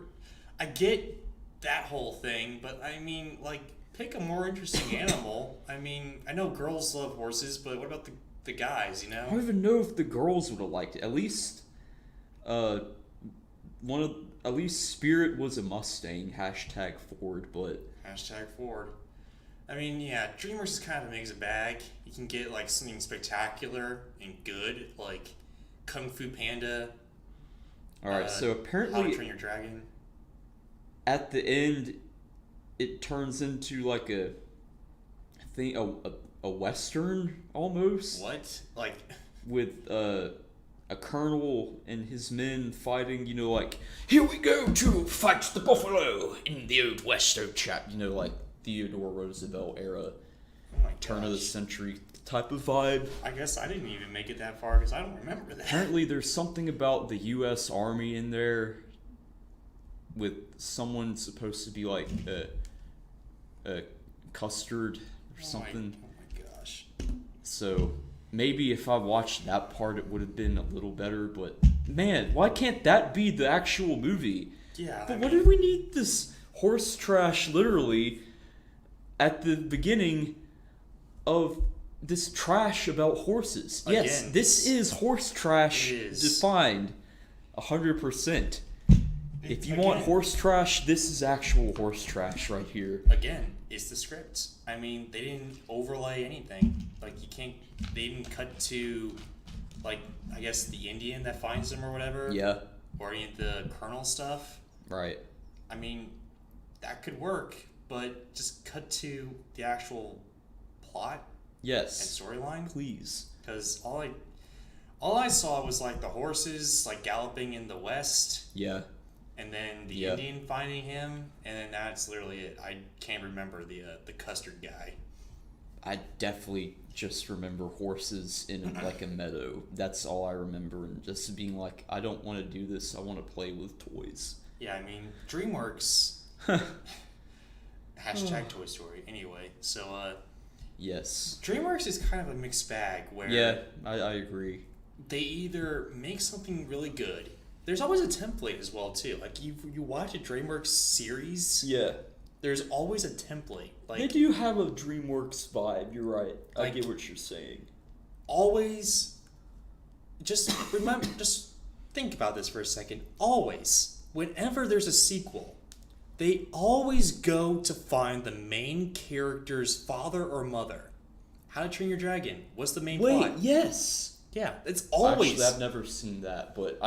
Speaker 3: I get that whole thing, but I mean, like, pick a more interesting animal. I mean, I know girls love horses, but what about the guys? You
Speaker 4: I
Speaker 3: know?
Speaker 4: don't even know if the girls would have liked it. At least, at least Spirit was a Mustang. #Ford, but
Speaker 3: #Ford. I mean, yeah, DreamWorks is kind of a mixed bag. You can get like something spectacular and good, like Kung Fu Panda.
Speaker 4: all right. So
Speaker 3: How to
Speaker 4: apparently,
Speaker 3: Train Your Dragon.
Speaker 4: at the end, it turns into like a thing, a western almost.
Speaker 3: What? Like,
Speaker 4: With a colonel and his men fighting, you know, like, here we go to fight the buffalo in the old western chap, you know, like Theodore Roosevelt era,
Speaker 3: oh my
Speaker 4: turn of the
Speaker 3: gosh.
Speaker 4: century type of vibe.
Speaker 3: I guess I didn't even make it that far because I don't remember that.
Speaker 4: Apparently there's something about the U.S. Army in there with someone supposed to be like a custard or something.
Speaker 3: Oh my gosh.
Speaker 4: So maybe if I watched that part, it would have been a little better. But man, why can't that be the actual movie?
Speaker 3: Yeah.
Speaker 4: But
Speaker 3: I
Speaker 4: what
Speaker 3: mean,
Speaker 4: do we need this horse trash literally at the beginning of this trash about horses? Yes,
Speaker 3: Again,
Speaker 4: this is horse trash
Speaker 3: it is.
Speaker 4: defined 100%. If you want
Speaker 3: Again.
Speaker 4: horse trash, this is actual horse trash right here.
Speaker 3: Again, it's the script. I mean, they didn't overlay anything. Like, you can't. They didn't cut to, like, I guess the Indian that finds them or whatever.
Speaker 4: Yeah,
Speaker 3: Or any of the colonel stuff.
Speaker 4: right.
Speaker 3: I mean, that could work, but just cut to the actual plot and
Speaker 4: Yes,
Speaker 3: storyline.
Speaker 4: please.
Speaker 3: Because all I saw was like the horses like galloping in the west,
Speaker 4: Yeah.
Speaker 3: and then the
Speaker 4: Yeah.
Speaker 3: Indian finding him, and then that's literally it. I can't remember the custard guy.
Speaker 4: I definitely just remember horses in like a meadow. That's all I remember, and just being like, I don't want to do this. I want to play with toys.
Speaker 3: Yeah, I mean DreamWorks. Hashtag Toy Story. Anyway, so
Speaker 4: Yes.
Speaker 3: DreamWorks is kind of a mixed bag where
Speaker 4: Yeah, I agree.
Speaker 3: they either make something really good. There's always a template as well too. Like you watch a DreamWorks series,
Speaker 4: Yeah.
Speaker 3: there's always a template.
Speaker 4: They
Speaker 3: Like
Speaker 4: do have a DreamWorks vibe. You're right. I
Speaker 3: Like-
Speaker 4: get what you're saying.
Speaker 3: always just remember just think about this for a second. Always, whenever there's a sequel, they always go to find the main character's father or mother. How to Train Your Dragon. What's the main plot?
Speaker 4: yes.
Speaker 3: Yeah, it's always
Speaker 4: Actually, I've never seen that, but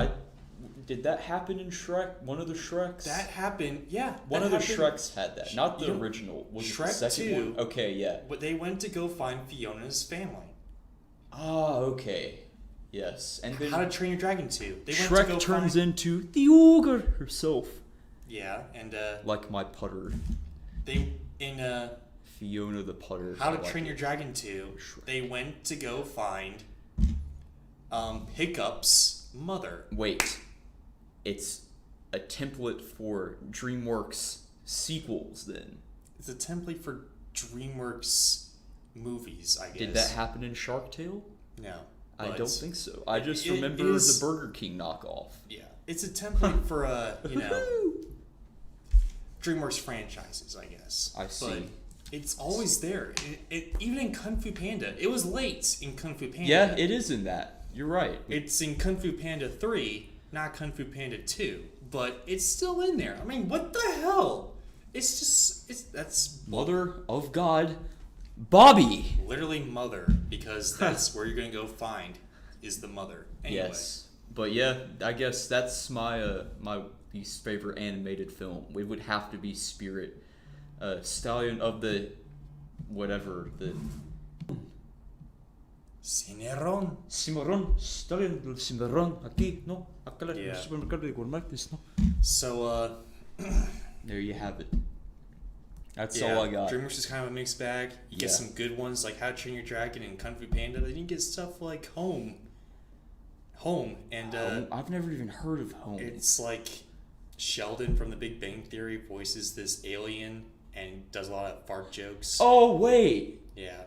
Speaker 4: did that happen in Shrek? One of the Shreks?
Speaker 3: that happened. Yeah,
Speaker 4: One
Speaker 3: that
Speaker 4: of the
Speaker 3: happened.
Speaker 4: Shreks had that, not the
Speaker 3: You know,
Speaker 4: original. Was it
Speaker 3: Shrek
Speaker 4: the second
Speaker 3: 2
Speaker 4: one? Okay, yeah.
Speaker 3: But they went to go find Fiona's family.
Speaker 4: Ah, okay. Yes. And then
Speaker 3: How to Train Your Dragon 2. They went to
Speaker 4: Shrek
Speaker 3: go
Speaker 4: turns
Speaker 3: find,
Speaker 4: into the ogre herself.
Speaker 3: Yeah, and
Speaker 4: Like my putter.
Speaker 3: they in
Speaker 4: Fiona the putter.
Speaker 3: How
Speaker 4: I
Speaker 3: to
Speaker 4: like
Speaker 3: Train
Speaker 4: it.
Speaker 3: Your Dragon 2,
Speaker 4: Shrek.
Speaker 3: they went to go find Hiccup's mother.
Speaker 4: Wait. It's a template for DreamWorks sequels then.
Speaker 3: It's a template for DreamWorks movies, I guess.
Speaker 4: Did that happen in Shark Tale?
Speaker 3: No.
Speaker 4: I
Speaker 3: but
Speaker 4: don't think so. I just
Speaker 3: it
Speaker 4: remember
Speaker 3: is-
Speaker 4: the Burger King knockoff.
Speaker 3: Yeah. It's a template for, DreamWorks franchises, I guess.
Speaker 4: I see.
Speaker 3: But it's always there. Even in Kung Fu Panda. It was late in Kung Fu Panda.
Speaker 4: Yeah, it is in that. You're right.
Speaker 3: It's in Kung Fu Panda 3, not Kung Fu Panda 2. But it's still in there. I mean, what the hell? That's
Speaker 4: Mother of God, Bobby.
Speaker 3: literally mother, because that's where you're gonna go find is the mother. Anyway.
Speaker 4: Yes, but yeah, I guess that's my my least favorite animated film. It would have to be Spirit. Stallion of the whatever the
Speaker 3: Cimarron.
Speaker 4: Cimarron, Stallion del Cimarron. Aquí, no, acá
Speaker 3: Yeah.
Speaker 4: el supermercado de Guarmartes, no.
Speaker 3: So
Speaker 4: There you have it. That's
Speaker 3: yeah,
Speaker 4: all I got.
Speaker 3: DreamWorks is kind of a mixed bag. You get
Speaker 4: Yeah.
Speaker 3: some good ones like How to Train Your Dragon and Kung Fu Panda. Then you get stuff like Home, and
Speaker 4: I've never even heard of Home.
Speaker 3: it's like Sheldon from The Big Bang Theory voices this alien and does a lot of fart jokes.
Speaker 4: Oh wait.
Speaker 3: Yeah,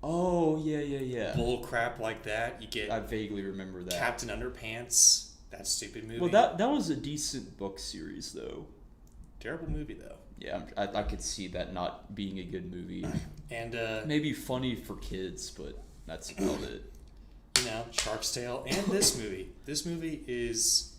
Speaker 4: Oh yeah.
Speaker 3: bull crap like that. You get
Speaker 4: I vaguely remember that.
Speaker 3: Captain Underpants. That stupid movie.
Speaker 4: Well, that was a decent book series though.
Speaker 3: Terrible movie though.
Speaker 4: Yeah, I could see that not being a good movie.
Speaker 3: And
Speaker 4: Maybe funny for kids, but that's about it.
Speaker 3: Shark's Tale and this movie. This movie is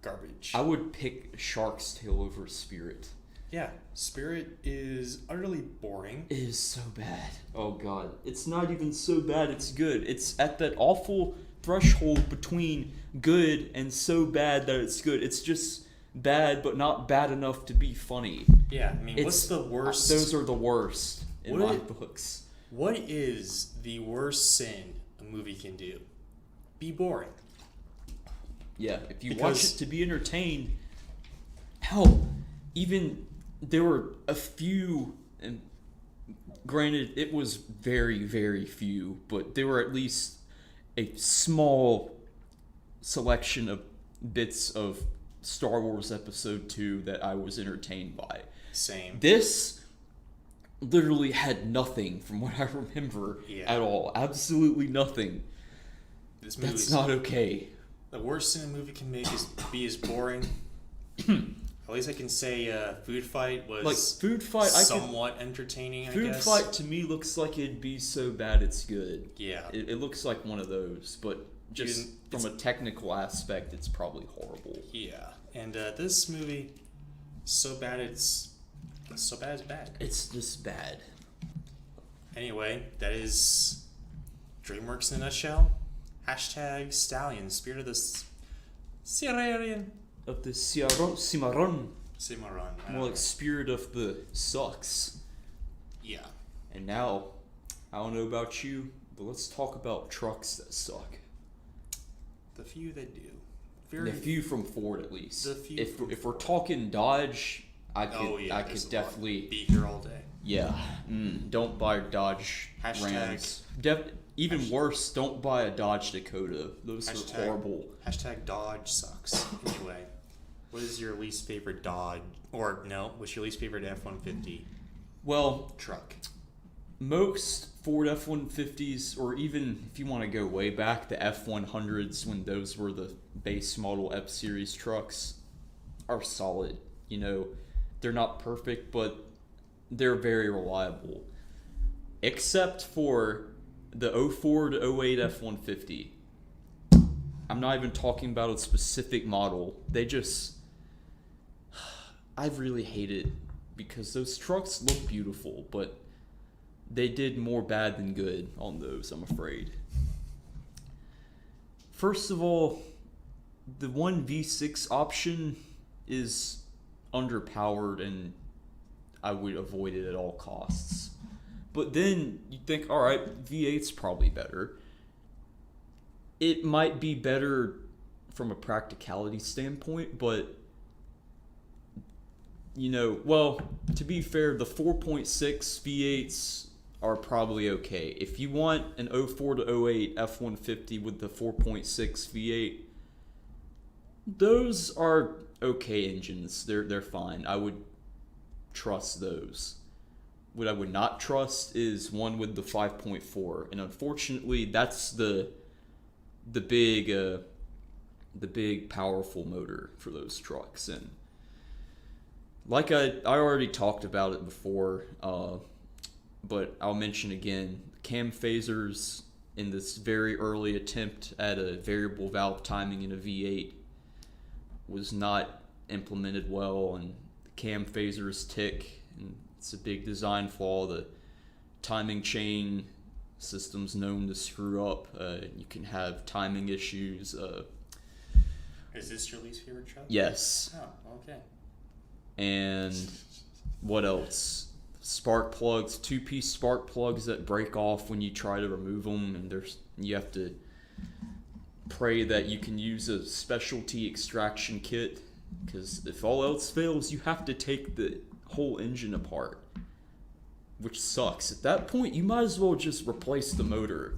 Speaker 3: garbage.
Speaker 4: I would pick Shark's Tale over Spirit.
Speaker 3: Yeah, Spirit is utterly boring.
Speaker 4: It is so bad. Oh god. It's not even so bad it's good. It's at that awful threshold between good and so bad that it's good. It's just bad but not bad enough to be funny.
Speaker 3: Yeah, I mean, what's the worst?
Speaker 4: Those are the worst in
Speaker 3: What
Speaker 4: my
Speaker 3: it-
Speaker 4: books.
Speaker 3: What is the worst sin a movie can do? Be boring.
Speaker 4: Yeah, if you watch
Speaker 3: Because-
Speaker 4: it to be entertained, hell, even there were a few, and granted, it was very, very few, but there were at least a small selection of bits of Star Wars Episode 2 that I was entertained by.
Speaker 3: Same.
Speaker 4: This literally had nothing from what I remember
Speaker 3: Yeah.
Speaker 4: at all. Absolutely nothing.
Speaker 3: This
Speaker 4: That's
Speaker 3: movie's
Speaker 4: not okay.
Speaker 3: the worst sin a movie can make is be as boring. At least I can say Food Fight was
Speaker 4: Like, Food Fight,
Speaker 3: somewhat entertaining, I
Speaker 4: Food
Speaker 3: guess.
Speaker 4: Fight to me looks like it'd be so bad it's good.
Speaker 3: Yeah.
Speaker 4: It looks like one of those, but just
Speaker 3: Dude,
Speaker 4: from a technical aspect, it's probably horrible.
Speaker 3: Yeah. And this movie, so bad it's bad.
Speaker 4: It's just bad.
Speaker 3: Anyway, that is DreamWorks in a nutshell. Hashtag Stallion, Spirit of the Cimarron.
Speaker 4: Of the Cimarron,
Speaker 3: Cimarron. I don't
Speaker 4: more like
Speaker 3: know.
Speaker 4: Spirit of the Sucks.
Speaker 3: Yeah.
Speaker 4: And now, I don't know about you, but let's talk about trucks that suck.
Speaker 3: The few that do.
Speaker 4: The few from Ford, at least.
Speaker 3: The few
Speaker 4: if
Speaker 3: from
Speaker 4: if we're
Speaker 3: Ford.
Speaker 4: talking Dodge, I could
Speaker 3: Oh yeah,
Speaker 4: I
Speaker 3: there's
Speaker 4: could
Speaker 3: a lot.
Speaker 4: definitely
Speaker 3: Be here all day.
Speaker 4: yeah. Don't buy Dodge
Speaker 3: Hashtag-
Speaker 4: Rams. Even worse, don't buy a Dodge Dakota. Those
Speaker 3: Hashtag-
Speaker 4: are horrible.
Speaker 3: Hashtag Dodge sucks. Anyway, what is your least favorite Dodge? Or no, what's your least favorite F-150
Speaker 4: Well,
Speaker 3: truck?
Speaker 4: most Ford F-150s, or even if you want to go way back, the F-100s when those were the base model F-Series trucks, are solid. You know, they're not perfect, but they're very reliable. Except for the 04 to 08 F-150. I'm not even talking about a specific model. They just... I really hate it because those trucks look beautiful, but they did more bad than good on those, I'm afraid. First of all, the 1V6 option is underpowered and I would avoid it at all costs. But then you think, alright, V8's probably better. It might be better from a practicality standpoint, but you know, well, to be fair, the 4.6 V8s are probably okay. If you want an 04 to 08 F-150 with the 4.6 V8, those are okay engines. They're fine. I would trust those. What I would not trust is one with the 5.4, and unfortunately, that's the big powerful motor for those trucks. And like I already talked about it before, but I'll mention again, cam phasers in this very early attempt at a variable valve timing in a V8 was not implemented well, and the cam phasers tick, and it's a big design flaw. The timing chain system's known to screw up. You can have timing issues.
Speaker 3: Is this your least favorite truck?
Speaker 4: Yes.
Speaker 3: Oh, okay.
Speaker 4: And what else? Spark plugs, 2-piece spark plugs that break off when you try to remove them, and you have to pray that you can use a specialty extraction kit, because if all else fails, you have to take the whole engine apart, which sucks. At that point, you might as well just replace the motor.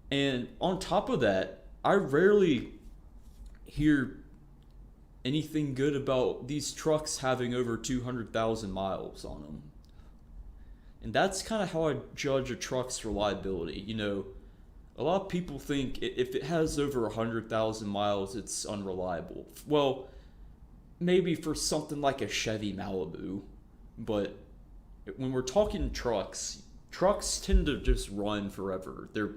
Speaker 4: And on top of that, I rarely hear anything good about these trucks having over 200,000 miles on them. And that's kind of how I judge a truck's reliability. You know, a lot of people think if it has over 100,000 miles, it's unreliable. Well, maybe for something like a Chevy Malibu, but when we're talking trucks tend to just run forever. They're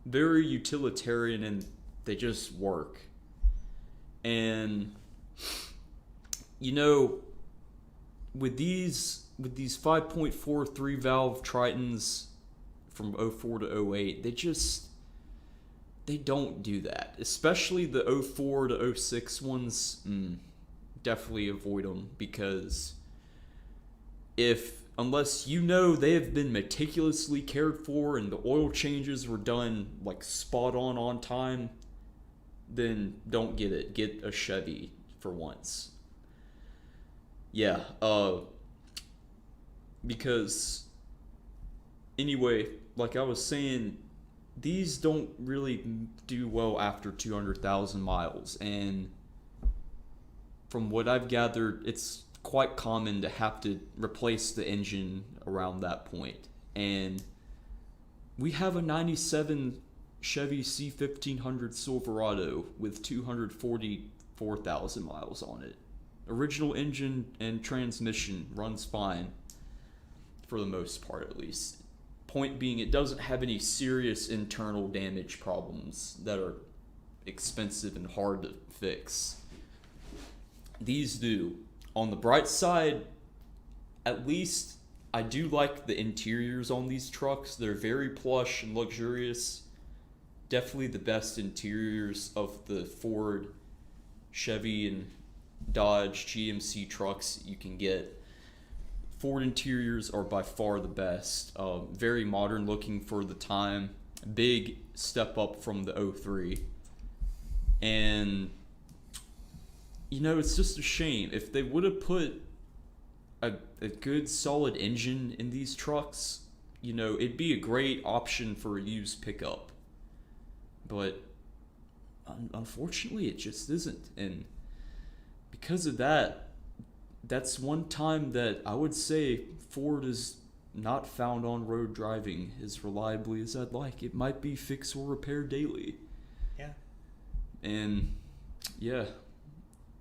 Speaker 4: very utilitarian and they just work. And you know, with these 5.4 3-valve Tritons from 04 to 08, they don't do that. Especially the 04 to 06 ones, definitely avoid them, because unless you know they have been meticulously cared for and the oil changes were done like spot on time, then don't get it. Get a Chevy for once. Yeah, because anyway, like I was saying, these don't really do well after 200,000 miles, and from what I've gathered, it's quite common to have to replace the engine around that point. And we have a 97 Chevy C1500 Silverado with 244,000 miles on it. Original engine and transmission runs fine, for the most part at least. Point being, it doesn't have any serious internal damage problems that are expensive and hard to fix. These do. On the bright side, at least I do like the interiors on these trucks. They're very plush and luxurious. Definitely the best interiors of the Ford, Chevy, and Dodge GMC trucks you can get. Ford interiors are by far the best. Very modern looking for the time. Big step up from the 03. And you know, it's just a shame. If they would have put a good solid engine in these trucks, you know, it'd be a great option for a used pickup. But unfortunately, it just isn't. And because of that, that's one time that I would say Ford is not found on road driving as reliably as I'd like. It might be fix or repair daily.
Speaker 3: Yeah.
Speaker 4: And yeah,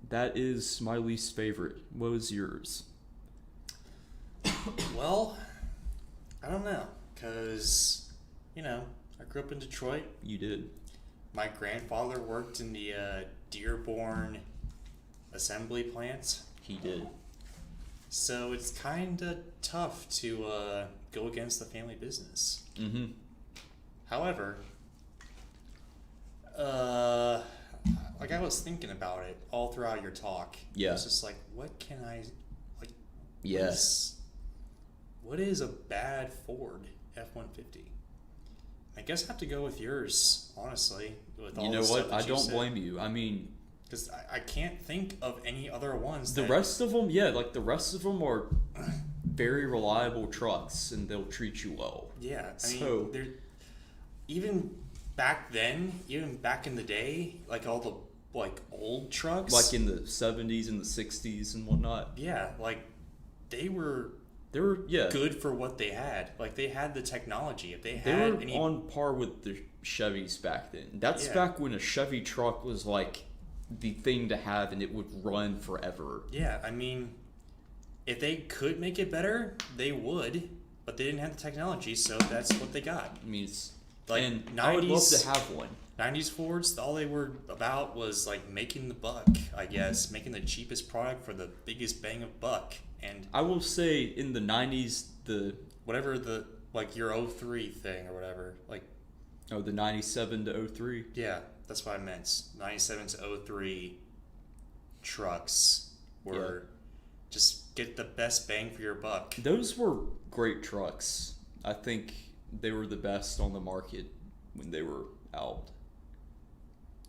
Speaker 4: that is my least favorite. What was yours?
Speaker 3: Well, I don't know, because, you know, I grew up in Detroit.
Speaker 4: You did.
Speaker 3: My grandfather worked in the Dearborn assembly plant.
Speaker 4: He did.
Speaker 3: So it's kind of tough to go against the family business.
Speaker 4: Mm-hmm.
Speaker 3: However, like I was thinking about it all throughout your talk.
Speaker 4: Yeah.
Speaker 3: It's just like, what can I, like,
Speaker 4: Yes.
Speaker 3: what is a bad Ford F-150? I guess I have to go with yours, honestly. With all
Speaker 4: You
Speaker 3: the
Speaker 4: know
Speaker 3: stuff
Speaker 4: what?
Speaker 3: that
Speaker 4: I
Speaker 3: you
Speaker 4: don't
Speaker 3: said.
Speaker 4: blame you. I mean,
Speaker 3: Because I can't think of any other ones.
Speaker 4: the rest of them, yeah, like the rest of them are very reliable trucks and they'll treat you well.
Speaker 3: Yeah, I
Speaker 4: So-
Speaker 3: mean, they're even back then, even back in the day, like all the like old trucks,
Speaker 4: Like in the 70s and the 60s and whatnot.
Speaker 3: yeah, like they were
Speaker 4: They were, yeah,
Speaker 3: good for what they had. Like they had the technology. If they
Speaker 4: they
Speaker 3: had
Speaker 4: were
Speaker 3: any,
Speaker 4: on par with the Chevys back then. That's
Speaker 3: Yeah.
Speaker 4: back when a Chevy truck was like the thing to have and it would run forever.
Speaker 3: yeah, I mean, if they could make it better, they would, but they didn't have the technology, so that's what they got.
Speaker 4: I mean, it's,
Speaker 3: Like,
Speaker 4: and I would love
Speaker 3: 90s
Speaker 4: to have one.
Speaker 3: 90s Fords, all they were about was like making the buck, I guess, making the cheapest product for the biggest bang of buck, and
Speaker 4: I will say in the 90s, the
Speaker 3: whatever the like your 03 thing or whatever, like
Speaker 4: the 97 to 03.
Speaker 3: yeah, that's what I meant. 97 to 03 trucks were just get the best bang for your buck.
Speaker 4: Those were great trucks. I think they were the best on the market when they were out.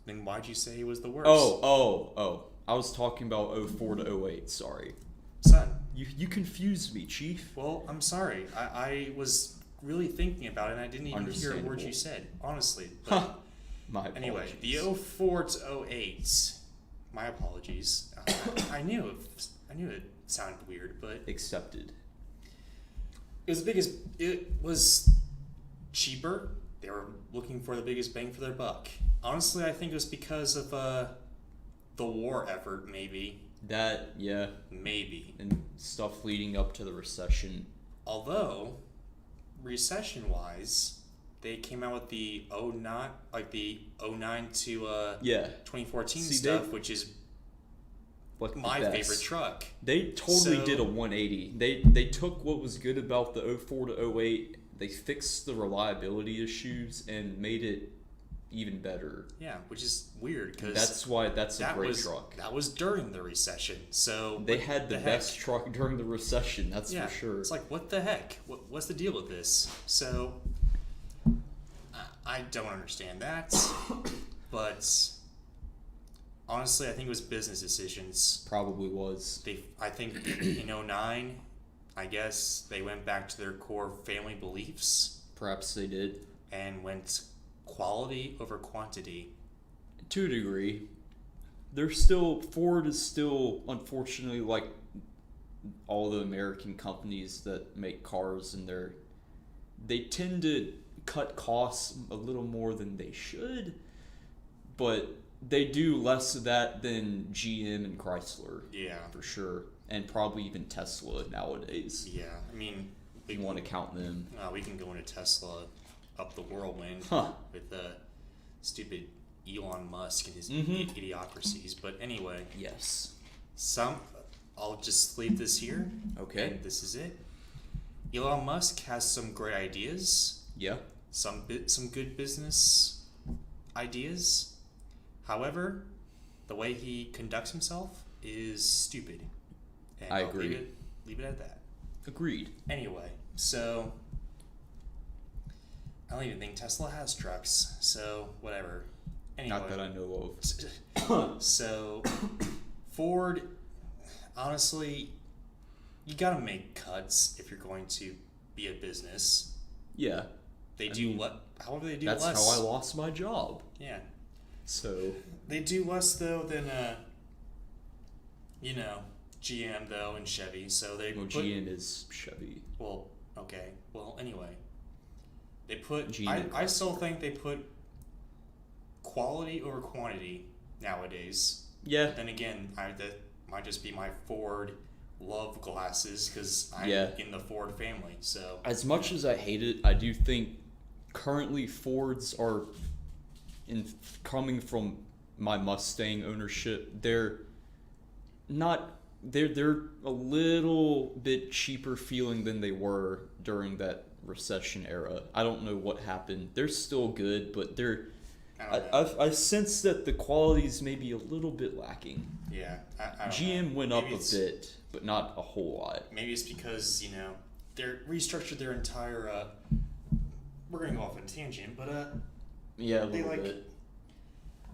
Speaker 3: Then why'd you say it was the worst?
Speaker 4: Oh. I was talking about 04 to 08, sorry.
Speaker 3: Son.
Speaker 4: You confused me, Chief.
Speaker 3: Well, I'm sorry. I was really thinking about it and I didn't even hear a word
Speaker 4: Understandable.
Speaker 3: you said, honestly. But
Speaker 4: My
Speaker 3: anyway,
Speaker 4: apologies.
Speaker 3: the 04 to 08, my apologies. I knew it sounded weird, but
Speaker 4: Accepted.
Speaker 3: it was cheaper. They were looking for the biggest bang for their buck. Honestly, I think it was because of the war effort, maybe.
Speaker 4: That, yeah.
Speaker 3: Maybe.
Speaker 4: And stuff leading up to the recession.
Speaker 3: Although, recession-wise, they came out with the 09, like the 09 to
Speaker 4: Yeah.
Speaker 3: 2014
Speaker 4: See,
Speaker 3: stuff, which is
Speaker 4: Like the
Speaker 3: my
Speaker 4: best.
Speaker 3: favorite truck.
Speaker 4: They totally
Speaker 3: So-
Speaker 4: did a 180. They took what was good about the 04 to 08, they fixed the reliability issues and made it even better.
Speaker 3: Yeah, which is weird because
Speaker 4: That's why that's a great truck.
Speaker 3: That was during the recession, so
Speaker 4: They
Speaker 3: what
Speaker 4: had the
Speaker 3: heck?
Speaker 4: best truck during the recession, that's
Speaker 3: Yeah,
Speaker 4: for sure.
Speaker 3: it's like, what the heck? What's the deal with this? So, I don't understand that, but honestly, I think it was business decisions.
Speaker 4: Probably was.
Speaker 3: I think in 09, I guess they went back to their core family beliefs
Speaker 4: Perhaps they did.
Speaker 3: and went quality over quantity.
Speaker 4: To a degree. Ford is still, unfortunately, like all the American companies that make cars, and they tend to cut costs a little more than they should, but they do less of that than GM and Chrysler,
Speaker 3: Yeah,
Speaker 4: for sure, and probably even Tesla nowadays.
Speaker 3: yeah. I mean,
Speaker 4: If you want to count them.
Speaker 3: we can go into Tesla up the whirlwind
Speaker 4: Huh.
Speaker 3: with the stupid Elon Musk and his
Speaker 4: Mhm.
Speaker 3: idiocracies. But anyway,
Speaker 4: Yes.
Speaker 3: I'll just leave this here.
Speaker 4: Okay.
Speaker 3: And this is it. Elon Musk has some great ideas,
Speaker 4: Yeah.
Speaker 3: some good business ideas. However, the way he conducts himself is stupid. And
Speaker 4: I
Speaker 3: I'll
Speaker 4: agree.
Speaker 3: Leave it at that.
Speaker 4: Agreed.
Speaker 3: Anyway, so I don't even think Tesla has trucks, so whatever. Anyway,
Speaker 4: Not that I know of.
Speaker 3: so Ford, honestly, you gotta make cuts if you're going to be a business.
Speaker 4: Yeah.
Speaker 3: They
Speaker 4: I
Speaker 3: do
Speaker 4: mean,
Speaker 3: however they do
Speaker 4: That's
Speaker 3: less.
Speaker 4: how I lost my job.
Speaker 3: Yeah,
Speaker 4: So,
Speaker 3: they do less though than GM though and Chevy. So they
Speaker 4: well,
Speaker 3: put
Speaker 4: GM is Chevy.
Speaker 3: well, okay. Well, anyway, they put.
Speaker 4: GM and
Speaker 3: I still think they put quality over quantity nowadays.
Speaker 4: Yeah.
Speaker 3: Then again, that might just be my Ford love glasses because I'm
Speaker 4: Yeah.
Speaker 3: in the Ford family. So
Speaker 4: As much as I hate it, I do think currently Fords are coming from my Mustang ownership. They're a little bit cheaper feeling than they were during that recession era. I don't know what happened. They're still good, but
Speaker 3: I don't know.
Speaker 4: I sense that the quality's maybe a little bit lacking.
Speaker 3: Yeah, I don't
Speaker 4: GM
Speaker 3: know.
Speaker 4: went up
Speaker 3: Maybe
Speaker 4: a
Speaker 3: it's-
Speaker 4: bit, but not a whole lot.
Speaker 3: Maybe it's because they're restructured their entire. We're gonna go off on a tangent, but
Speaker 4: Yeah, a
Speaker 3: They
Speaker 4: little
Speaker 3: like-
Speaker 4: bit.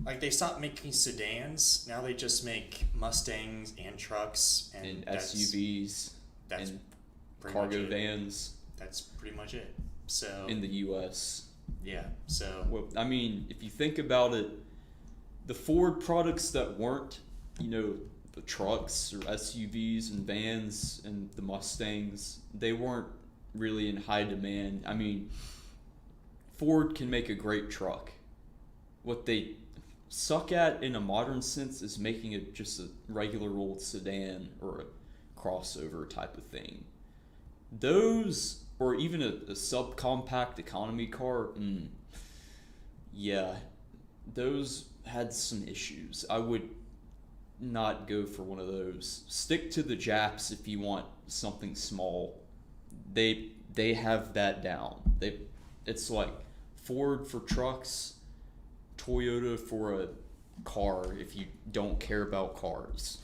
Speaker 3: like they stopped making sedans. Now they just make Mustangs and trucks
Speaker 4: And
Speaker 3: that's-
Speaker 4: SUVs
Speaker 3: That's
Speaker 4: and
Speaker 3: pretty much
Speaker 4: cargo
Speaker 3: it.
Speaker 4: vans
Speaker 3: That's pretty much it. So
Speaker 4: in the U.S.
Speaker 3: yeah, so
Speaker 4: Well, I mean, if you think about it, the Ford products that weren't, the trucks or SUVs and vans and the Mustangs, they weren't really in high demand. I mean, Ford can make a great truck. What they suck at in a modern sense is making it just a regular old sedan or a crossover type of thing. Those, or even a subcompact economy car, yeah, those had some issues. I would not go for one of those. Stick to the Japs if you want something small. They have that down. It's like Ford for trucks, Toyota for a car if you don't care about cars.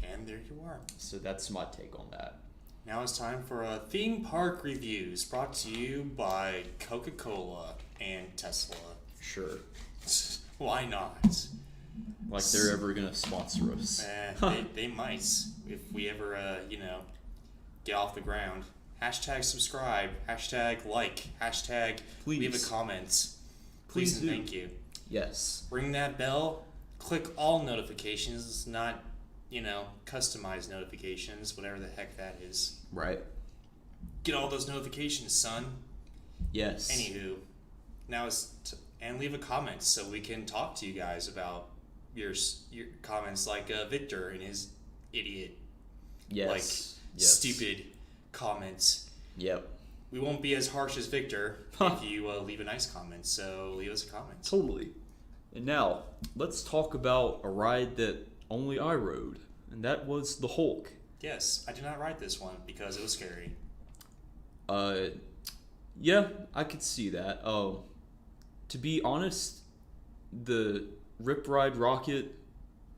Speaker 3: And there you are.
Speaker 4: So that's my take on that.
Speaker 3: Now it's time for theme park reviews brought to you by Coca-Cola and Tesla.
Speaker 4: Sure.
Speaker 3: Why not?
Speaker 4: Like they're ever gonna sponsor us.
Speaker 3: They might if we ever, get off the ground. Hashtag subscribe, hashtag like, hashtag leave a
Speaker 4: Please.
Speaker 3: comment.
Speaker 4: Please
Speaker 3: and
Speaker 4: do.
Speaker 3: thank you.
Speaker 4: Yes.
Speaker 3: Ring that bell, click all notifications, not, customized notifications, whatever the heck that is.
Speaker 4: Right.
Speaker 3: Get all those notifications, son.
Speaker 4: Yes.
Speaker 3: Anywho, now and leave a comment so we can talk to you guys about your comments, like Victor and his idiot,
Speaker 4: Yes.
Speaker 3: stupid comments.
Speaker 4: Yep.
Speaker 3: We won't be as harsh as Victor if you leave a nice comment. So leave us a comment.
Speaker 4: Totally. And now, let's talk about a ride that only I rode, and that was the Hulk.
Speaker 3: Yes, I did not ride this one because it was scary.
Speaker 4: Yeah, I could see that. To be honest, the Rip Ride Rocket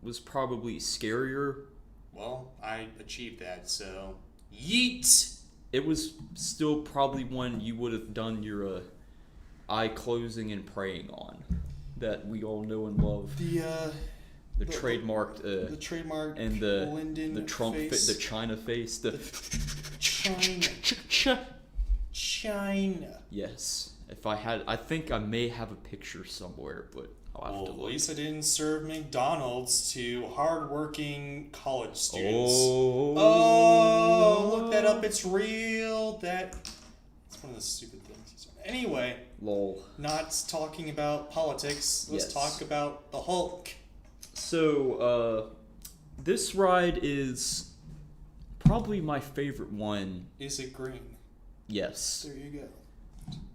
Speaker 4: was probably scarier.
Speaker 3: Well, I achieved that, so yeet!
Speaker 4: It was still probably one you would have done your eye closing and praying on, that we all know and love. The trademarked
Speaker 3: the trademark
Speaker 4: and the
Speaker 3: Linden
Speaker 4: Trump
Speaker 3: face.
Speaker 4: the China face, the
Speaker 3: China.
Speaker 4: Yes. If I think I may have a picture somewhere, but I'll have to
Speaker 3: Well,
Speaker 4: look.
Speaker 3: at least I didn't serve McDonald's to hardworking college students.
Speaker 4: Oh,
Speaker 3: Look that up. It's real. It's one of the stupid things he's done. Anyway,
Speaker 4: lol.
Speaker 3: not talking about politics. Let's
Speaker 4: Yes.
Speaker 3: talk about the Hulk.
Speaker 4: So, this ride is probably my favorite one.
Speaker 3: Is it green?
Speaker 4: Yes.
Speaker 3: There you go.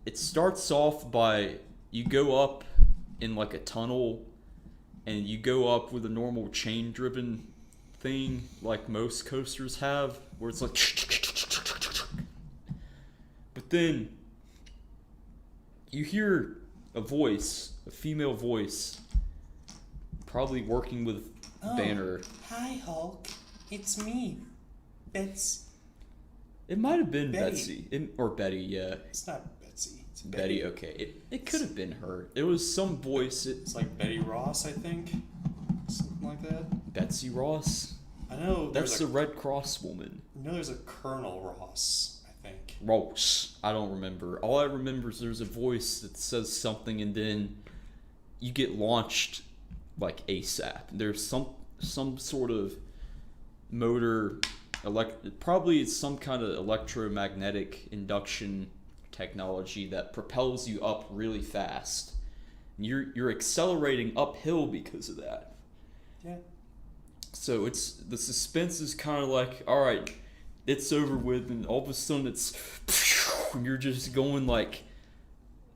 Speaker 4: It starts off by you go up in like a tunnel, and you go up with a normal chain-driven thing like most coasters have, where it's like. But then you hear a voice, a female voice, probably working with Banner.
Speaker 3: Hi, Hulk. It's me.
Speaker 4: It might have been
Speaker 3: Betty.
Speaker 4: Betsy. Or Betty, yeah.
Speaker 3: It's not Betsy. It's
Speaker 4: Betty, okay. It could have been her. It was some voice.
Speaker 3: It's like Betty Ross, I think. Something like that.
Speaker 4: Betsy Ross?
Speaker 3: I know
Speaker 4: That's the Red Cross woman.
Speaker 3: I know there's a Colonel Ross, I think.
Speaker 4: Ross. I don't remember. All I remember is there's a voice that says something and then you get launched like ASAP. There's some sort of motor, probably it's some kind of electromagnetic induction technology that propels you up really fast. You're accelerating uphill because of that.
Speaker 3: Yeah.
Speaker 4: So the suspense is kind of like, all right, it's over with, and all of a sudden and you're just going like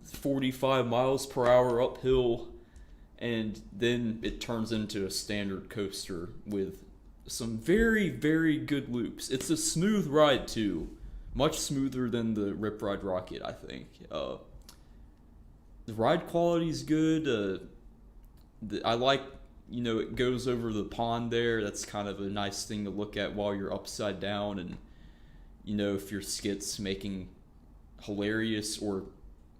Speaker 4: 45 miles per hour uphill, and then it turns into a standard coaster with some very, very good loops. It's a smooth ride too, much smoother than the Rip Ride Rocket, I think. The ride quality is good. I like, it goes over the pond there. That's kind of a nice thing to look at while you're upside down, and if your skit's making hilarious or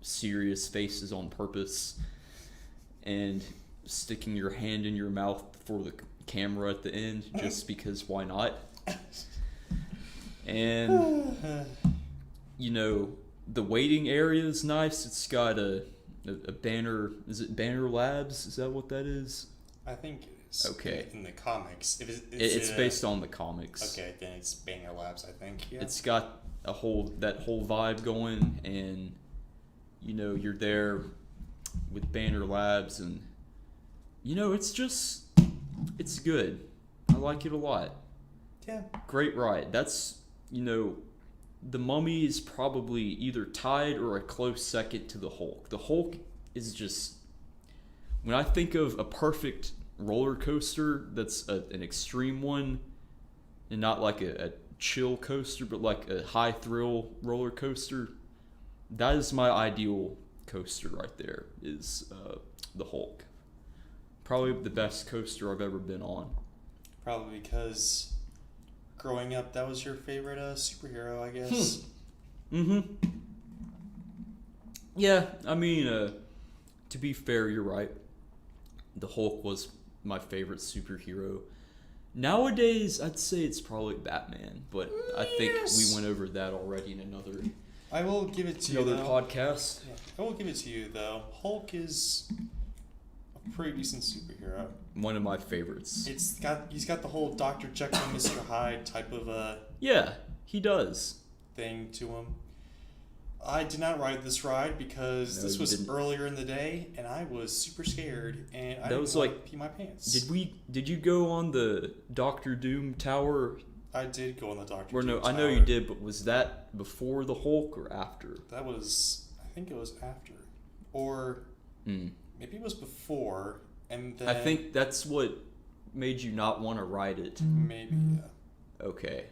Speaker 4: serious faces on purpose, and sticking your hand in your mouth for the camera at the end, just because why not? And the waiting area is nice. It's got a Banner. Is it Banner Labs? Is that what that is?
Speaker 3: I think it is.
Speaker 4: Okay.
Speaker 3: In the comics.
Speaker 4: It's based on the comics.
Speaker 3: Okay, then it's Banner Labs, I think. Yeah.
Speaker 4: It's got that whole vibe going, and you're there with Banner Labs, and it's good. I like it a lot.
Speaker 3: Yeah.
Speaker 4: Great ride. That's the Mummy is probably either tied or a close second to the Hulk. The Hulk is just, when I think of a perfect roller coaster that's an extreme one, and not like a chill coaster, but like a high thrill roller coaster, that is my ideal coaster right there is the Hulk. Probably the best coaster I've ever been on.
Speaker 3: Probably because growing up, that was your favorite superhero, I guess.
Speaker 4: Yeah, I mean, to be fair, you're right. The Hulk was my favorite superhero. Nowadays, I'd say it's probably Batman, but I think we went over that already in another
Speaker 3: I will give it to you, though.
Speaker 4: podcast.
Speaker 3: Yeah, I will give it to you, though. Hulk is a pretty decent superhero.
Speaker 4: One of my favorites.
Speaker 3: He's got the whole Dr. Jekyll and Mr. Hyde type of
Speaker 4: Yeah, he does.
Speaker 3: thing to him. I did not ride this ride because
Speaker 4: No,
Speaker 3: this
Speaker 4: you
Speaker 3: was
Speaker 4: didn't.
Speaker 3: earlier in the day, and I was super scared, and I
Speaker 4: That
Speaker 3: didn't
Speaker 4: was
Speaker 3: want
Speaker 4: like-
Speaker 3: to pee my pants.
Speaker 4: Did you go on the Doctor Doom tower?
Speaker 3: I did go on the Dr.
Speaker 4: Or no,
Speaker 3: Doom
Speaker 4: I know
Speaker 3: Tower.
Speaker 4: you did, but was that before the Hulk or after?
Speaker 3: That was, I think it was after, or maybe it was before, and then
Speaker 4: I think that's what made you not want to ride it.
Speaker 3: maybe yeah.
Speaker 4: Okay.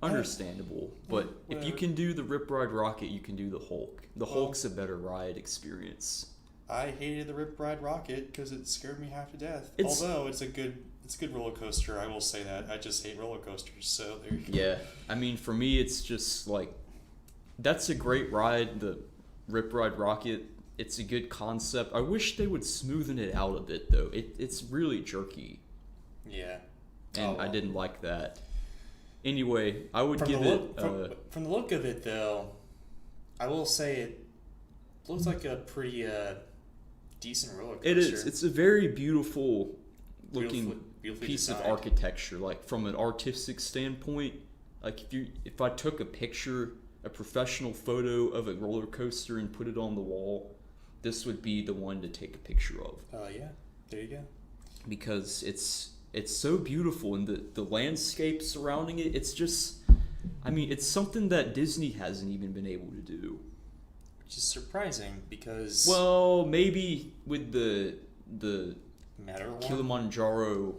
Speaker 4: Understandable. But if you
Speaker 3: whatever.
Speaker 4: can do the Rip Ride Rocket, you can do the Hulk. The Hulk's a better ride experience.
Speaker 3: I hated the Rip Ride Rocket because it scared me half to death.
Speaker 4: It's-
Speaker 3: Although it's a good roller coaster, I will say that. I just hate roller coasters, so there you go.
Speaker 4: Yeah. I mean, for me, it's just like, that's a great ride, the Rip Ride Rocket. It's a good concept. I wish they would smoothen it out a bit, though. It's really jerky,
Speaker 3: Yeah.
Speaker 4: and
Speaker 3: Oh,
Speaker 4: I
Speaker 3: well.
Speaker 4: didn't like that. Anyway, I would
Speaker 3: From
Speaker 4: give
Speaker 3: the
Speaker 4: it...
Speaker 3: look, from the look of it, though, I will say it looks like a pretty decent roller coaster.
Speaker 4: It is. It's a very beautiful looking
Speaker 3: Beautifully
Speaker 4: piece of
Speaker 3: designed.
Speaker 4: architecture. Like from an artistic standpoint, like if I took a professional photo of a roller coaster and put it on the wall, this would be the one to take a picture of
Speaker 3: Yeah. There you go.
Speaker 4: because it's so beautiful and the landscape surrounding it. It's just, I mean, it's something that Disney hasn't even been able to do.
Speaker 3: Which is surprising because
Speaker 4: Well, maybe with the
Speaker 3: Matterhorn.
Speaker 4: Kilimanjaro,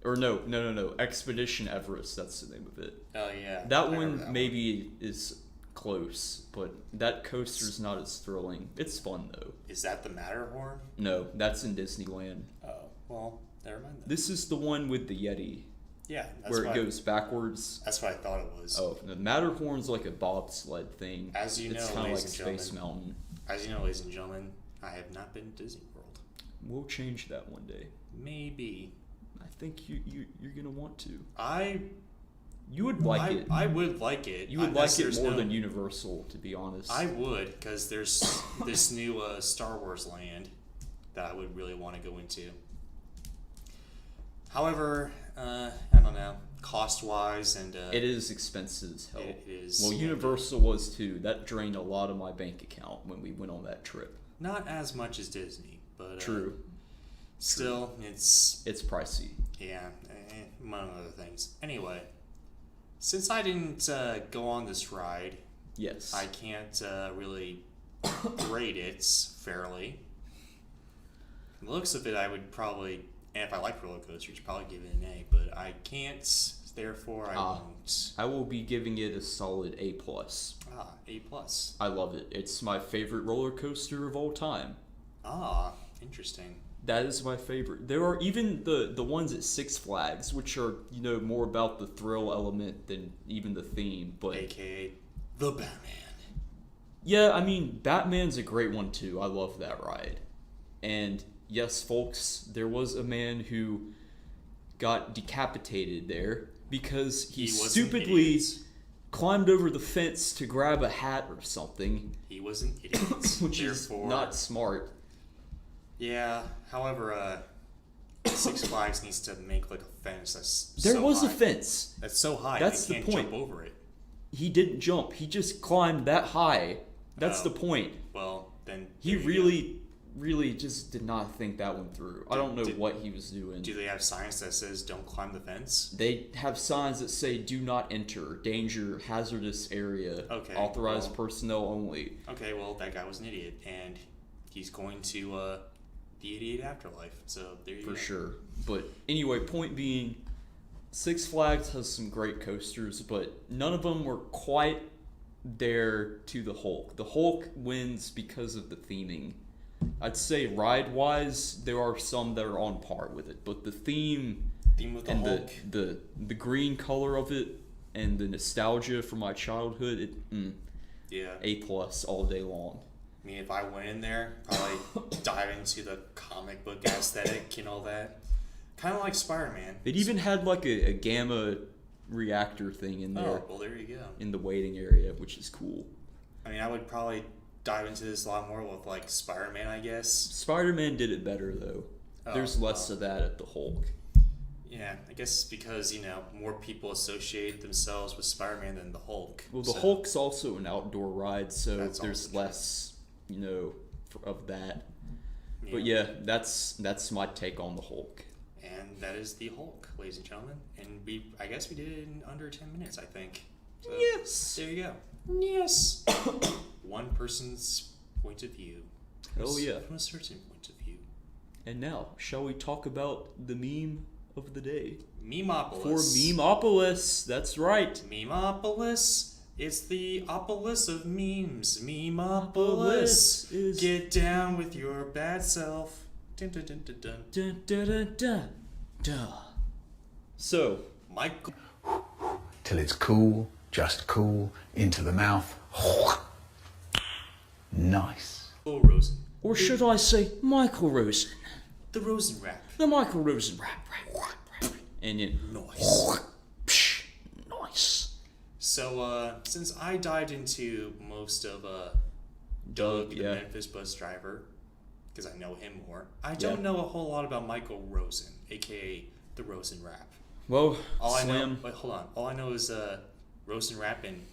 Speaker 4: or no, Expedition Everest, that's the name of it.
Speaker 3: Oh yeah.
Speaker 4: That
Speaker 3: I remember
Speaker 4: one
Speaker 3: that
Speaker 4: maybe is close, but that coaster's not as thrilling. It's fun though.
Speaker 3: Is that the Matterhorn?
Speaker 4: No, that's in Disneyland.
Speaker 3: Oh, well, never mind then.
Speaker 4: This is the one with the Yeti,
Speaker 3: Yeah, that's
Speaker 4: where it
Speaker 3: what
Speaker 4: goes backwards.
Speaker 3: That's what I thought it was.
Speaker 4: Oh, the Matterhorn's like a bobsled thing.
Speaker 3: As you
Speaker 4: It's
Speaker 3: know,
Speaker 4: kind of like
Speaker 3: ladies and
Speaker 4: Space
Speaker 3: gentlemen.
Speaker 4: Mountain.
Speaker 3: As you know, ladies and gentlemen, I have not been to Disney World.
Speaker 4: We'll change that one day.
Speaker 3: Maybe.
Speaker 4: I think you're gonna want to.
Speaker 3: I
Speaker 4: You would like it.
Speaker 3: I would like it.
Speaker 4: You would
Speaker 3: Unless
Speaker 4: like it
Speaker 3: there's
Speaker 4: more
Speaker 3: no-
Speaker 4: than Universal, to be honest.
Speaker 3: I would, because there's this new Star Wars land that I would really want to go into. However, I don't know, cost-wise and
Speaker 4: It is expensive as hell.
Speaker 3: It is.
Speaker 4: Well, Universal was too. That drained a lot of my bank account when we went on that trip.
Speaker 3: not as much as Disney, but
Speaker 4: True.
Speaker 3: still, it's
Speaker 4: It's pricey.
Speaker 3: yeah, among other things. Anyway, since I didn't go on this ride,
Speaker 4: Yes.
Speaker 3: I can't really grade it fairly. From the looks of it, I would probably, and if I like roller coasters, probably give it an A, but I can't, therefore I won't.
Speaker 4: I will be giving it a solid A+.
Speaker 3: A plus.
Speaker 4: I love it. It's my favorite roller coaster of all time.
Speaker 3: Interesting.
Speaker 4: That is my favorite. There are even the ones at Six Flags, which are, more about the thrill element than even the theme. But
Speaker 3: AKA the Batman.
Speaker 4: yeah, I mean, Batman's a great one too. I love that ride. And yes, folks, there was a man who got decapitated there because he
Speaker 3: was an
Speaker 4: stupidly
Speaker 3: idiot.
Speaker 4: climbed over the fence to grab a hat or something,
Speaker 3: He was an idiot.
Speaker 4: which is
Speaker 3: Therefore-
Speaker 4: not smart.
Speaker 3: Yeah, however, Six Flags needs to make like a fence that's
Speaker 4: There
Speaker 3: so
Speaker 4: was
Speaker 3: high.
Speaker 4: a fence.
Speaker 3: That's so high
Speaker 4: That's
Speaker 3: they
Speaker 4: the
Speaker 3: can't
Speaker 4: point.
Speaker 3: jump over it.
Speaker 4: He didn't jump. He just climbed that high. That's
Speaker 3: Oh.
Speaker 4: the point.
Speaker 3: Well, then
Speaker 4: He
Speaker 3: there you
Speaker 4: really just did not think that one through. I don't know what he was doing.
Speaker 3: go. Do they have signs that says "Don't climb the fence"?
Speaker 4: They have signs that say "Do not enter," "Danger," "Hazardous area,"
Speaker 3: Okay,
Speaker 4: "Authorized
Speaker 3: well-
Speaker 4: personnel only."
Speaker 3: Okay, well that guy was an idiot, and he's going to the idiot afterlife. So there you go.
Speaker 4: For sure. But anyway, point being, Six Flags has some great coasters, but none of them were quite there to the Hulk. The Hulk wins because of the theming. I'd say ride-wise, there are some that are on par with it, but the theme
Speaker 3: Theme of the
Speaker 4: and
Speaker 3: Hulk.
Speaker 4: the green color of it and the nostalgia from my childhood,
Speaker 3: Yeah.
Speaker 4: A+ all day long.
Speaker 3: I mean, if I went in there, probably dive into the comic book aesthetic and all that. Kind of like Spider-Man.
Speaker 4: It even had like a gamma reactor thing in there
Speaker 3: Oh, well, there you go.
Speaker 4: in the waiting area, which is cool.
Speaker 3: I mean, I would probably dive into this a lot more with, like, Spider-Man, I guess.
Speaker 4: Spider-Man did it better though. There's less of that at the Hulk.
Speaker 3: Yeah, I guess it's because, you know, more people associate themselves with Spider-Man than the Hulk.
Speaker 4: Well, the
Speaker 3: So,
Speaker 4: Hulk's also an outdoor ride, so
Speaker 3: That's
Speaker 4: there's
Speaker 3: also true.
Speaker 4: less, of that. But yeah, that's my take on the Hulk.
Speaker 3: And that is the Hulk, ladies and gentlemen. And I guess we did it in under 10 minutes, I think. So,
Speaker 4: Yes.
Speaker 3: there you go. Yes. One person's point of view.
Speaker 4: Oh yeah.
Speaker 3: From a certain point of view.
Speaker 4: And now, shall we talk about the meme of the day?
Speaker 3: Memeopolis.
Speaker 4: For Memeopolis, that's right.
Speaker 3: Memeopolis. It's the opolis of memes. Memeopolis.
Speaker 4: Opolis is-
Speaker 3: Get down with your bad self. Dun, dun, dun, dun, dun.
Speaker 4: Dun, dun, dun, dun, dun. So,
Speaker 3: Michael
Speaker 5: Till it's cool, just cool, into the mouth. Nice.
Speaker 3: Rosen.
Speaker 4: or should I say Michael Rosen?
Speaker 3: The Rosen rap.
Speaker 4: The Michael Rosen rap. And you
Speaker 3: Nice.
Speaker 4: psh, nice.
Speaker 3: So, since I dived into most of Doug, the
Speaker 4: yeah.
Speaker 3: Memphis bus driver, because I know him more, I don't know a whole lot about Michael Rosen, aka the Rosen rap.
Speaker 4: Well,
Speaker 3: All I know,
Speaker 4: Slam.
Speaker 3: wait, hold on. All I know is Rosen rap and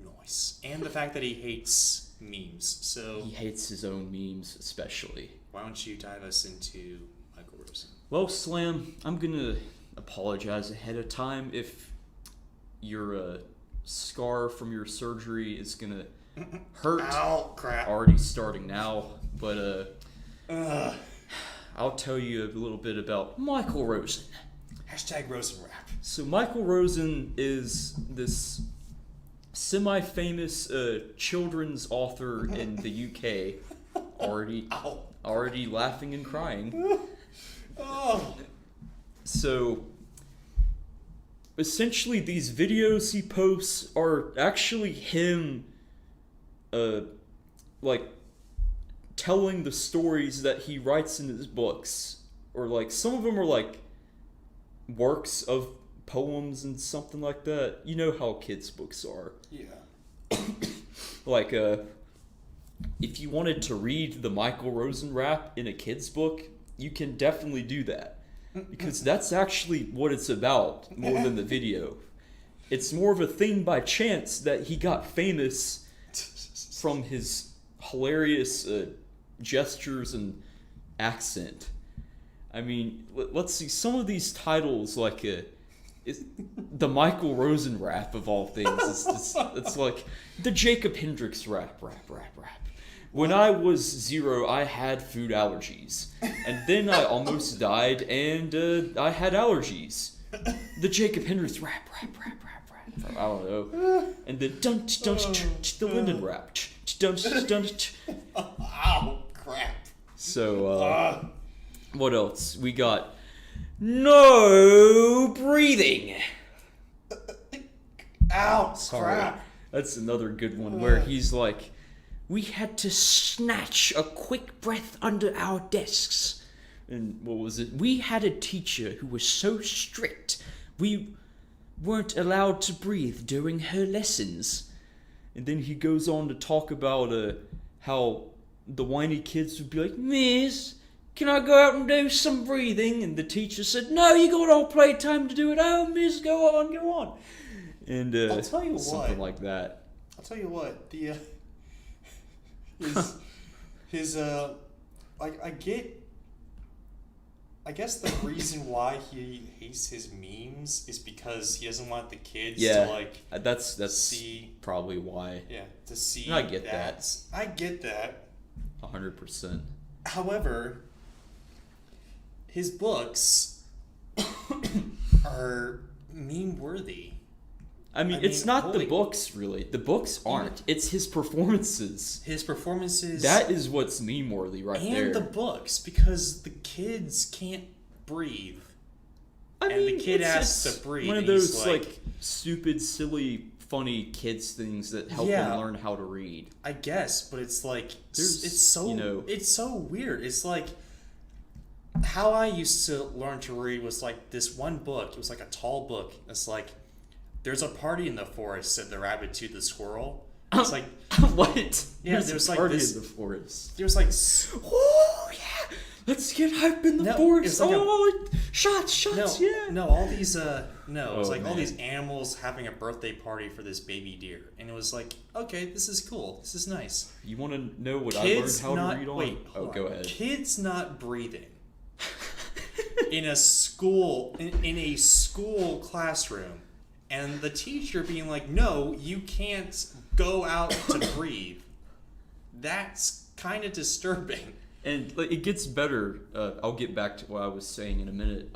Speaker 3: noise, and the fact that he hates memes. So
Speaker 4: He hates his own memes, especially.
Speaker 3: why don't you dive us into Michael Rosen?
Speaker 4: Well, Slam, I'm gonna apologize ahead of time if your scar from your surgery is gonna hurt.
Speaker 3: Ow, crap.
Speaker 4: Already starting now, but I'll tell you a little bit about Michael Rosen.
Speaker 3: Hashtag Rosen rap.
Speaker 4: So Michael Rosen is this semi-famous children's author in the UK. Already laughing and crying.
Speaker 3: Oh.
Speaker 4: So essentially these videos he posts are actually him like telling the stories that he writes in his books, or like some of them are like works of poems and something like that. You know how kids books are.
Speaker 3: Yeah.
Speaker 4: Like if you wanted to read the Michael Rosen rap in a kid's book, you can definitely do that, because that's actually what it's about more than the video. It's more of a thing by chance that he got famous from his hilarious gestures and accent. I mean, let's see, some of these titles, like the Michael Rosen rap of all things, it's like the Jacob Hendricks rap. When I was 0, I had food allergies, and then I almost died, and I had allergies. The Jacob Hendricks rap. I don't know. And then the Linden rap.
Speaker 3: Ow, crap.
Speaker 4: So, what else? We got no breathing.
Speaker 3: Ow,
Speaker 4: Sorry.
Speaker 3: crap.
Speaker 4: That's another good one where he's like, we had to snatch a quick breath under our desks. And what was it? We had a teacher who was so strict, we weren't allowed to breathe during her lessons. And then he goes on to talk about how the whiny kids would be like, Miss, can I go out and do some breathing? And the teacher said, no, you got all playtime to do it. Oh, miss, go on. And
Speaker 3: I'll tell you
Speaker 4: something
Speaker 3: what.
Speaker 4: like that.
Speaker 3: I'll tell you what, the his I guess the reason why he hates his memes is because he doesn't want the kids to like
Speaker 4: that's
Speaker 3: see
Speaker 4: probably why.
Speaker 3: to see.
Speaker 4: I get that.
Speaker 3: I get that.
Speaker 4: 100%.
Speaker 3: However, his books are meme worthy.
Speaker 4: I mean, it's not the books, really. The books aren't. It's his performances.
Speaker 3: His performances.
Speaker 4: That is what's meme-worthy right there.
Speaker 3: And the books, because the kids can't breathe.
Speaker 4: I mean,
Speaker 3: the kid
Speaker 4: it's
Speaker 3: has
Speaker 4: just
Speaker 3: to breathe.
Speaker 4: one of
Speaker 3: and he's
Speaker 4: those, like, stupid, silly, funny kids things that help them learn how to read.
Speaker 3: I guess, but it's like,
Speaker 4: There's,
Speaker 3: it's so,
Speaker 4: you know,
Speaker 3: it's so weird. It's like, how I used to learn to read was like this one book. It was like a tall book. It's like, there's a party in the forest, said the rabbit to the squirrel. It's like,
Speaker 4: what?
Speaker 3: Yeah,
Speaker 4: there's
Speaker 3: like
Speaker 4: party
Speaker 3: this
Speaker 4: in the forest.
Speaker 3: There was like,
Speaker 4: Oh yeah, let's get hype in the forest.
Speaker 3: Like
Speaker 4: Shots, yeah.
Speaker 3: No, all these it was
Speaker 4: Oh,
Speaker 3: all
Speaker 4: man.
Speaker 3: these animals having a birthday party for this baby deer, and it was like, okay, this is cool, this is nice.
Speaker 4: You want to know what
Speaker 3: Kids
Speaker 4: I learned how
Speaker 3: not
Speaker 4: to read on?
Speaker 3: wait,
Speaker 4: Oh,
Speaker 3: hold
Speaker 4: go
Speaker 3: on.
Speaker 4: ahead.
Speaker 3: Kids not breathing in a school in a school classroom, and the teacher being like, no, you can't go out to breathe. That's kind of disturbing.
Speaker 4: And like, it gets better. I'll get back to what I was saying in a minute.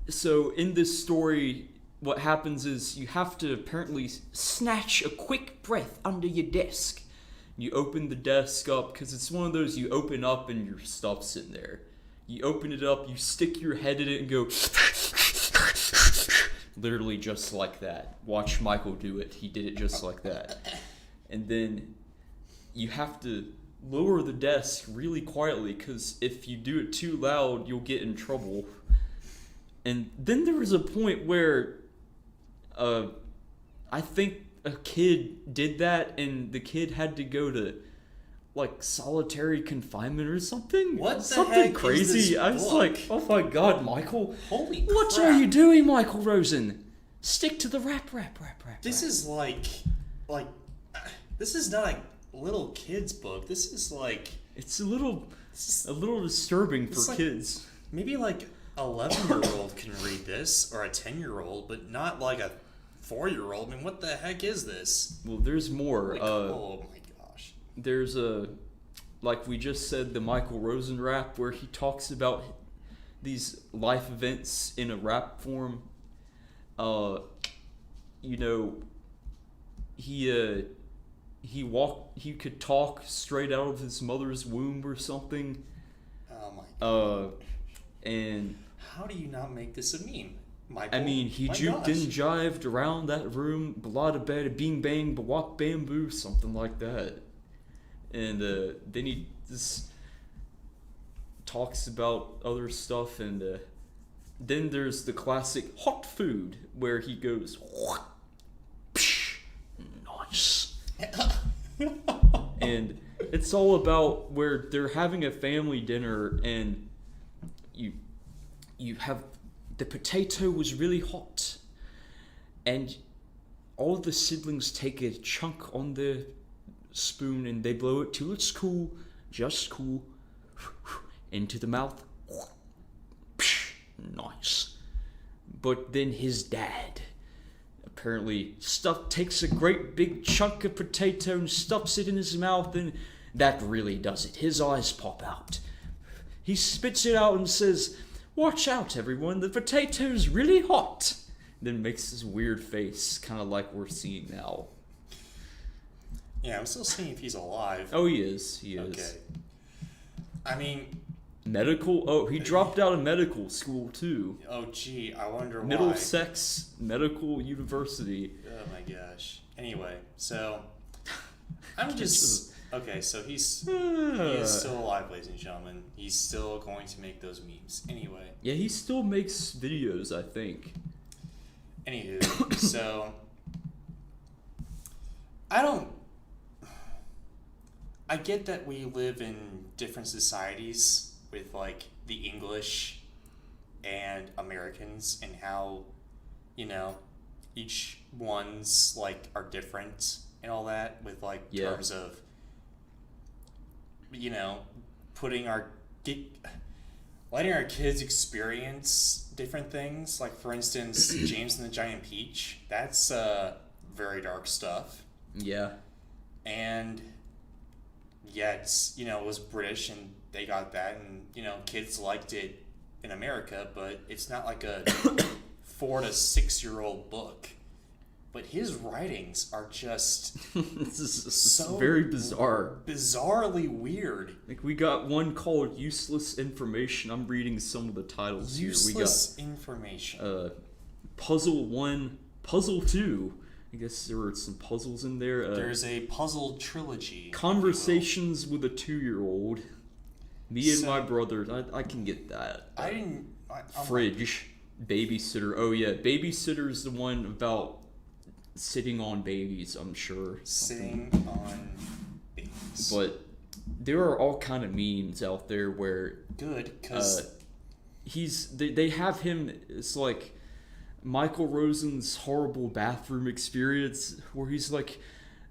Speaker 4: So in this story, what happens is you have to apparently snatch a quick breath under your desk. You open the desk up, because it's one of those you open up and your stuff's in there. You open it up, you stick your head in it and go... Literally just like that. Watch Michael do it. He did it just like that. And then you have to lower the desk really quietly, because if you do it too loud, you'll get in trouble. And then there was a point where I think a kid did that, and the kid had to go to like solitary confinement or something.
Speaker 3: What the
Speaker 4: something
Speaker 3: heck
Speaker 4: crazy.
Speaker 3: is this
Speaker 4: I was
Speaker 3: book?
Speaker 4: like, oh my god, Michael.
Speaker 3: Holy
Speaker 4: What
Speaker 3: crap.
Speaker 4: are you doing, Michael Rosen? Stick to the rap.
Speaker 3: This is like this is not a little kid's book. This is like
Speaker 4: It's a little disturbing for
Speaker 3: like-
Speaker 4: kids.
Speaker 3: maybe like 11-year-old can read this, or a 10-year-old, but not like a 4-year-old. I mean, what the heck is this?
Speaker 4: Well, there's more.
Speaker 3: Like, oh my gosh.
Speaker 4: There's like we just said, the Michael Rosen rap, where he talks about these life events in a rap form. You know, he could talk straight out of his mother's womb or something.
Speaker 3: Oh my god.
Speaker 4: And
Speaker 3: How do you not make this a meme? Michael?
Speaker 4: I mean, he
Speaker 3: My
Speaker 4: juked
Speaker 3: gosh.
Speaker 4: and jived around that room, blada bada, bing bang, bawak bamboo, something like that. And then he just talks about other stuff, and then there's the classic hot food, where he goes, psh, nice. And it's all about where they're having a family dinner, and you have the potato was really hot, and all of the siblings take a chunk on the spoon and they blow it till it's cool, just cool, into the mouth. Nice. But then his dad apparently takes a great big chunk of potato and stuffs it in his mouth, and that really does it. His eyes pop out. He spits it out and says, "Watch out, everyone, the potato's really hot." Then makes this weird face, kind of like we're seeing now.
Speaker 3: Yeah, I'm still seeing if he's alive.
Speaker 4: Oh, he is. He is.
Speaker 3: Okay. I mean,
Speaker 4: Medical. Oh, he dropped out of medical school too.
Speaker 3: oh gee, I wonder why.
Speaker 4: Middlesex Medical University.
Speaker 3: Oh my gosh. Anyway, so I'm just okay. So he is still alive, ladies and gentlemen. He's still going to make those memes. Anyway.
Speaker 4: Yeah, he still makes videos, I think.
Speaker 3: Anywho, so I get that we live in different societies with like the English and Americans, and how, you know, each one's like are different and all that, with like
Speaker 4: Yeah.
Speaker 3: terms of, you know, letting our kids experience different things. Like, for instance, James and the Giant Peach. That's very dark stuff.
Speaker 4: Yeah.
Speaker 3: And yet, you know, it was British and they got that, and, you know, kids liked it in America, but it's not like a 4 to 6 year old book. but his writings are just
Speaker 4: This is
Speaker 3: so
Speaker 4: very bizarre.
Speaker 3: bizarrely weird.
Speaker 4: Like, we got one called Useless Information. I'm reading some of the titles
Speaker 3: Useless information.
Speaker 4: here. We got Puzzle 1, Puzzle 2. I guess there were some puzzles in there.
Speaker 3: There's a puzzle trilogy.
Speaker 4: Conversations with a 2-year-old. Me and
Speaker 3: So-
Speaker 4: my brother. I can get that.
Speaker 3: I didn't.
Speaker 4: Fridge. Babysitter. Oh, yeah. Babysitter's the one about sitting on babies, I'm sure.
Speaker 3: Sitting on babies.
Speaker 4: But there are all kind of memes out there where
Speaker 3: Good, because
Speaker 4: they have him. It's like Michael Rosen's horrible bathroom experience where he's like,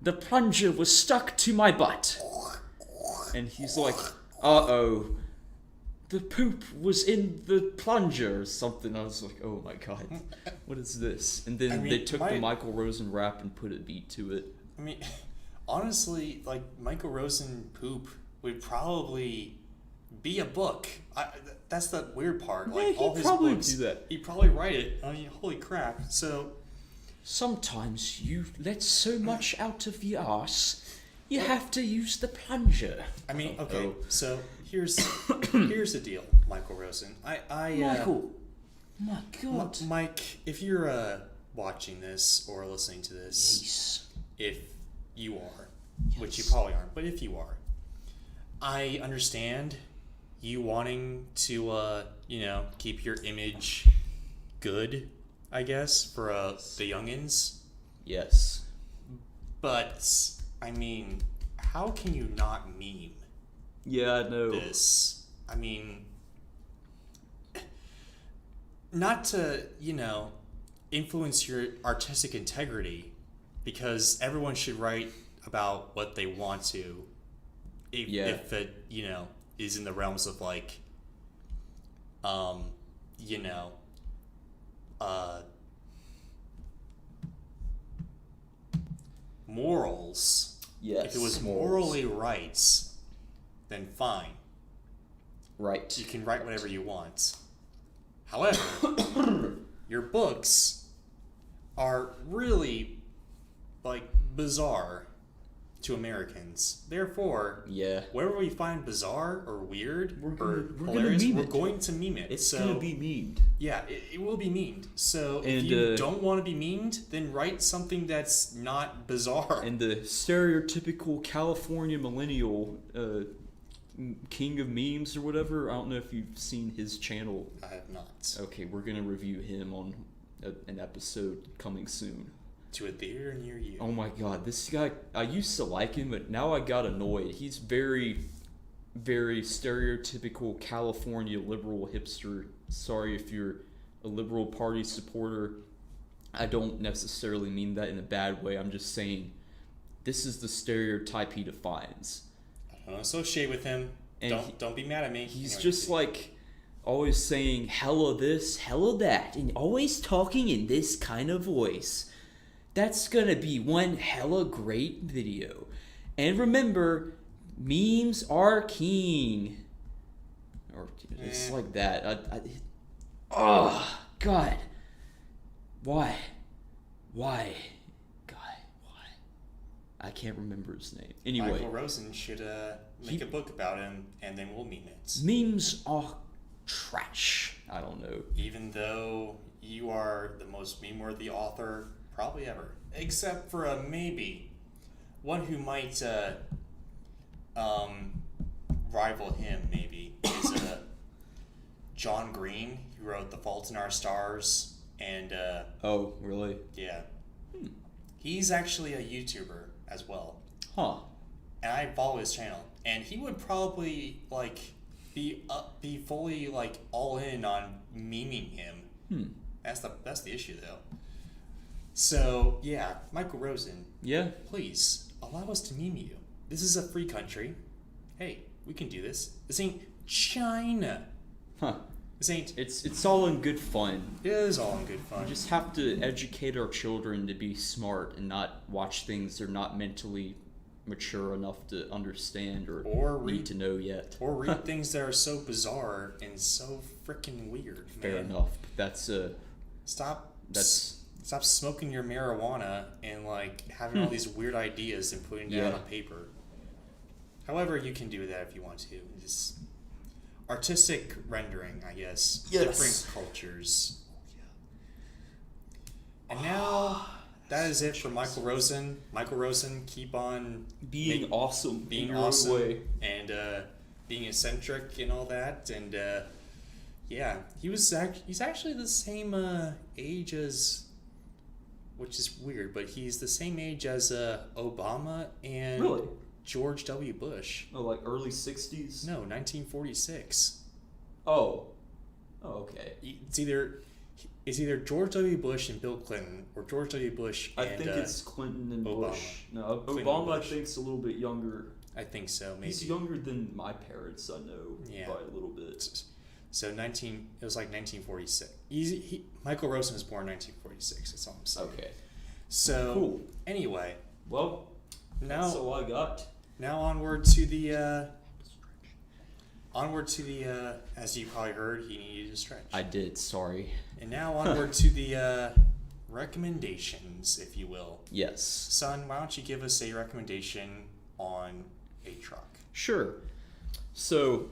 Speaker 4: the plunger was stuck to my butt, and he's like, uh-oh, the poop was in the plunger or something. I was like, oh my god, what is this? And then
Speaker 3: I mean,
Speaker 4: they took the Michael Rosen rap and put a beat to it.
Speaker 3: I mean, honestly, like Michael Rosen poop would probably be a book. That's the weird part. Like
Speaker 4: Yeah,
Speaker 3: all
Speaker 4: he'd
Speaker 3: his
Speaker 4: probably
Speaker 3: books,
Speaker 4: do that.
Speaker 3: he'd probably write it. I mean, holy crap! So
Speaker 1: Sometimes you let so much out of your ass, you have to use the plunger.
Speaker 3: I mean, okay.
Speaker 4: Oh.
Speaker 3: So here's the deal, Michael Rosen.
Speaker 1: Michael, my God.
Speaker 3: Mike, if you're watching this or listening to this,
Speaker 1: Yes.
Speaker 3: if you are, which you probably aren't, but if you are, I understand you wanting to, keep your image good, I guess, for the youngins.
Speaker 4: Yes.
Speaker 3: But, I mean, how can you not meme
Speaker 4: Yeah, I know.
Speaker 3: this? I mean, not to, influence your artistic integrity, because everyone should write about what they want to, if it, is in the realms of, like, morals.
Speaker 4: Yes.
Speaker 3: If it was
Speaker 4: morals.
Speaker 3: morally right, then fine.
Speaker 4: Right.
Speaker 3: You can write whatever you want. However, your books are really, like, bizarre to Americans. Therefore,
Speaker 4: Yeah.
Speaker 3: wherever we find bizarre or weird
Speaker 4: We're
Speaker 3: or
Speaker 4: gonna
Speaker 3: hilarious,
Speaker 4: meme
Speaker 3: we're
Speaker 4: it.
Speaker 3: going to meme it.
Speaker 4: It's
Speaker 3: so,
Speaker 4: gonna be memed.
Speaker 3: yeah, it will be memed. So if
Speaker 4: And,
Speaker 3: you don't want to be memed, then write something that's not bizarre.
Speaker 4: And the stereotypical California millennial, king of memes or whatever. I don't know if you've seen his channel.
Speaker 3: I have not.
Speaker 4: Okay, we're gonna review him on an episode coming soon.
Speaker 3: To a theater near you.
Speaker 4: Oh my god, this guy, I used to like him, but now I got annoyed. He's very, very stereotypical California liberal hipster. Sorry if you're a liberal party supporter. I don't necessarily mean that in a bad way. I'm just saying this is the stereotype he defines.
Speaker 3: I don't associate with him.
Speaker 4: And
Speaker 3: Don't be mad at me.
Speaker 4: He's
Speaker 3: Anyway,
Speaker 4: just like always saying hella this, hella that, and always talking in this kind of voice. That's gonna be one hella great video. And remember, memes are king. Or it's like that. Oh, God. Why? God, why? I can't remember his name. Anyway.
Speaker 3: Michael Rosen should make a book about him, and then we'll meme it.
Speaker 1: Memes are trash.
Speaker 4: I don't know.
Speaker 3: Even though you are the most meme-worthy author probably ever, except for a maybe one who might rival him. Maybe is John Green, who wrote *The Fault in Our Stars*, and
Speaker 4: Oh, really?
Speaker 3: yeah, he's actually a YouTuber as well.
Speaker 4: Huh.
Speaker 3: And I follow his channel, and he would probably be fully all in on memeing him. That's the issue though. So yeah, Michael Rosen,
Speaker 4: Yeah.
Speaker 3: please allow us to meme you. This is a free country. Hey, we can do this. This ain't China.
Speaker 4: Huh.
Speaker 3: This ain't.
Speaker 4: It's all in good fun.
Speaker 3: It is all in good fun.
Speaker 4: We just have to educate our children to be smart and not watch things they're not mentally mature enough to understand or
Speaker 3: Or
Speaker 4: need
Speaker 3: read-
Speaker 4: to know yet.
Speaker 3: or read things that are so bizarre and so freaking weird.
Speaker 4: Fair
Speaker 3: man.
Speaker 4: enough. That's
Speaker 3: Stop.
Speaker 4: that's
Speaker 3: stop smoking your marijuana and like having all these weird ideas and putting down on paper. However, you can do that if you want to. Just artistic rendering, I guess.
Speaker 4: Yes.
Speaker 3: Different cultures. And now that is it for Michael Rosen. Michael Rosen, keep on
Speaker 4: Being awesome.
Speaker 3: being
Speaker 4: in your own
Speaker 3: awesome
Speaker 4: way.
Speaker 3: and being eccentric and all that. And yeah, he's actually the same age as, which is weird, but he's the same age as Obama and
Speaker 4: Really?
Speaker 3: George W. Bush.
Speaker 4: Oh, like early 60s?
Speaker 3: No, 1946.
Speaker 4: Oh. Oh, okay.
Speaker 3: It's either George W. Bush and Bill Clinton, or George W. Bush and
Speaker 4: I think it's Clinton and
Speaker 3: Obama.
Speaker 4: Bush. No,
Speaker 3: Clinton
Speaker 4: Obama
Speaker 3: and Bush.
Speaker 4: I think's a little bit younger.
Speaker 3: I think so, maybe.
Speaker 4: He's younger than my parents, I know,
Speaker 3: Yeah.
Speaker 4: by a little bit.
Speaker 3: So it was like 1946. Michael Rosen was born in 1946. That's all I'm saying.
Speaker 4: Okay.
Speaker 3: So
Speaker 4: Cool.
Speaker 3: anyway,
Speaker 4: Well,
Speaker 3: now
Speaker 4: that's all I got.
Speaker 3: now onward to the as you probably heard, he needed to stretch.
Speaker 4: I did, sorry.
Speaker 3: And now onward to the recommendations, if you will.
Speaker 4: Yes.
Speaker 3: Son, why don't you give us a recommendation on a truck?
Speaker 4: Sure. So,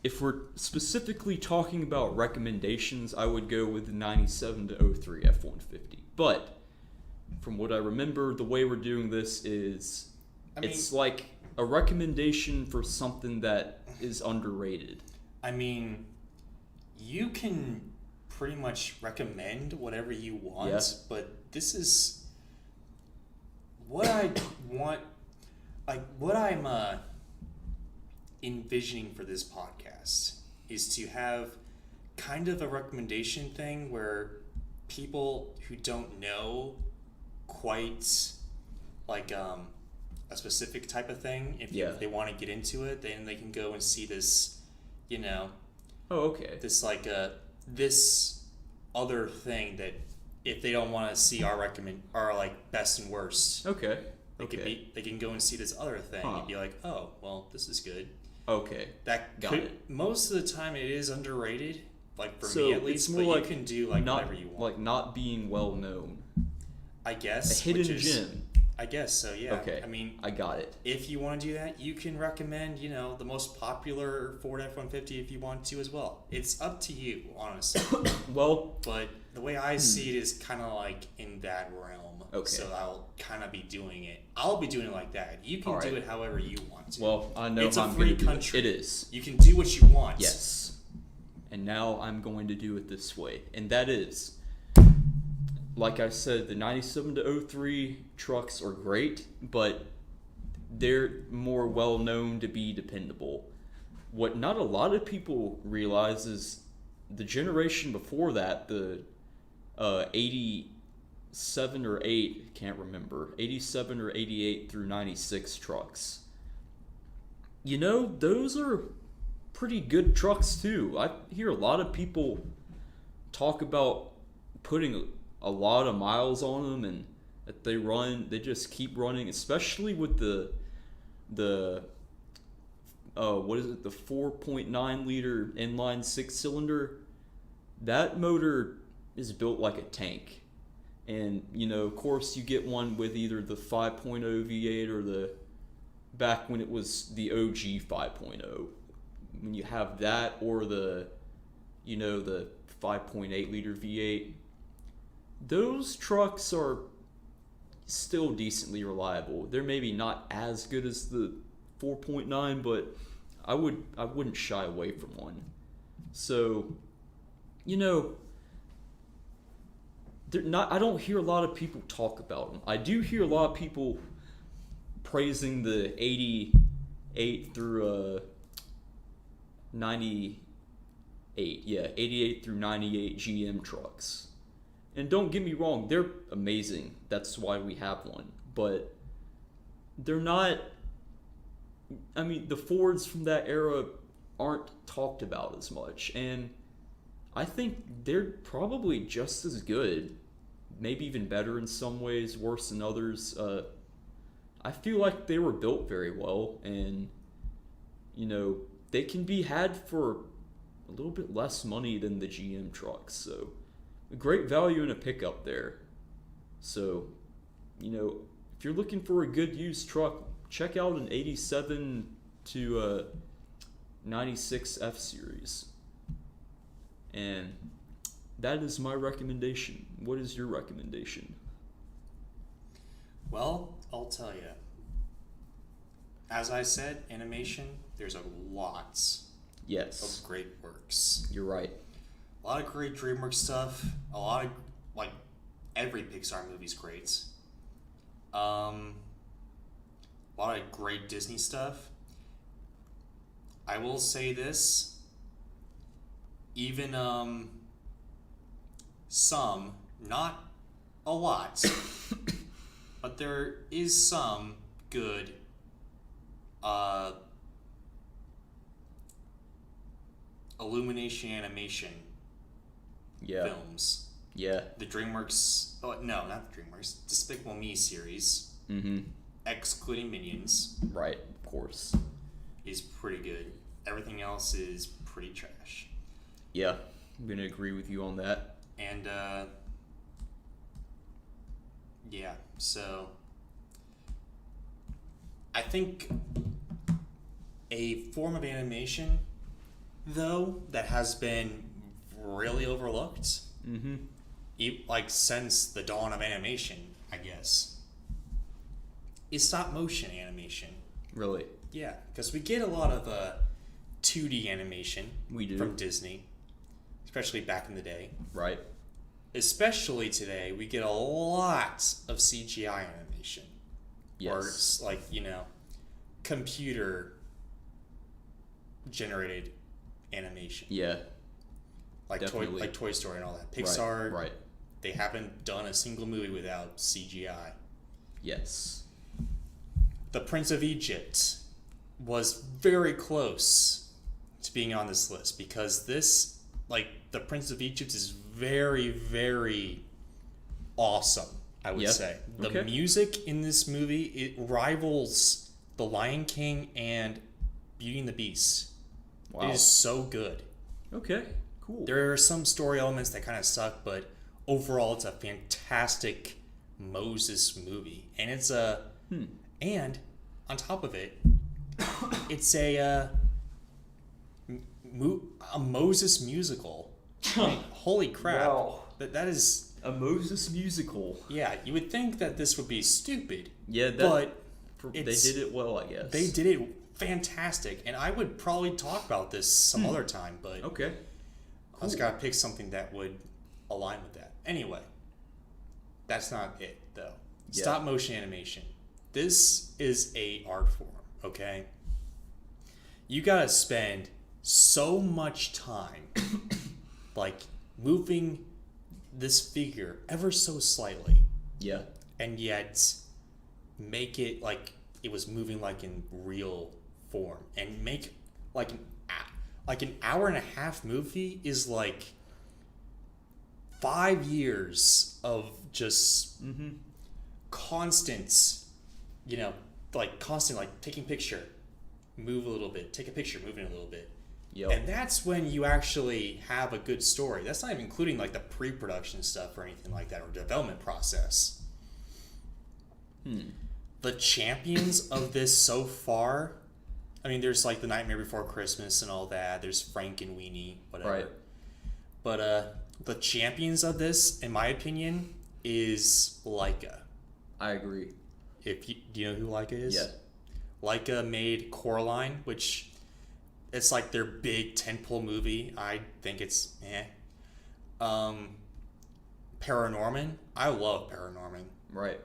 Speaker 4: if we're specifically talking about recommendations, I would go with the 97 to 03 F-150. But, from what I remember, the way we're doing this is, it's like a recommendation for something that is underrated.
Speaker 3: I mean, you can pretty much recommend whatever you want,
Speaker 4: Yeah.
Speaker 3: but this is what I want, like what I'm envisioning for this podcast is to have kind of a recommendation thing where people who don't know quite like a specific type of thing, if they want to get into it, then they can go and see this,
Speaker 4: Oh, okay.
Speaker 3: this like this other thing that if they don't want to see our like best and worst,
Speaker 4: Okay.
Speaker 3: they can go and see this other thing
Speaker 4: Huh.
Speaker 3: and be like, oh, well, this is good.
Speaker 4: Okay.
Speaker 3: That
Speaker 4: Got it.
Speaker 3: Most of the time it is underrated, like for
Speaker 4: So
Speaker 3: me at
Speaker 4: it's
Speaker 3: least.
Speaker 4: more
Speaker 3: But
Speaker 4: like
Speaker 3: you can do like
Speaker 4: not,
Speaker 3: whatever you want.
Speaker 4: like not being well known.
Speaker 3: I guess
Speaker 4: A hidden
Speaker 3: which is-
Speaker 4: gem.
Speaker 3: I guess so. Yeah.
Speaker 4: Okay.
Speaker 3: I mean,
Speaker 4: I got it.
Speaker 3: if you want to do that, you can recommend, the most popular Ford F-150 if you want to as well. It's up to you, honestly.
Speaker 4: Well,
Speaker 3: But the way I see it is kind of like in that realm.
Speaker 4: Okay.
Speaker 3: So I'll kind of be doing it. I'll be doing it like that. You can do
Speaker 4: Alright.
Speaker 3: it however you want to.
Speaker 4: well, I know
Speaker 3: It's
Speaker 4: how
Speaker 3: a
Speaker 4: I'm
Speaker 3: free
Speaker 4: gonna do
Speaker 3: country.
Speaker 4: it. It is.
Speaker 3: You can do what you want.
Speaker 4: Yes. And now I'm going to do it this way. And that is, like I said, the 97 to 03 trucks are great, but they're more well known to be dependable. What not a lot of people realize is the generation before that, the 87 or 8, can't remember, 87 or 88 through 96 trucks. Those are pretty good trucks too. I hear a lot of people talk about putting a lot of miles on them and that they just keep running, especially with the what is it, the 4.9 liter inline 6-cylinder. That motor is built like a tank. And of course you get one with either the 5.0 V8 or the back when it was the OG 5.0. When you have that or the 5.8 liter V8, those trucks are still decently reliable. They're maybe not as good as the 4.9, but I wouldn't shy away from one. So, they're not. I don't hear a lot of people talk about them. I do hear a lot of people praising the 88 through 98. Yeah, 88 through 98 GM trucks. And don't get me wrong, they're amazing. That's why we have one. But they're not... I mean, the Fords from that era aren't talked about as much. And I think they're probably just as good. Maybe even better in some ways, worse in others. I feel like they were built very well. And, they can be had for a little bit less money than the GM trucks. So... great value in a pickup there. So, if you're looking for a good used truck, check out an 87 to 96 F Series. And that is my recommendation. What is your recommendation?
Speaker 3: Well, I'll tell you. As I said, animation, there's a lot
Speaker 4: Yes,
Speaker 3: of great works.
Speaker 4: you're right.
Speaker 3: A lot of great DreamWorks stuff. A lot of, like, every Pixar movie's great. A lot of great Disney stuff. I will say this. Even, some, not a lot, but there is some good, Illumination animation
Speaker 4: Yeah,
Speaker 3: films.
Speaker 4: yeah.
Speaker 3: The DreamWorks, oh no, not the DreamWorks, Despicable Me series,
Speaker 4: Mm-hmm.
Speaker 3: excluding Minions,
Speaker 4: Right, of course.
Speaker 3: is pretty good. Everything else is pretty trash.
Speaker 4: Yeah, I'm gonna agree with you on that.
Speaker 3: And, yeah, so I think a form of animation, though, that has been really overlooked,
Speaker 4: Mm-hmm.
Speaker 3: like since the dawn of animation, I guess, is stop motion animation.
Speaker 4: Really?
Speaker 3: Yeah, because we get a lot of 2D animation
Speaker 4: We do.
Speaker 3: from Disney, especially back in the day.
Speaker 4: Right.
Speaker 3: Especially today, we get a lot of CGI animation. Or
Speaker 4: Yes.
Speaker 3: it's like, computer generated animation.
Speaker 4: Yeah.
Speaker 3: Like
Speaker 4: definitely.
Speaker 3: Toy Story and all that. Pixar,
Speaker 4: Right.
Speaker 3: they haven't done a single movie without CGI.
Speaker 4: Yes.
Speaker 3: The Prince of Egypt was very close to being on this list because this, The Prince of Egypt is very, very awesome, I would
Speaker 4: Yep.
Speaker 3: say. The
Speaker 4: Okay.
Speaker 3: music in this movie, it rivals The Lion King and Beauty and the Beast.
Speaker 4: Wow.
Speaker 3: It is so good.
Speaker 4: Okay. Cool.
Speaker 3: There are some story elements that kind of suck, but overall, it's a fantastic Moses movie, and it's and on top of it, it's a Moses musical. I mean, holy crap!
Speaker 1: Wow.
Speaker 3: That is,
Speaker 4: A Moses musical.
Speaker 3: yeah. You would think that this would be stupid,
Speaker 4: Yeah,
Speaker 3: but
Speaker 4: they
Speaker 3: it's-
Speaker 4: did it well, I guess.
Speaker 3: they did it fantastic, and I would probably talk about this some other time, but
Speaker 4: Okay.
Speaker 3: I just gotta pick something that would align with that. Anyway, that's not it though.
Speaker 4: Yeah.
Speaker 3: Stop motion animation. This is a art form, okay? You gotta spend so much time moving this figure ever so slightly,
Speaker 4: Yeah.
Speaker 3: and yet make it like it was moving like in real form, and make like an hour and a half movie is like 5 years of just constant, constant taking picture, move a little bit, take a picture, moving a little bit.
Speaker 4: Yep.
Speaker 3: And that's when you actually have a good story. That's not even including the pre-production stuff or anything like that, or development process. The champions of this so far, I mean, there's The Nightmare Before Christmas and all that. There's Frank and Weenie, whatever.
Speaker 4: Right.
Speaker 3: But the champions of this, in my opinion, is Leica.
Speaker 4: I agree.
Speaker 3: Do you know who Leica is?
Speaker 4: Yeah.
Speaker 3: Leica made Coraline, which it's their big tentpole movie. I think it's Paranorman. I love Paranorman.
Speaker 4: Right.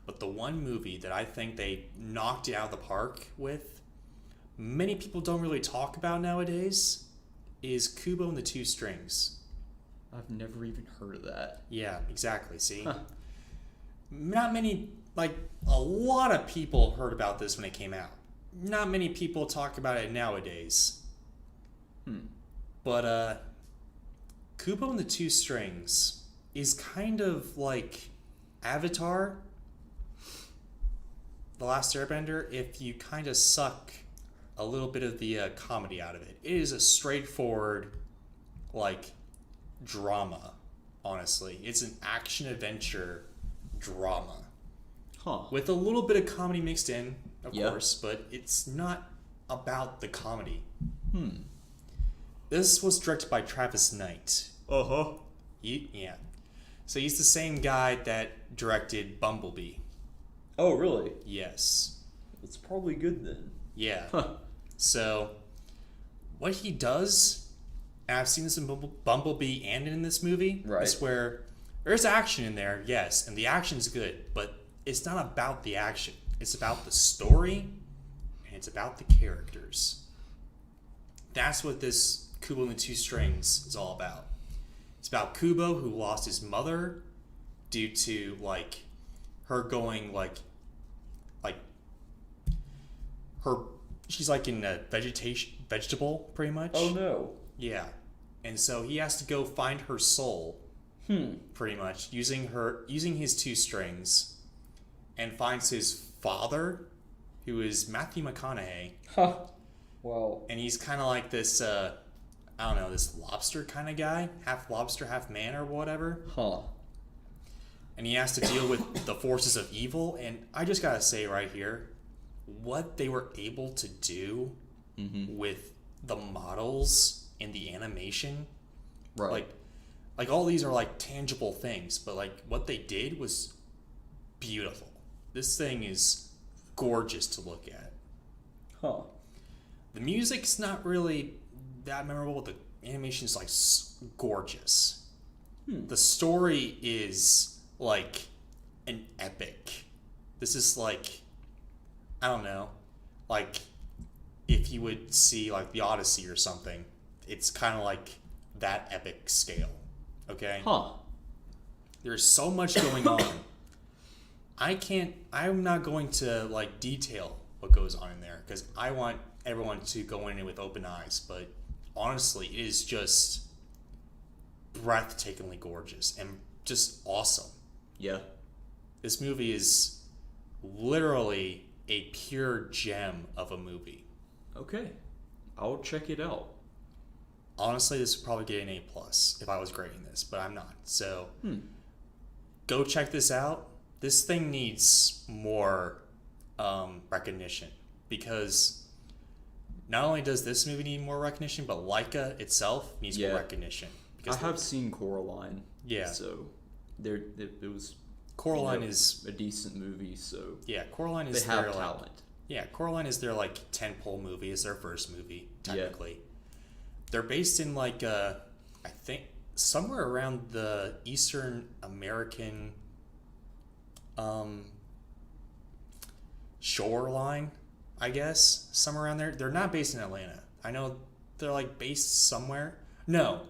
Speaker 3: But the one movie that I think they knocked it out of the park with, many people don't really talk about nowadays, is Kubo and the Two Strings.
Speaker 4: I've never even heard of that.
Speaker 3: Yeah, exactly. See? Not many, a lot of people heard about this when it came out. Not many people talk about it nowadays. But Kubo and the Two Strings is kind of like Avatar, The Last Airbender, if you kind of suck a little bit of the comedy out of it. It is a straightforward, drama, honestly. It's an action-adventure drama
Speaker 4: Huh.
Speaker 3: with a little bit of comedy mixed in, of
Speaker 4: Yeah.
Speaker 3: course, but it's not about the comedy. This was directed by Travis Knight.
Speaker 4: Uh-huh.
Speaker 3: Yeah. So he's the same guy that directed Bumblebee.
Speaker 4: Oh, really?
Speaker 3: Yes.
Speaker 4: It's probably good then.
Speaker 3: Yeah.
Speaker 4: Huh.
Speaker 3: So, what he does, and I've seen this in Bumblebee and in this movie,
Speaker 4: Right.
Speaker 3: is where there's action in there, yes, and the action's good, but it's not about the action. It's about the story, and it's about the characters. That's what this Kubo and the Two Strings is all about. It's about Kubo, who lost his mother due to, like, her going, like her, she's like in a vegetable, pretty much.
Speaker 4: Oh, no.
Speaker 3: Yeah. And so he has to go find her soul, pretty much, using his two strings, and finds his father, who is Matthew McConaughey.
Speaker 4: Huh. Well.
Speaker 3: And he's kind of like this, I don't know, this lobster kind of guy, half lobster, half man or whatever.
Speaker 4: Huh.
Speaker 3: And he has to deal with the forces of evil. And I just gotta say right here, what they were able to do with the models and the animation,
Speaker 4: Right.
Speaker 3: like all these are like tangible things, but like what they did was beautiful. This thing is gorgeous to look at.
Speaker 4: Huh.
Speaker 3: The music's not really that memorable. The animation's like gorgeous. The story is like an epic. This is like, I don't know, like if you would see like the Odyssey or something, it's kind of like that epic scale. Okay?
Speaker 4: Huh.
Speaker 3: There's so much going on. I'm not going to like detail what goes on in there because I want everyone to go in it with open eyes, but honestly, it is just breathtakingly gorgeous and just awesome.
Speaker 4: Yeah.
Speaker 3: This movie is literally a pure gem of a movie.
Speaker 4: Okay. I'll check it out.
Speaker 3: Honestly, this would probably get an A+ if I was grading this, but I'm not. So go check this out. This thing needs more recognition because not only does this movie need more recognition, but Laika itself needs more recognition.
Speaker 4: I
Speaker 3: Because
Speaker 4: have seen Coraline.
Speaker 3: Yeah.
Speaker 4: So it was
Speaker 3: Coraline is
Speaker 4: a decent movie, so
Speaker 3: Coraline is
Speaker 4: they have
Speaker 3: their
Speaker 4: talent.
Speaker 3: Coraline is their like tentpole movie. It's their first movie technically. They're based in like I think somewhere around the Eastern American shoreline, I guess, somewhere around there. They're not based in Atlanta. I know they're like based somewhere. No,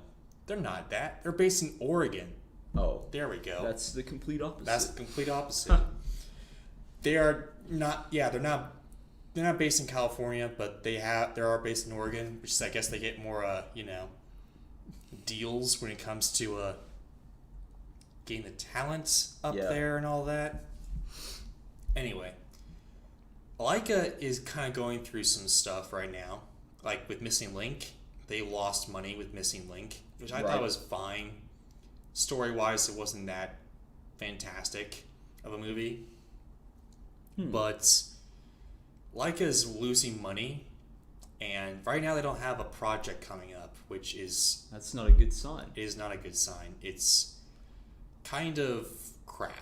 Speaker 3: they're not that. They're based in Oregon.
Speaker 4: Oh,
Speaker 3: There we go.
Speaker 4: that's the complete opposite.
Speaker 3: That's the complete opposite. They are not. Yeah, they're not. They're not based in California, but they are based in Oregon, which is, I guess, they get more deals when it comes to getting the talent up there and all that. Anyway, Laika is kind of going through some stuff right now, like with Missing Link. They lost money with Missing Link, which I thought was fine. Story-wise, it wasn't that fantastic of a movie. But Laika is losing money, and right now they don't have a project coming up, which is
Speaker 4: That's not a good sign.
Speaker 3: not a good sign. It's kind of crap.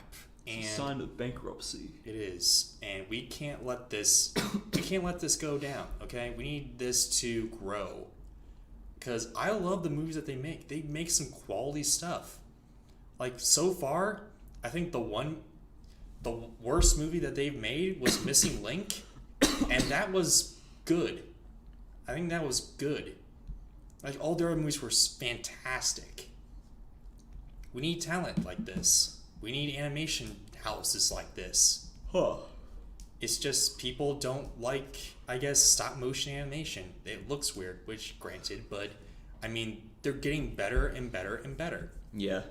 Speaker 3: And
Speaker 4: Sign of bankruptcy.
Speaker 3: it is, and we can't let this go down. Okay, we need this to grow because I love the movies that they make. They make some quality stuff. Like so far, I think the worst movie that they've made was Missing Link, and that was good. I think that was good. Like all their other movies were fantastic. We need talent like this. We need animation houses like this.
Speaker 4: Huh.
Speaker 3: It's just people don't like, I guess, stop motion animation. It looks weird, which granted, but I mean, they're getting better and better and better.
Speaker 4: Yeah.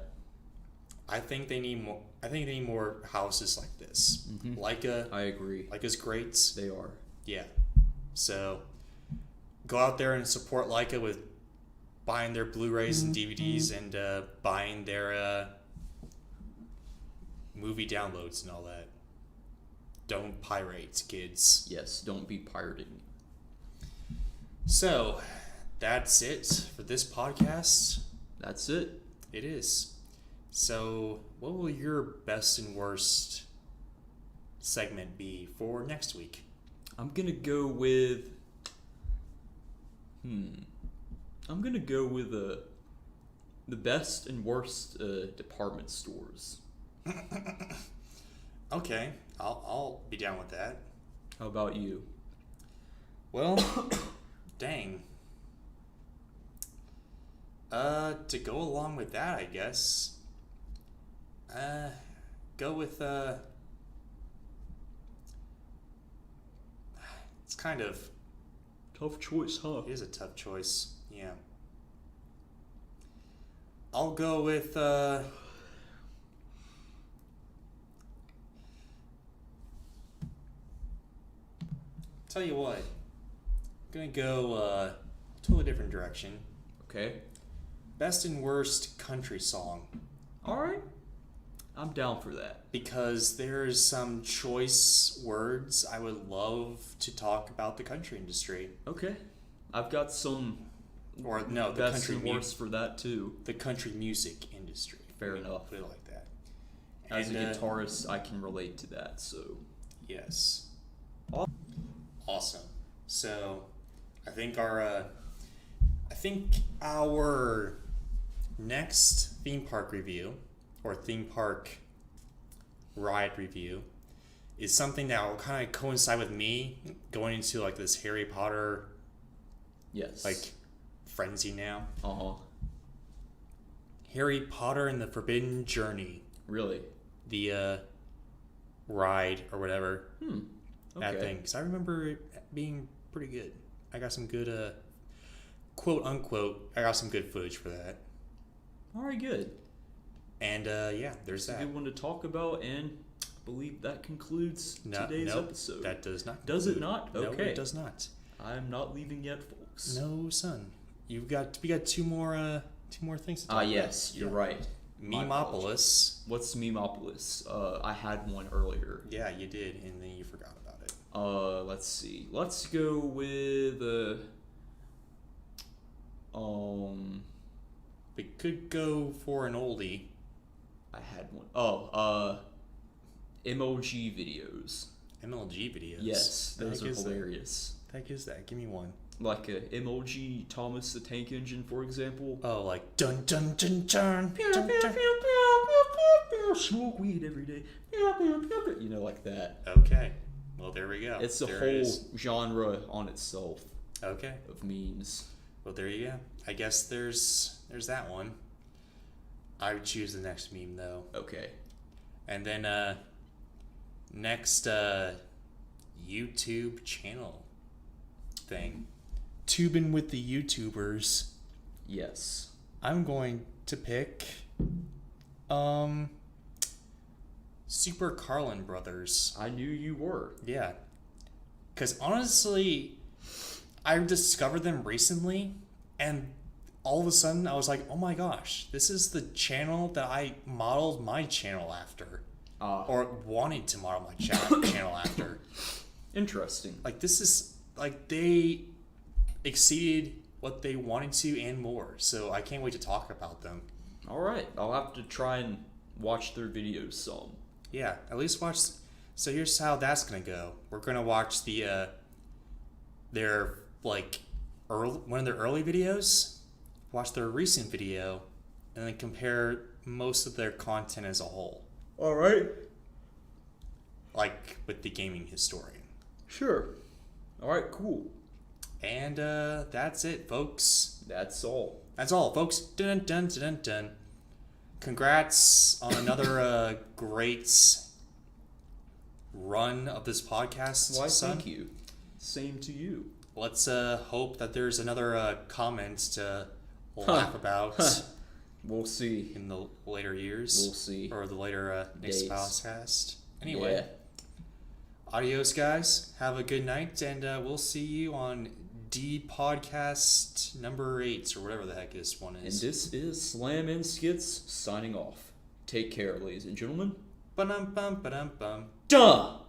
Speaker 3: I think they need more. I think they need more houses like this. Laika,
Speaker 4: I agree.
Speaker 3: Laika's great.
Speaker 4: They are.
Speaker 3: Yeah. So go out there and support Laika with buying their Blu-rays and DVDs and buying their movie downloads and all that. Don't pirate, kids.
Speaker 4: Yes, don't be pirating.
Speaker 3: So, that's it for this podcast.
Speaker 4: That's it.
Speaker 3: It is. So, what will your best and worst segment be for next week?
Speaker 4: I'm gonna go with. I'm gonna go with the best and worst department stores.
Speaker 3: Okay, I'll be down with that.
Speaker 4: How about you?
Speaker 3: Well, dang. To go along with that, I guess. Go with it's kind of,
Speaker 4: Tough choice, huh?
Speaker 3: it is a tough choice. Yeah. I'll go with tell you what. I'm gonna go totally different direction.
Speaker 4: Okay.
Speaker 3: Best and worst country song.
Speaker 4: All right. I'm down for that.
Speaker 3: Because there's some choice words I would love to talk about the country industry.
Speaker 4: Okay. I've got some
Speaker 3: Or no, the
Speaker 4: best
Speaker 3: country
Speaker 4: and worst for that too.
Speaker 3: the country music industry.
Speaker 4: Fair enough.
Speaker 3: Put it like that.
Speaker 4: As
Speaker 3: And,
Speaker 4: a guitarist, I can relate to that. So.
Speaker 3: Yes. Awesome. So, I think our next theme park review or theme park ride review is something that will kind of coincide with me going into like this Harry Potter
Speaker 4: Yes.
Speaker 3: like frenzy now.
Speaker 4: Uh-huh.
Speaker 3: Harry Potter and the Forbidden Journey,
Speaker 4: Really?
Speaker 3: the ride or whatever. That
Speaker 4: Okay.
Speaker 3: thing, because I remember it being pretty good. I got some good quote unquote, I got some good footage for that.
Speaker 4: All right, good.
Speaker 3: And yeah, there's
Speaker 4: It's a
Speaker 3: that.
Speaker 4: good one to talk about, and I believe that concludes
Speaker 3: No,
Speaker 4: today's
Speaker 3: nope,
Speaker 4: episode.
Speaker 3: That does not.
Speaker 4: Does it
Speaker 3: conclude.
Speaker 4: not?
Speaker 3: No,
Speaker 4: Okay.
Speaker 3: it does not.
Speaker 4: I'm not leaving yet, folks.
Speaker 3: No, son. We got two more things to talk about.
Speaker 4: Yes, you're
Speaker 3: Yeah.
Speaker 4: right. My apologies.
Speaker 3: Memopolis.
Speaker 4: What's Memopolis? I had one earlier.
Speaker 3: Yeah, you did, and then you forgot about it.
Speaker 4: Let's see. Let's go with
Speaker 3: We could go for an oldie.
Speaker 4: I had one. Oh, MLG videos.
Speaker 3: MLG videos.
Speaker 4: Yes,
Speaker 3: The
Speaker 4: those
Speaker 3: heck
Speaker 4: are
Speaker 3: is that?
Speaker 4: hilarious.
Speaker 3: The heck is that? Give me one.
Speaker 4: Like a MLG Thomas the Tank Engine, for example.
Speaker 3: Oh, like dun dun dun dun. dun, dun.
Speaker 4: Smoke weed every day. You know, like that.
Speaker 3: Okay. Well, there we go.
Speaker 4: It's a
Speaker 3: There
Speaker 4: whole
Speaker 3: it is.
Speaker 4: genre on itself
Speaker 3: Okay.
Speaker 4: of memes.
Speaker 3: Well, there you go. I guess there's that one. I would choose the next meme though.
Speaker 4: Okay.
Speaker 3: And then next YouTube channel thing. Tubing with the YouTubers.
Speaker 4: Yes.
Speaker 3: I'm going to pick Super Carlin Brothers.
Speaker 4: I knew you were.
Speaker 3: Yeah. Cuz honestly, I discovered them recently and all of a sudden I was like, "Oh my gosh, this is the channel that I modeled my channel after." Or wanted to model my channel after.
Speaker 4: Interesting.
Speaker 3: Like this is like they exceeded what they wanted to and more. So I can't wait to talk about them.
Speaker 4: All right. I'll have to try and watch their videos some.
Speaker 3: Yeah, at least watch. So here's how that's gonna go. We're gonna watch the their like one of their early videos, watch their recent video, and then compare most of their content as a whole.
Speaker 4: All right.
Speaker 3: Like with the gaming historian.
Speaker 4: Sure. All right, cool.
Speaker 3: And that's it, folks.
Speaker 4: That's all.
Speaker 3: That's all, folks. Dun dun dun dun dun. Congrats on another great run of this podcast,
Speaker 4: Why,
Speaker 3: son.
Speaker 4: thank you. Same to you.
Speaker 3: Let's hope that there's another comment to laugh about
Speaker 4: We'll see.
Speaker 3: in the later years.
Speaker 4: We'll see.
Speaker 3: Or the later next
Speaker 4: Days.
Speaker 3: podcast. Anyway,
Speaker 4: Yeah.
Speaker 3: adios, guys. Have a good night, and we'll see you on D podcast number 8 or whatever the heck this one
Speaker 4: And
Speaker 3: is.
Speaker 4: this is Slam and Skits signing off. Take care, ladies and gentlemen.
Speaker 3: Ba-dum bum ba-dum bum.
Speaker 1: Duh!